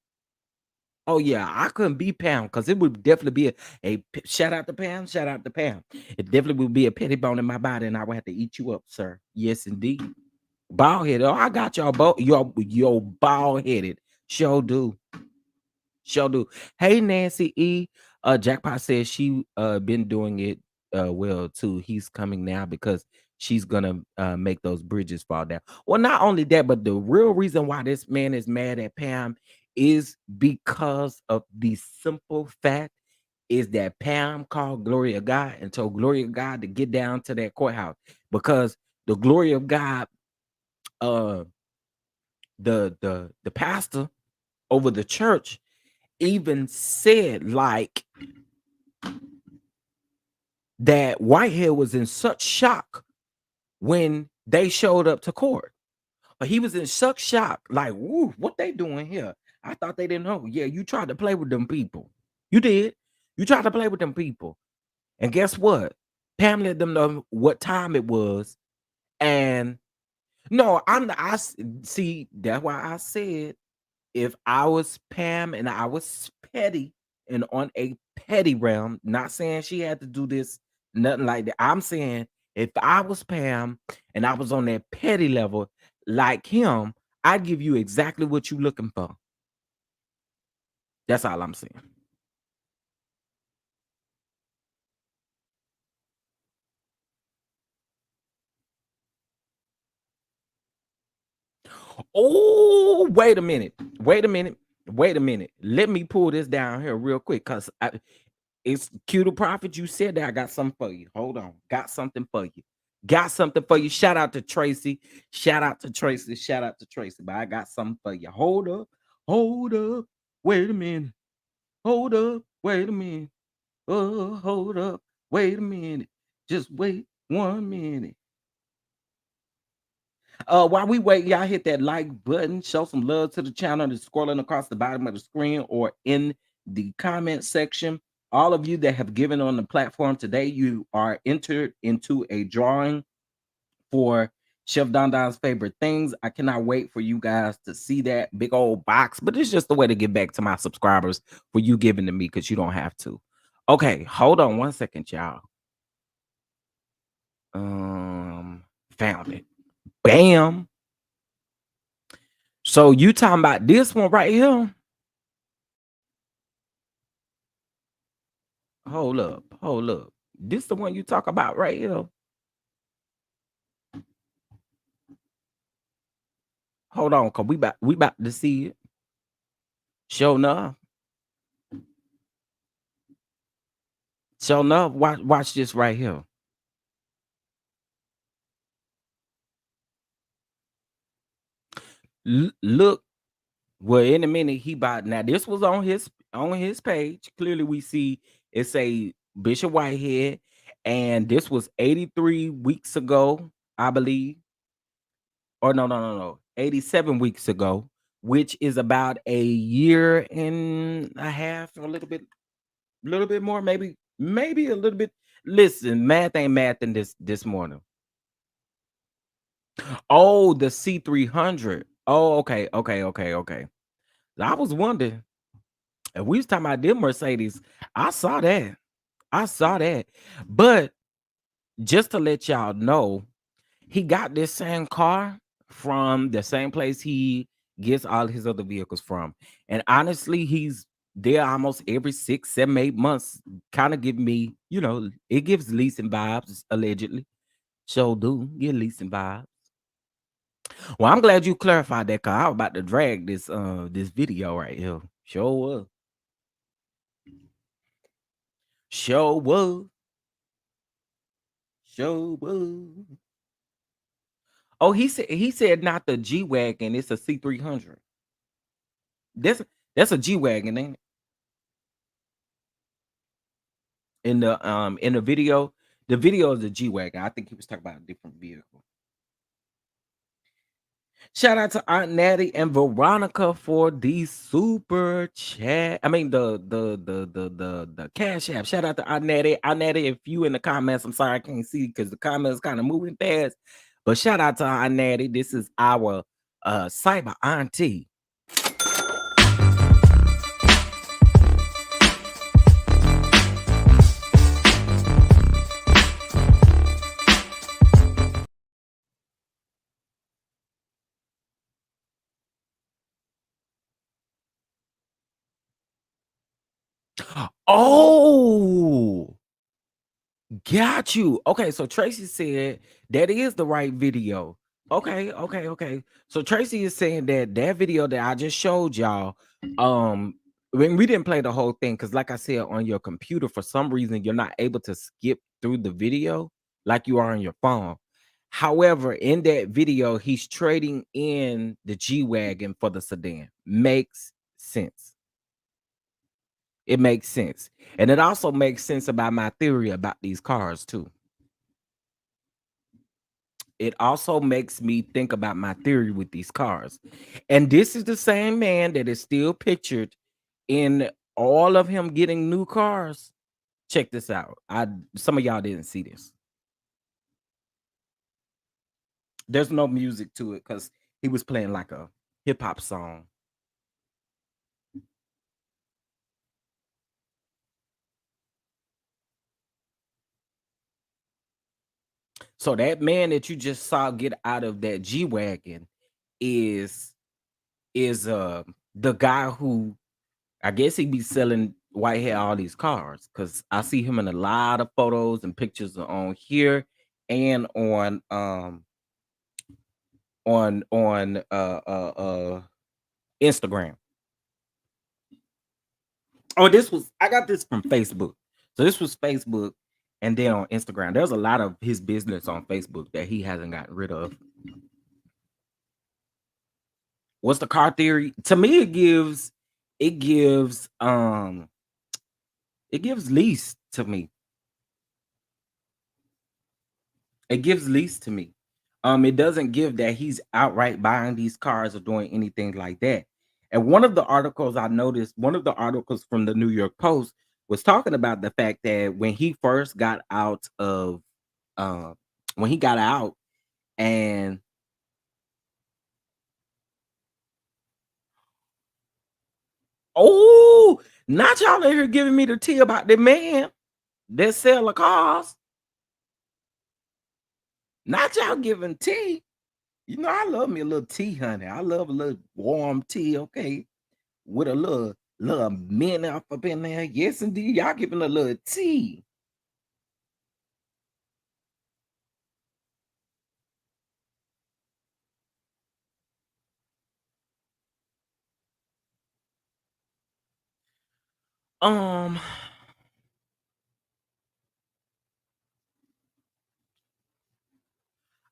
Oh yeah, I couldn't be Pam because it would definitely be shout out to Pam. Shout out to Pam. It definitely would be a petty bone in my body, and I would have to eat you up, sir. Yes, indeed. Bald headed. Oh, I got y'all both. Yo bald headed. Sure do. Sure do. Hey, Nancy E. Jackpot says she been doing it well too. He's coming now because she's gonna make those bridges fall down. Well, not only that, but the real reason why this man is mad at Pam is because of the simple fact is that Pam called Glory of God and told Glory of God to get down to that courthouse because the Glory of God, uh, the pastor over the church even said like that Whitehead was in such shock when they showed up to court. But he was in such shock, like, woo, what they doing here? I thought they didn't know. Yeah, you tried to play with them people. You did. You tried to play with them people. And guess what? Pam let them know what time it was. And no, see, that's why I said if I was Pam and I was petty and on a petty realm, not saying she had to do this, nothing like that. I'm saying if I was Pam and I was on that petty level like him, I'd give you exactly what you're looking for. That's all I'm saying. Oh, wait a minute. Wait a minute. Wait a minute. Let me pull this down here real quick because it's cue to prophet. You said that I got something for you. Hold on. Got something for you. Got something for you. Shout out to Tracy. Shout out to Tracy. Shout out to Tracy. But I got something for you. Hold up. Hold up. Wait a minute. Hold up. Wait a minute. Oh, hold up. Wait a minute. Just wait 1 minute. While we wait, y'all hit that like button, show some love to the channel that's scrolling across the bottom of the screen or in the comment section. All of you that have given on the platform today, you are entered into a drawing for Chef Don Don's favorite things. I cannot wait for you guys to see that big old box, but it's just a way to get back to my subscribers for you giving to me because you don't have to. Okay, hold on 1 second, y'all. Found it. Bam. So you talking about this one right here? Hold up, hold up. This the one you talk about right here. Hold on, cause we about to see it. Show enough. Show enough. Watch this right here. Look, well, in a minute he bought. Now this was on his page. Clearly, we see it's a Bishop Whitehead, and this was 83 weeks ago, I believe. Or no, 87 weeks ago, which is about a year and a half, or a little bit more, maybe a little bit. Listen, math ain't math in this morning. Oh, the C300. Oh, okay. I was wondering if we was talking about them Mercedes. I saw that. I saw that. But just to let y'all know, he got this same car from the same place he gets all his other vehicles from. And honestly, he's there almost every 6, 7, 8 months. Kind of give me, it gives leasing vibes, allegedly. So do get leasing vibes. Well, I'm glad you clarified that, cause I was about to drag this video right here. Sure was. Sure was. Sure was. Oh, he said not the G Wagon, it's a C300. That's a G Wagon, ain't it? In the video. The video is a G Wagon. I think he was talking about a different vehicle. Shout out to Aunt Natty and Veronica for the super chat. I mean the cash app. Shout out to Aunt Natty. Aunt Natty, if you in the comments, I'm sorry I can't see because the comments kind of moving fast. But shout out to Aunt Natty. This is our cyber auntie. Oh, got you. Okay, so Tracy said that is the right video. Okay. So Tracy is saying that video that I just showed y'all, when we didn't play the whole thing, because like I said, on your computer, for some reason, you're not able to skip through the video like you are on your phone. However, in that video, he's trading in the G-Wagon for the sedan. Makes sense. It makes sense. And it also makes sense about my theory about these cars too. It also makes me think about my theory with these cars. And this is the same man that is still pictured in all of him getting new cars. Check this out. Some of y'all didn't see this. There's no music to it because he was playing like a hip-hop song. So that man that you just saw get out of that G-Wagon is the guy who, I guess, he be selling Whitehead all these cars, because I see him in a lot of photos and pictures on here and on Instagram. Oh, I got this from Facebook. So this was Facebook, and then on Instagram. There's a lot of his business on Facebook that he hasn't gotten rid of. What's the car theory? To me, it gives lease to me. It gives lease to me. It doesn't give that he's outright buying these cars or doing anything like that. And one of the articles I noticed, one of the articles from the New York Post was talking about the fact that when he first got out of uh when he got out, and oh, not y'all in here giving me the tea about the man that sell the cars. Not y'all giving tea. I love me a little tea, honey. I love a little warm tea, okay, with a little mint up in there. Yes, indeed. Y'all giving a little tea. Um,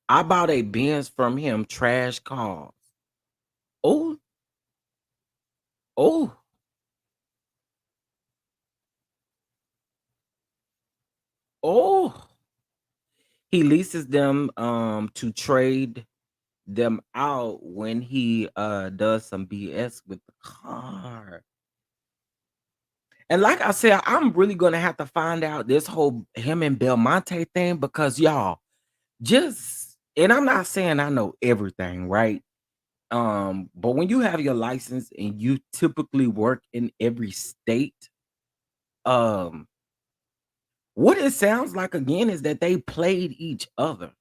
I bought a Benz from him, trash cars. Oh, oh, oh. He leases them to trade them out when he does some BS with the car. And like I said, I'm really gonna have to find out this whole him and Belmonte thing because y'all just and I'm not saying I know everything, right? But when you have your license and you typically work in every state, um, what it sounds like again is that they played each other.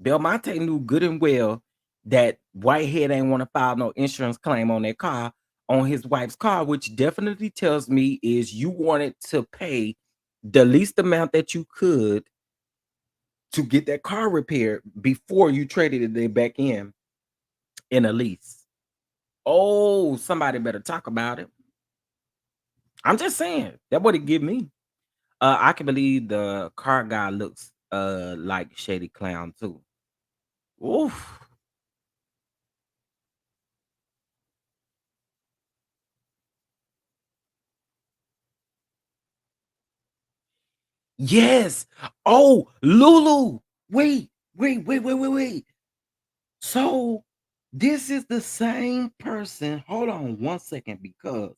Belmonte knew good and well that Whitehead ain't want to file no insurance claim on that car, on his wife's car, which definitely tells me is you wanted to pay the least amount that you could to get that car repaired before you traded it back in a lease. Oh, somebody better talk about it. I'm just saying that what it give me. I can believe the car guy looks like Shady Clown too. Oof. Yes. Oh, Lulu. Wait. So this is the same person. Hold on 1 second because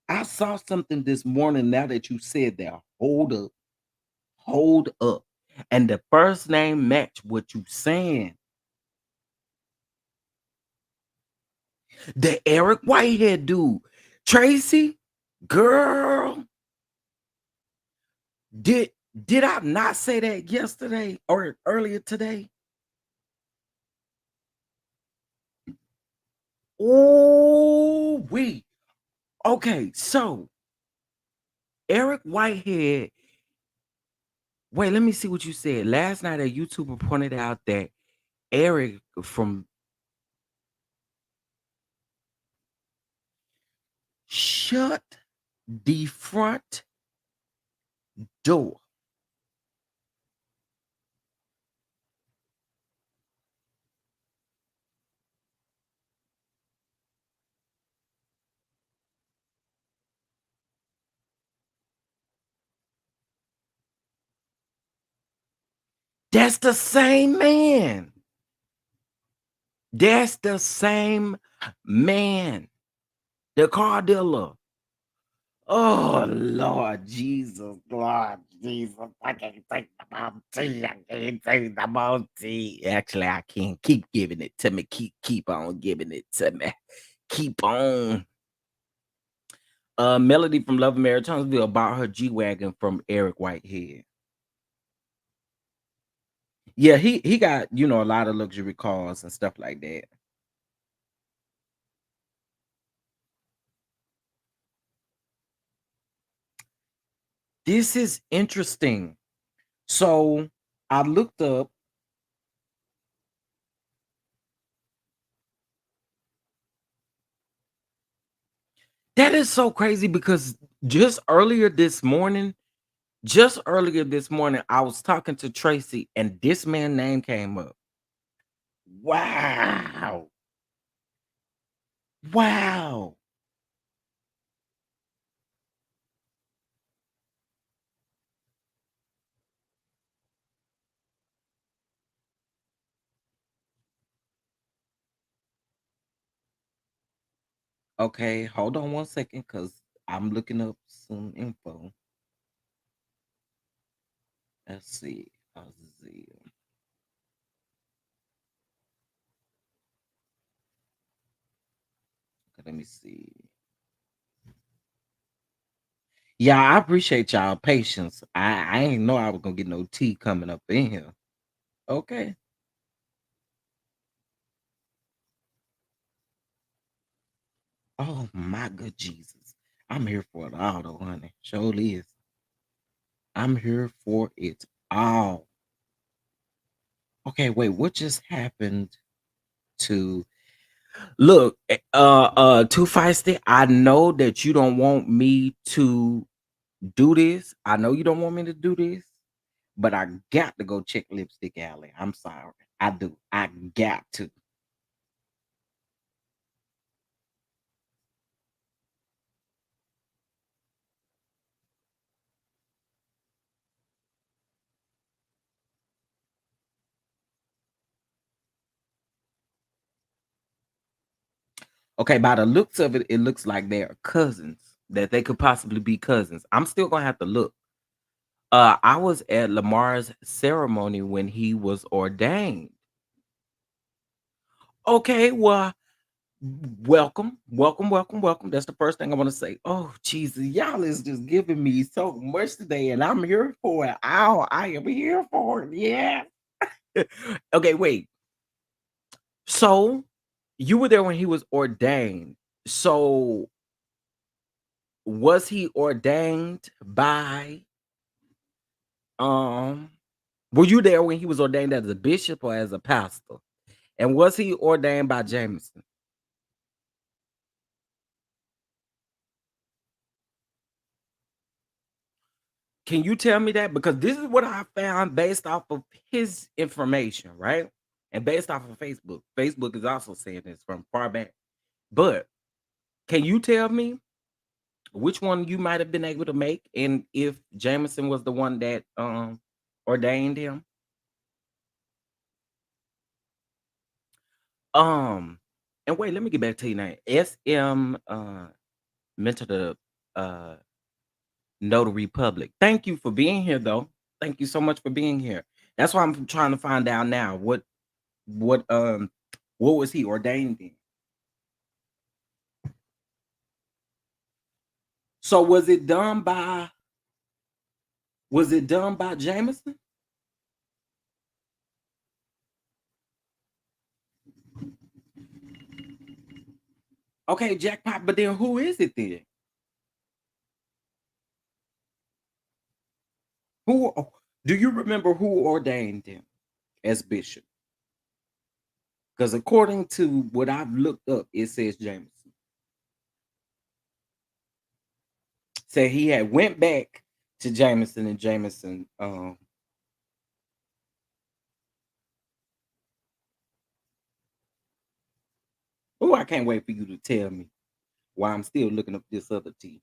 I saw something this morning now that you said that. Hold up. Hold up. And the first name match what you saying. The Eric Whitehead dude. Tracy, girl, did I not say that yesterday or earlier today? Oh, wait. Okay, so Eric Whitehead. Wait, let me see what you said. Last night, a YouTuber pointed out that Eric from shut the front door. That's the same man. That's the same man. The car dealer. Oh Lord Jesus, Lord Jesus. I can't take the bounty. I can't take the bounty. Actually, I can't keep giving it to me. Keep on giving it to me. Keep on. Melody from Love and Marriage Huntsville bought her G-Wagon from Eric Whitehead. Yeah, he got, a lot of luxury cars and stuff like that. This is interesting. So I looked up. That is so crazy because just earlier this morning, I was talking to Tracy and this man name came up. Wow. Wow. Okay, hold on 1 second because I'm looking up some info. Let's see. Azil. Okay, let me see. Yeah, I appreciate y'all patience. I ain't know I was gonna get no tea coming up in here. Okay. Oh my good Jesus. I'm here for it all though, honey. Surely is. I'm here for it all. Okay, wait, what just happened to look too feisty? I know that you don't want me to do this. I know you don't want me to do this, but I got to go check Lipstick Alley. I'm sorry. I do. I got to. Okay, by the looks of it, it looks like they are cousins, that they could possibly be cousins. I'm still gonna have to look. I was at Lamar's ceremony when he was ordained. Okay, well, welcome, welcome, welcome, welcome. That's the first thing I want to say. Oh, Jesus, y'all is just giving me so much today, and I'm here for it. Ow, I am here for it. Yeah. Okay, wait. So you were there when he was ordained. So was he ordained by um were you there when he was ordained as a bishop or as a pastor? And was he ordained by Jameson? Can you tell me that? Because this is what I found based off of his information, right? And based off of Facebook. Facebook is also saying this from far back. But can you tell me which one you might have been able to make and if Jameson was the one that ordained him? Um and wait, let me get back to your name. SM Mentor the Notary Public. Thank you for being here though. Thank you so much for being here. That's why I'm trying to find out now. What what was he ordained in? So was it done by Jameson? Okay, jackpot, but then who is it then? Who do you remember who ordained him as bishop? Because according to what I've looked up, it says Jameson. Said he had went back to Jameson and Jameson. Oh, I can't wait for you to tell me why I'm still looking up this other T.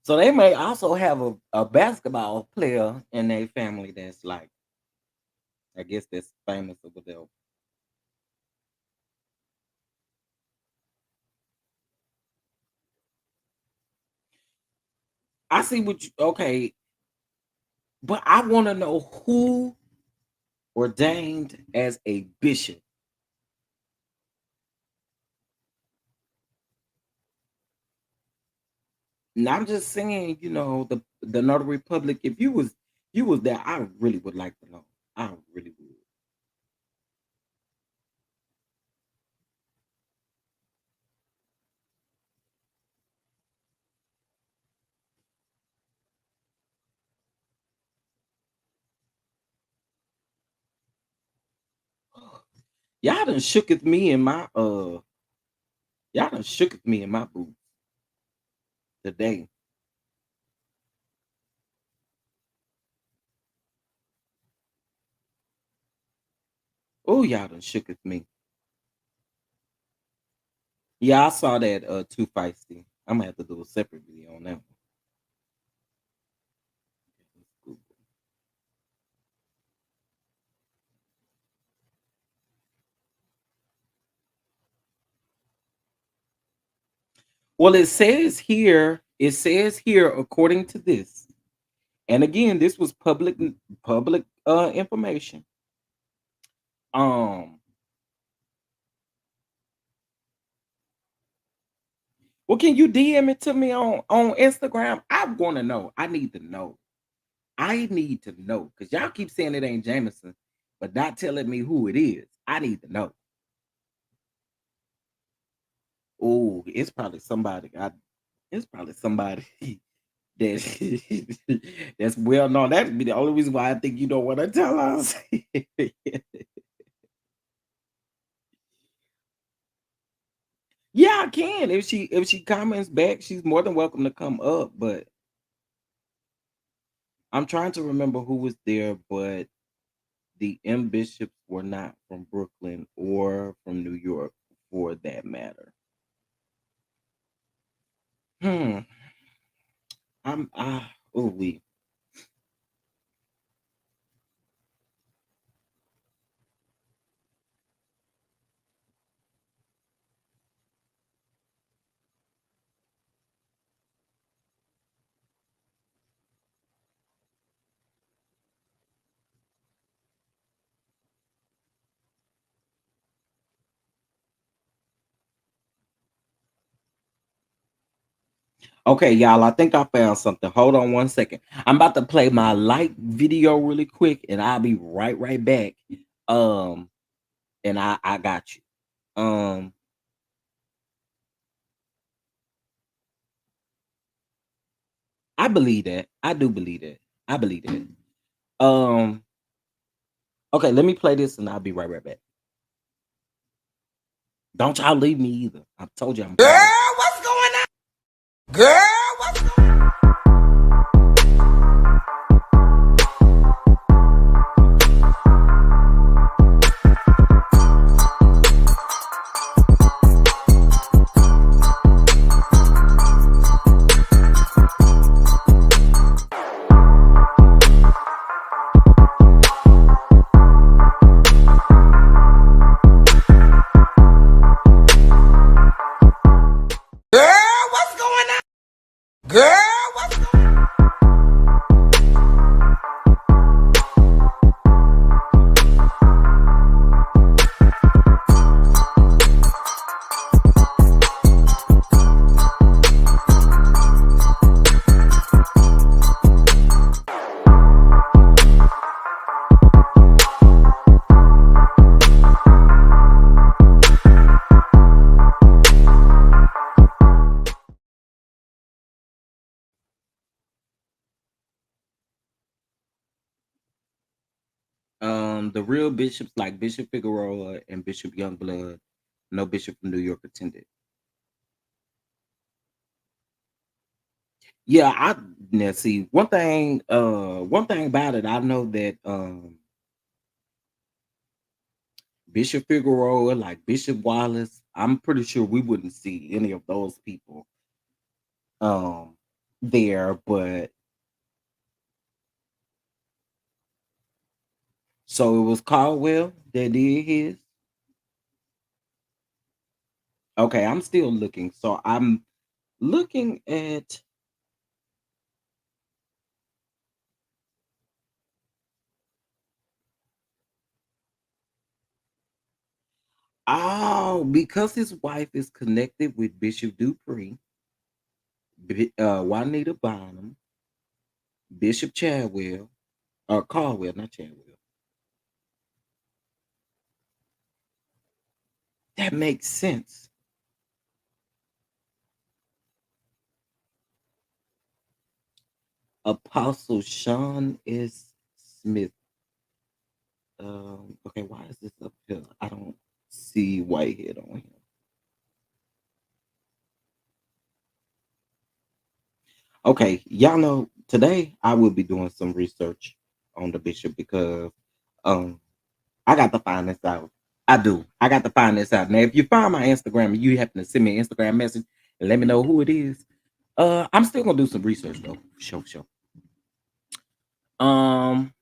So they may also have a basketball player in their family that's like, I guess that's famous over there. I see what you okay, but I want to know who ordained as a bishop. And I'm just saying, the Notary Republic. If you was there, I really would like to know. I really would. Y'all done shooketh me in my y'all done shooketh me in my boots today. Oh, y'all done shooketh me. Yeah, I saw that too feisty. I'm gonna have to do a separate video on that one. Well, it says here, according to this, and again, this was public information. Um, well, can you DM it to me on Instagram? I want to know. I need to know. I need to know because y'all keep saying it ain't Jameson, but not telling me who it is. I need to know. Oh, it's probably somebody. It's probably somebody that that's well known. That'd be the only reason why I think you don't want to tell us. Yeah, I can. If she comments back, she's more than welcome to come up. But I'm trying to remember who was there, but the M bishops were not from Brooklyn or from New York for that matter. Hmm. Oh we. Okay, y'all, I think I found something. Hold on one second. I'm about to play my light video really quick and I'll be right back. Um and I got you. Um I believe that. I do believe that. I believe that. Um okay, let me play this and I'll be right back. Don't y'all leave me either. I told you I'm Girl, quiet. what's going on? Girl, what's going Girl, what's going on? Girl, what's going on? The real bishops like Bishop Figueroa and Bishop Youngblood, no bishop from New York attended. Yeah, I now see one thing about it, I know that Bishop Figueroa, like Bishop Wallace, I'm pretty sure we wouldn't see any of those people um there, but so it was Caldwell that did his. Okay, I'm still looking. So I'm looking at because his wife is connected with Bishop Dupree, Juanita Bonham, Bishop Chadwell, or Caldwell, not Chadwell. That makes sense. Apostle Sean S. Smith. Okay, why is this up here? I don't see Whitehead on here. Okay, y'all know today I will be doing some research on the bishop because um I got to find this out. I do. I got to find this out. Now, if you find my Instagram and you happen to send me an Instagram message and let me know who it is, I'm still gonna do some research though. Sure. Um,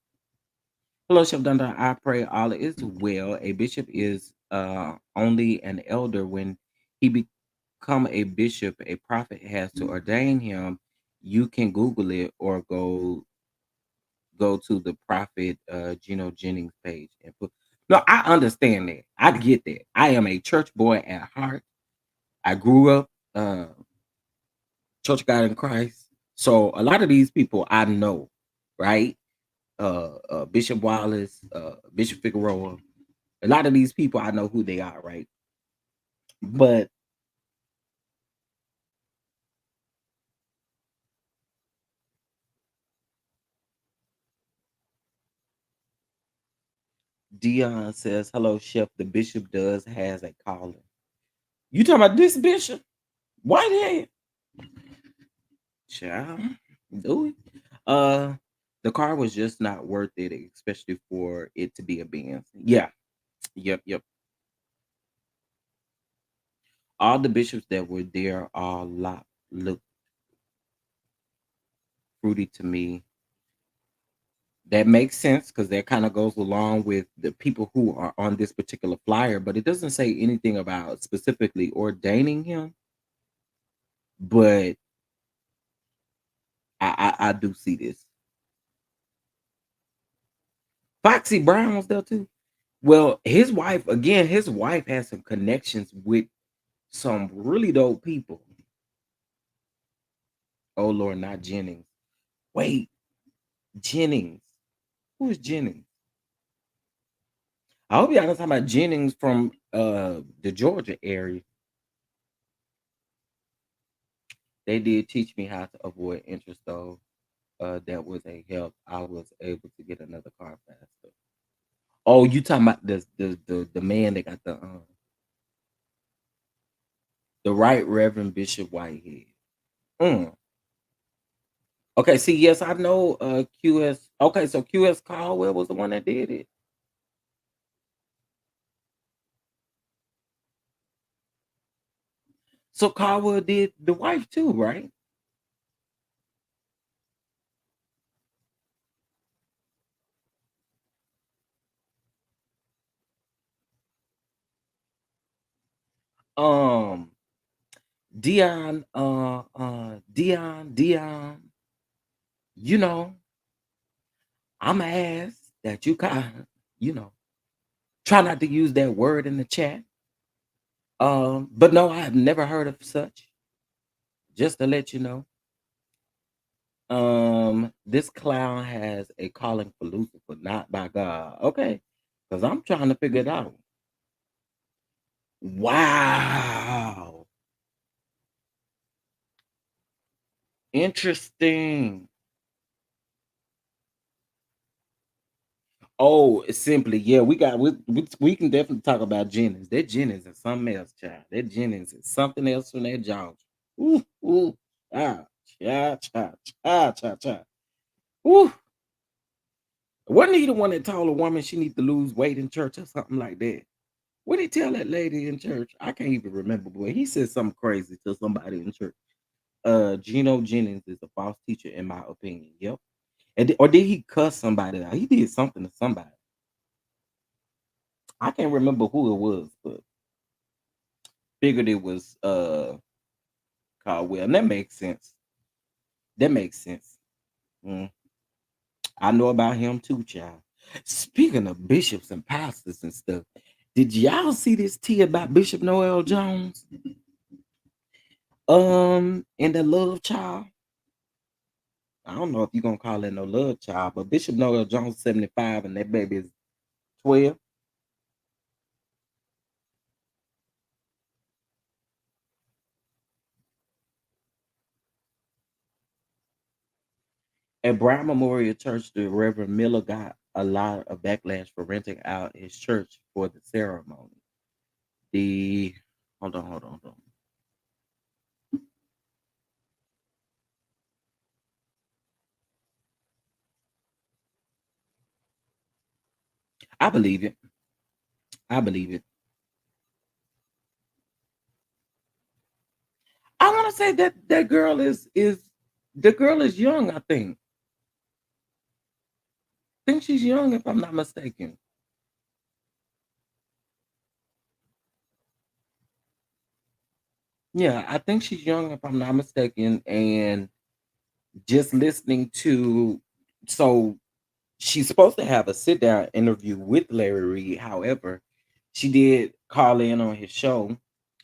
hello, Chef Dunda. I pray all is well. A bishop is only an elder when he become a bishop. A prophet has to ordain him. You can Google it or go to the prophet Geno Jennings page and put. No, I understand that. I get that. I am a church boy at heart. I grew up Church of God in Christ. So a lot of these people I know, right? Bishop Wallace, Bishop Figueroa. A lot of these people I know who they are, right? But Dion says, "Hello, Chef. The bishop does has a calling. You talking about this bishop? Whitehead? Child, do it. Uh, the car was just not worth it, especially for it to be a Benz. Yeah, yep. All the bishops that were there all looked fruity to me. That makes sense because that kind of goes along with the people who are on this particular flyer, but it doesn't say anything about specifically ordaining him. But I do see this. Foxy Brown was there too. Well, his wife has some connections with some really dope people. Oh Lord, not Jennings. Wait, Jennings. Who is Jennings? I hope y'all not talking about Jennings from the Georgia area. They did teach me how to avoid interest though. That was a help. I was able to get another car faster. Oh, you talking about the man that got the Right Reverend Bishop Whitehead. Mm. Okay, see, yes, I know QS. Okay, so QS Caldwell was the one that did it. So Caldwell did the wife too, right? Um Dion, you know, I'ma ask that you kind of, you know, try not to use that word in the chat. But no, I have never heard of such. Just to let you know. This clown has a calling for Lucifer, not by God. Okay. Because I'm trying to figure it out. Wow. Interesting. Oh, it's simply, yeah, we can definitely talk about Jennings. That Jennings is something else, child. That Jennings is something else from that Georgia. Ooh, ooh, ah, cha. Ooh, wasn't he the one that told a woman she need to lose weight in church or something like that? What did he tell that lady in church? I can't even remember, boy. He said something crazy to somebody in church. Geno Jennings is a false teacher, in my opinion. Yep. Or did he cuss somebody out? He did something to somebody. I can't remember who it was, but figured it was Caldwell. And that makes sense. That makes sense. Mm. I know about him too, child. Speaking of bishops and pastors and stuff, did y'all see this tea about Bishop Noel Jones? And the love child. I don't know if you're gonna call it no love child, but Bishop Noel Jones 75 and that baby is 12. At Brown Memorial Church, the Reverend Miller got a lot of backlash for renting out his church for the ceremony. The hold on. I believe it. I believe it. I want to say that that girl is the girl is young. I think she's young if I'm not mistaken. Yeah, I think she's young if I'm not mistaken. And just listening to, so she's supposed to have a sit down interview with Larry Reed. However, she did call in on his show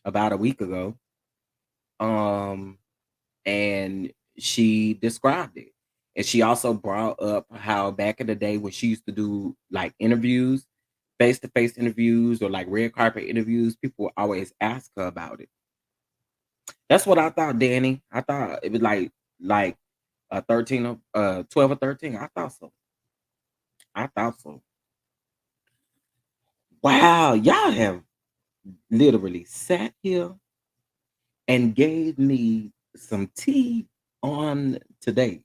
about a week ago. Um, and she described it. And she also brought up how back in the day when she used to do like interviews, face to face interviews or like red carpet interviews, people would always ask her about it. That's what I thought, Danny. I thought it was like 13 or 12 or 13. I thought so. I thought so. Wow, literally sat here and gave me some tea on today.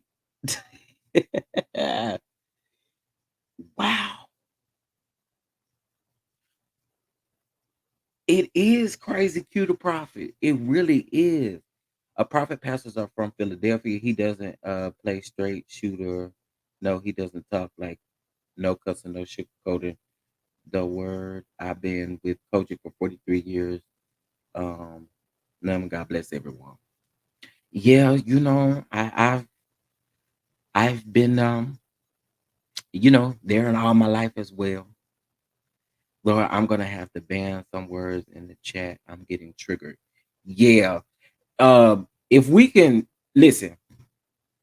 Wow. It is crazy cute a prophet. It really is. A prophet pastors are from Philadelphia. He doesn't play straight shooter. No, he doesn't talk like no cussing, no sugarcoating the word. I've been with coaching for 43 years. Um, God bless everyone. Yeah, I've been there in all my life as well. Lord, I'm gonna have to ban some words in the chat. I'm getting triggered. Yeah. If we can listen,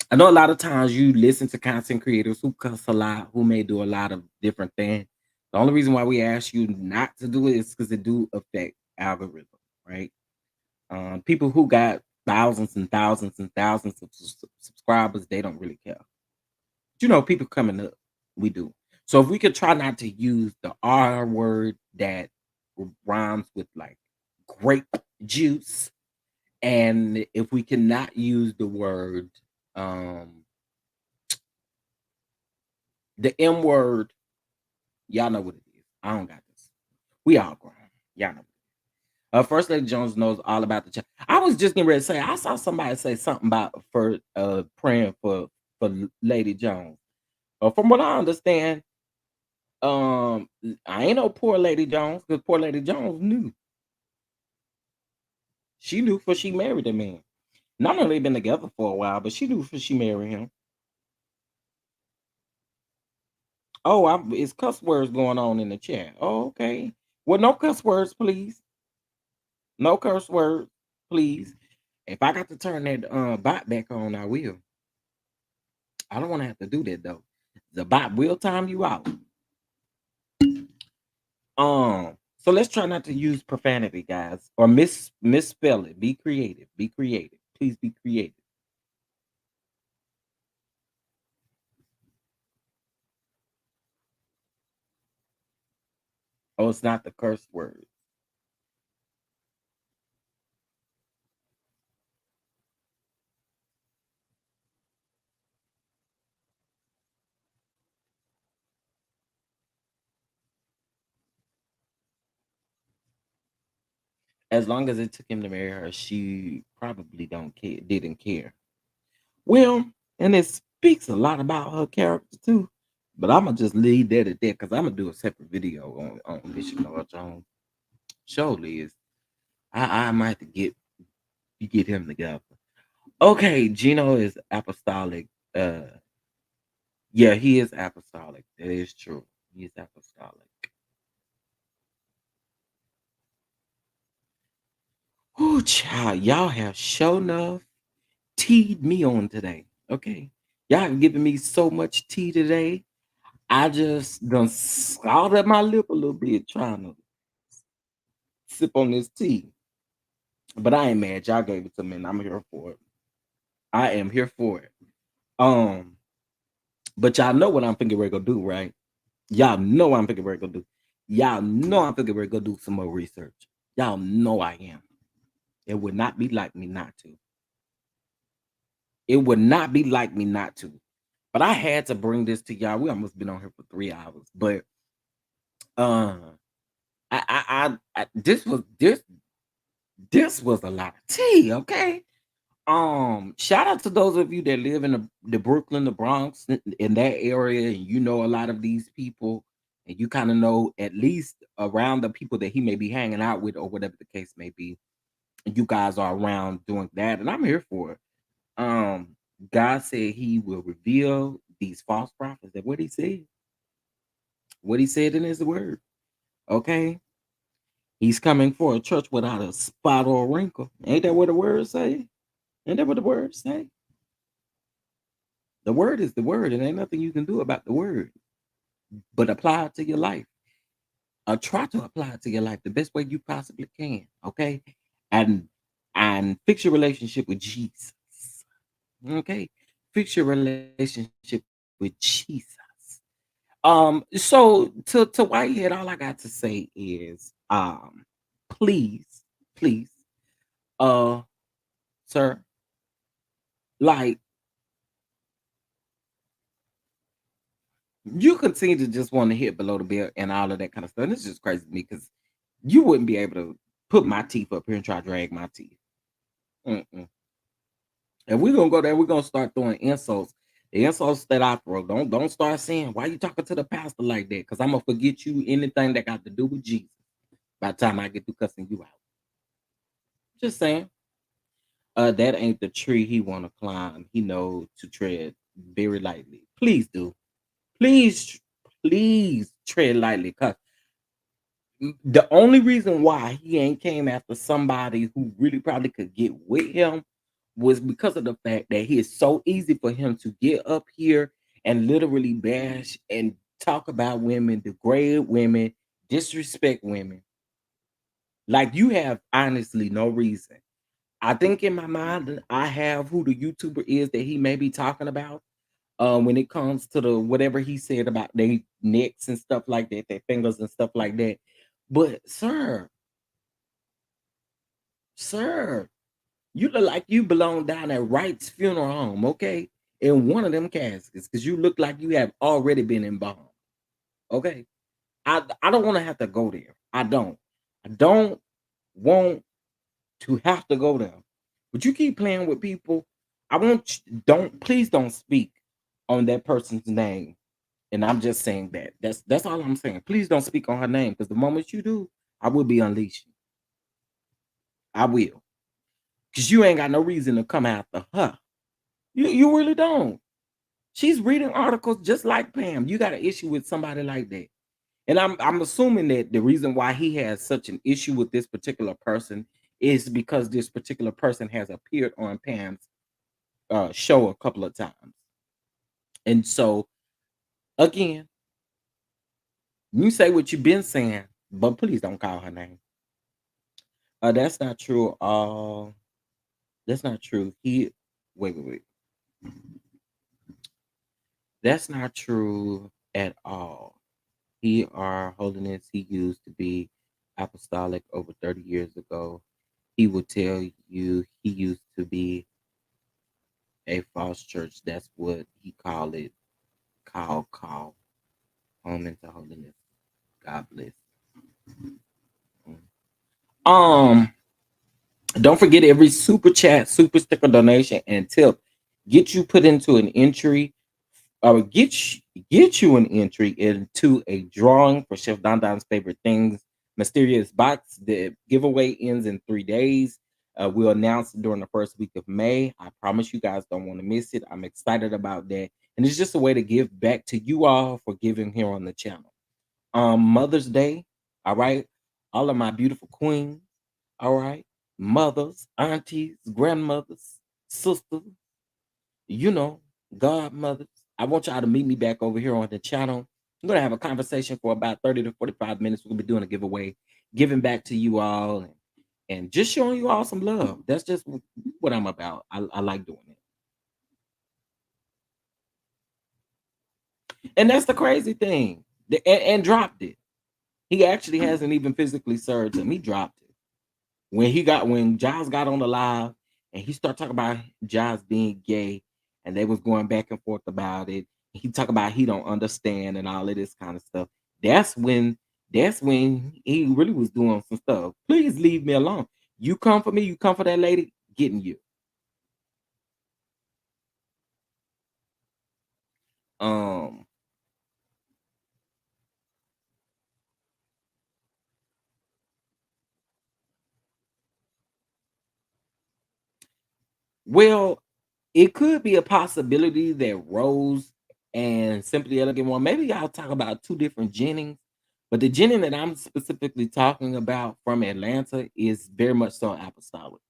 I know a lot of times you listen to content creators who cuss a lot, who may do a lot of different things. The only reason why we ask you not to do it is because it do affect algorithm, right? People who got thousands and thousands and thousands of subscribers, they don't really care. People coming up, we do. So if we could try not to use the R word that rhymes with like grape juice, and if we cannot use the word, um, the M word, y'all know what it is. I don't got this. We all grown. Y'all know. First Lady Jones knows all about the child. I was just getting ready to say, I saw somebody say something about for praying for Lady Jones. From what I understand, I ain't no poor Lady Jones because poor Lady Jones knew. She knew before she married the man. Not only been together for a while, but she knew before she married him. Oh, it's cuss words going on in the chat. Oh, okay. Well, no cuss words, please. No curse words, please. If I got to turn that bot back on, I will. I don't want to have to do that though. The bot will time you out. So let's try not to use profanity, guys, or misspell it. Be creative. Be creative. Please be creative. Oh, it's not the curse word. As long as it took him to marry her, she probably don't care, didn't care. Well, and it speaks a lot about her character too. But I'm gonna just leave that at that because I'm gonna do a separate video on this. Jones. Surely is I might have to get him together. Okay, Gino is apostolic. Yeah, he is apostolic. That is true. He is apostolic. Oh, child, y'all have shown enough teed me on today. Okay, y'all have given me so much tea today. I just done scalded my lip a little bit trying to sip on this tea. But I ain't mad. Y'all gave it to me, and I'm here for it. I am here for it. Um, but y'all know what I'm thinking we're gonna do, right? Y'all know I'm thinking we're gonna do. Y'all know I'm thinking we're gonna do some more research. Y'all know I am. It would not be like me not to. It would not be like me not to. But I had to bring this to y'all. We almost been on here for 3 hours, but uh, this was a lot of tea. Okay. Shout out to those of you that live in the Brooklyn, the Bronx, in that area, and you know a lot of these people, and you kind of know at least around the people that he may be hanging out with, or whatever the case may be. And you guys are around doing that, and I'm here for it. God said He will reveal these false prophets. That what He said in His Word. Okay, He's coming for a church without a spot or a wrinkle. Ain't that what the Word say? Ain't that what the Word say? The word is the word, and ain't nothing you can do about the word, but apply it to your life. Try to apply it to your life the best way you possibly can. Okay, and fix your relationship with Jesus. Okay, fix your relationship with Jesus. So to Whitehead, all I got to say is, please, please, uh, sir, like you continue to just want to hit below the belt and all of that kind of stuff. And it's just crazy to me because you wouldn't be able to put my teeth up here and try to drag my teeth. Mm-mm. If we're gonna go there, we're gonna start throwing insults. The insults that I throw, don't start saying why you talking to the pastor like that, because I'm gonna forget you anything that got to do with Jesus by the time I get through cussing you out. Just saying. That ain't the tree he wanna climb. He know to tread very lightly. Please do. Please, please tread lightly. Cause the only reason why he ain't came after somebody who really probably could get with him was because of the fact that he is so easy for him to get up here and literally bash and talk about women, degrade women, disrespect women. Like you have honestly no reason. I think in my mind I have who the YouTuber is that he may be talking about. When it comes to the whatever he said about their necks and stuff like that, their fingers and stuff like that. But sir, you look like you belong down at Wright's funeral home, okay? In one of them caskets, because you look like you have already been embalmed. Okay. I don't want to have to go there. I don't. I don't want to have to go there. But you keep playing with people. I want you, don't please don't speak on that person's name. And I'm just saying that. That's all I'm saying. Please don't speak on her name because the moment you do, I will be unleashing. I will. Because you ain't got no reason to come after her. You really don't. She's reading articles just like Pam. You got an issue with somebody like that. And I'm assuming that the reason why he has such an issue with this particular person is because this particular person has appeared on Pam's show a couple of times. And so again, you say what you've been saying, but please don't call her name. That's not true. That's not true. Wait. That's not true at all. He are holiness. He used to be apostolic over 30 years ago. He would tell you he used to be a false church. That's what he called it. Call. Home into holiness. God bless. Um, don't forget every super chat, super sticker donation, and tip get you put into an entry or get you an entry into a drawing for Chef Don Don's favorite things mysterious box. The giveaway ends in 3 days. We'll announce it during the first week of May. I promise you guys don't want to miss it. I'm excited about that, and it's just a way to give back to you all for giving here on the channel. Mother's Day, all right. All of my beautiful queens, all right. Mothers, aunties, grandmothers, sisters, you know, godmothers. I want y'all to meet me back over here on the channel. I'm gonna have a conversation for about 30 to 45 minutes. We're gonna be doing a giveaway, giving back to you all and just showing you all some love. That's just what I'm about. I like doing it. And that's the crazy thing. And dropped it. He actually hasn't even physically served him. He dropped it. When Giles got on the live and he started talking about Giles being gay and they was going back and forth about it. He talked about he don't understand and all of this kind of stuff. That's when he really was doing some stuff. Please leave me alone. You come for me, you come for that lady, getting you. Um well, it could be a possibility that Rose and Simply Elegant one. Maybe I'll talk about two different Jennings, but the Jenning that I'm specifically talking about from Atlanta is very much so apostolic.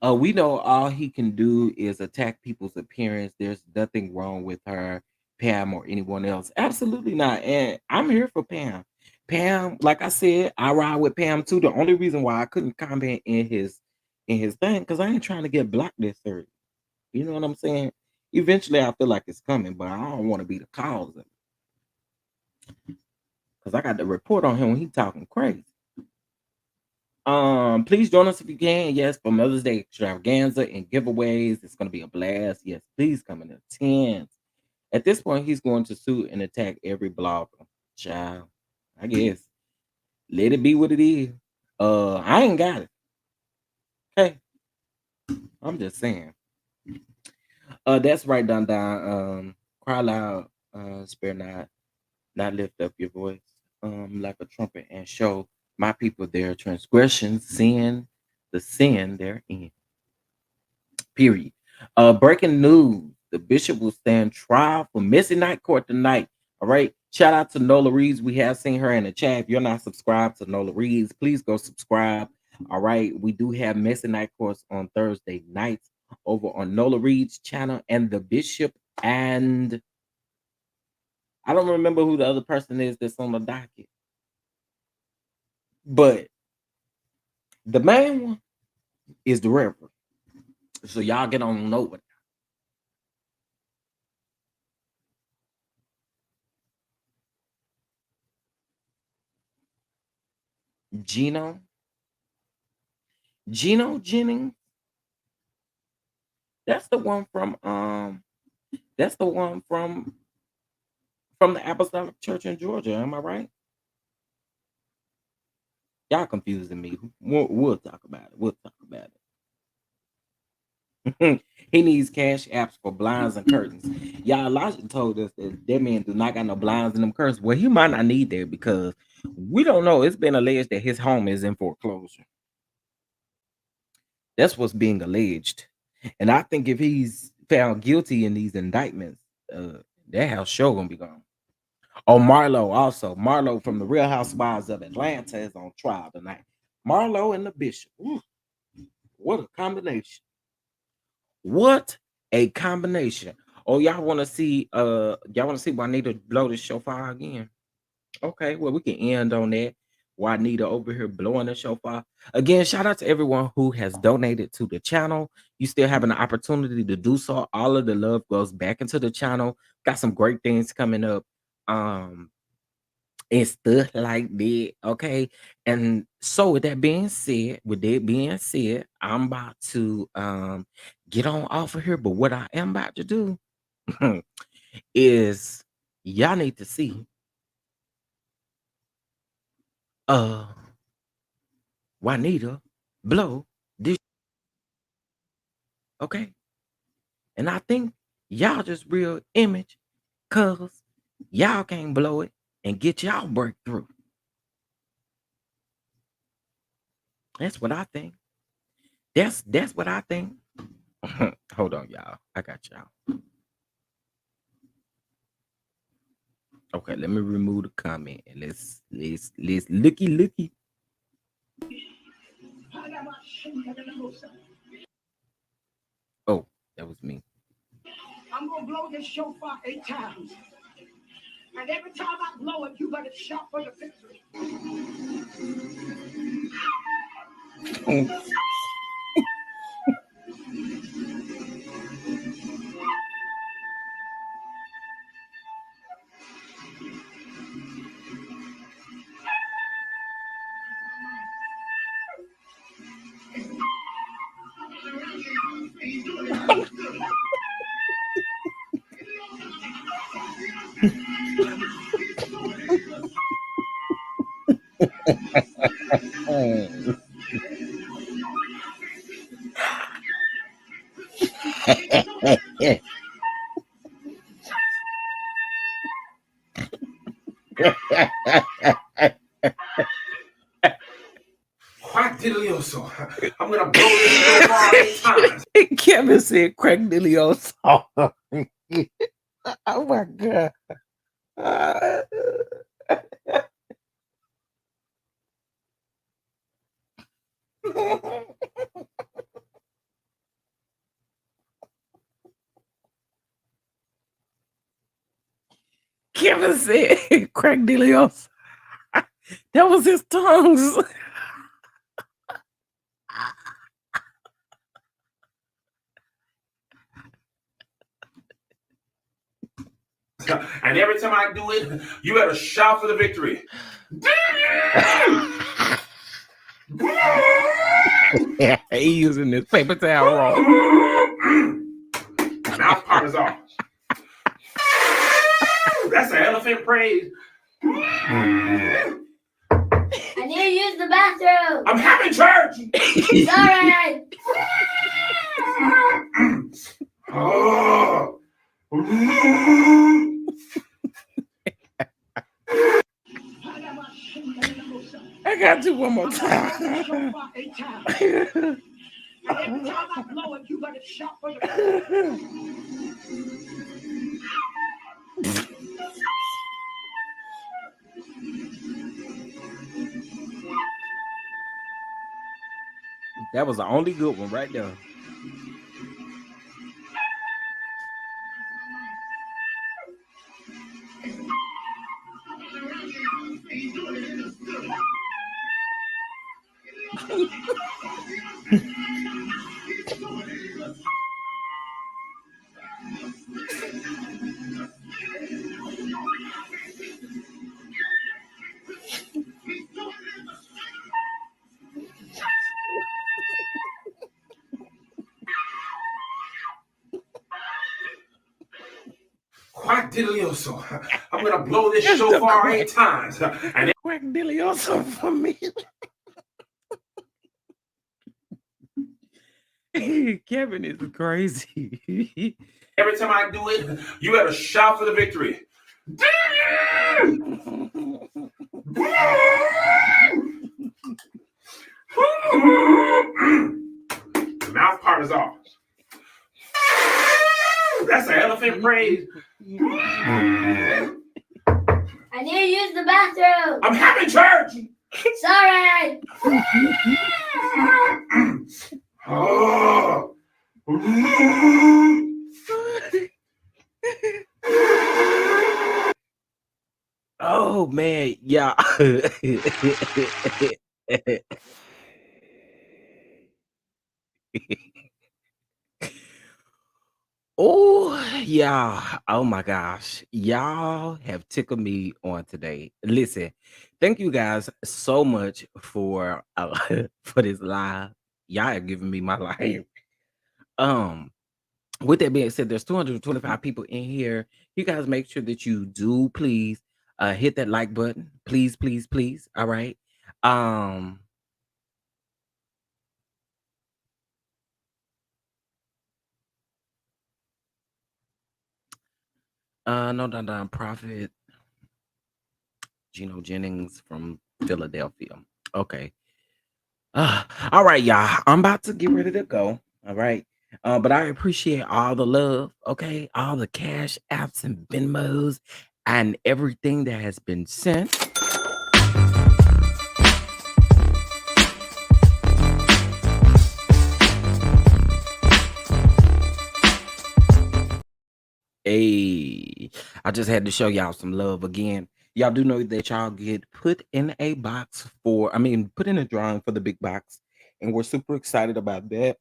We know all he can do is attack people's appearance. There's nothing wrong with her, Pam, or anyone else. Absolutely not. And I'm here for Pam. Pam, like I said, I ride with Pam too. The only reason why I couldn't comment in his thing because I ain't trying to get blocked this early. You know what I'm saying? Eventually, I feel like it's coming, but I don't want to be the cause of it. because I got the report on him when he talking crazy. Please join us if you can. Yes, for Mother's Day extravaganza and giveaways. It's gonna be a blast. Yes, please come and attend. At this point, he's going to sue and attack every blogger. Child, I guess. Let it be what it is. I ain't got it. Okay. I'm just saying. That's right, Don Don. Cry loud, spare not lift up your voice, like a trumpet, and show my people their transgressions, the sin they're in. Period. Breaking news: the bishop will stand trial for missing night court tonight. All right. Shout out to Nola Reeves. We have seen her in the chat. If you're not subscribed to Nola Reeves, please go subscribe. All right. We do have missing night courts on Thursday nights over on Nola Reeves' channel and the bishop. And I don't remember who the other person is that's on the docket, but the main one is the Reverend. So y'all get on over. Gino Jennings. That's the one from that's the one from the Apostolic Church in Georgia. Am I right? Y'all confusing me. We'll talk about it. We'll talk about it. He needs cash apps for blinds and curtains. Y'all, Elijah told us that man do not got no blinds and them curtains. Well, he might not need that because we don't know. It's been alleged that his home is in foreclosure. That's what's being alleged. And I think if he's found guilty in these indictments, that house sure gonna be gone. Oh, Marlo also. Marlo from the Real Housewives of Atlanta is on trial tonight. Marlo and the Bishop. Ooh, what a combination. What a combination. Oh, y'all want to see Juanita blow the shofar again? Okay, well, we can end on that. Juanita over here blowing the shofar. Again, shout out to everyone who has donated to the channel. You still have an opportunity to do so. All of the love goes back into the channel. Got some great things coming up. And stuff like that. Okay. And so with that being said, I'm about to get on off of here. But what I am about to do is y'all need to see uh Juanita blow this. Okay. And I think y'all just real image cause y'all can't blow it and get y'all breakthrough. That's what I think. That's what I think. Hold on, y'all. I got y'all. Okay, let me remove the comment and let's looky. Oh, that was me. I'm gonna blow this shofar 8 times. And every time I blow it, you gotta shout for your victory. Quack Diddlioso. I'm gonna blow this shofar 8 times. Kevin said crack Delio's. Oh my god. Kevin said crack Delio's. That was his tongues. And every time I do it, you better shout for the victory. He using this paper towel roll. Mouth part is off. That's an elephant praise. I need to use the bathroom. I'm having church. Sorry. Oh. I got to one more time. Every time I blow it, you gotta shout for the That was the only good one right there. Quackdilioso. I'm gonna blow this shofar 8 times. And Quackdilioso for me. Kevin is crazy. every time I do it, you better shout for the victory. The mouth part is off. That's an elephant praise. I need to use the bathroom. I'm having church. Sorry. Oh. Oh man, yeah. Oh yeah. Oh my gosh. Y'all have tickled me on today. Listen, thank you guys so much for for this live. Y'all have given me my life. Um, with that being said, there's 225 people in here. You guys make sure that you do please hit that like button. Please, please, please. All right. Um no nonprofit Gino Jennings from Philadelphia. Okay. All right, y'all. I'm about to get ready to go. All right. But I appreciate all the love, okay? All the cash apps and Venmos and everything that has been sent. Hey, I just had to show y'all some love again. Y'all do know that y'all get put in a box put in a drawing for the big box, and we're super excited about that.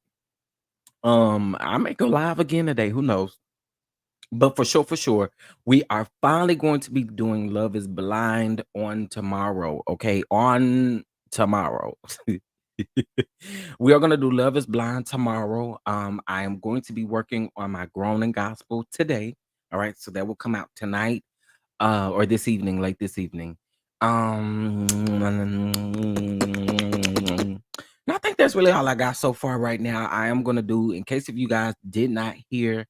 I may go live again today, who knows? But for sure, we are finally going to be doing Love is Blind on tomorrow. Okay, on tomorrow. We are going to do Love is Blind tomorrow. I am going to be working on my groaning gospel today. All right, so that will come out tonight, or this evening, late this evening. And I think that's really all I got so far right now. I am gonna do, in case if you guys did not hear,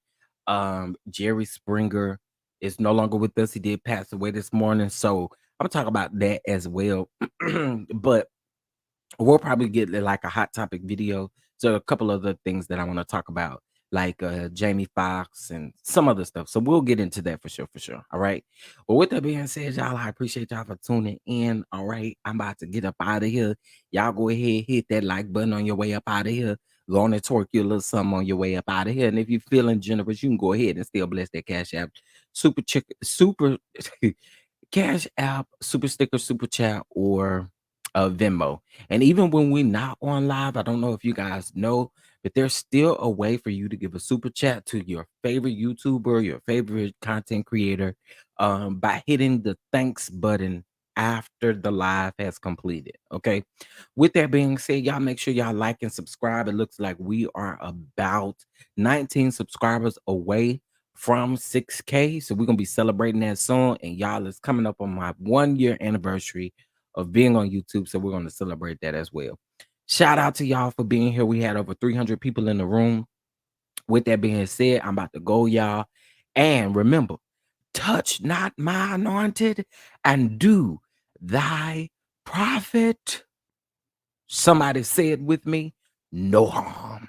Jerry Springer is no longer with us. He did pass away this morning, so I'm gonna talk about that as well. But we'll probably get like a hot topic video. So a couple other things that I want to talk about, like Jamie Foxx and some other stuff. So we'll get into that for sure, for sure. All right. Well, with that being said, y'all, I appreciate y'all for tuning in. All right. I'm about to get up out of here. Y'all go ahead, hit that like button on your way up out of here. Go on and twerk you a little something on your way up out of here. And if you're feeling generous, you can go ahead and still bless that cash app. Super cash app, super sticker, super chat, or Venmo. And even when we're not on live, I don't know if you guys know, but there's still a way for you to give a super chat to your favorite YouTuber, your favorite content creator, by hitting the thanks button after the live has completed. Okay. With that being said, y'all make sure y'all like and subscribe. It looks like we are about 19 subscribers away from 6K. So we're gonna be celebrating that soon. And y'all, is coming up on my 1 year anniversary of being on YouTube. So we're gonna celebrate that as well. Shout out to y'all for being here. We had over 300 people in the room. With that being said, I'm about to go, y'all. And remember, touch not my anointed and do thy prophet. Somebody say it with me, no harm.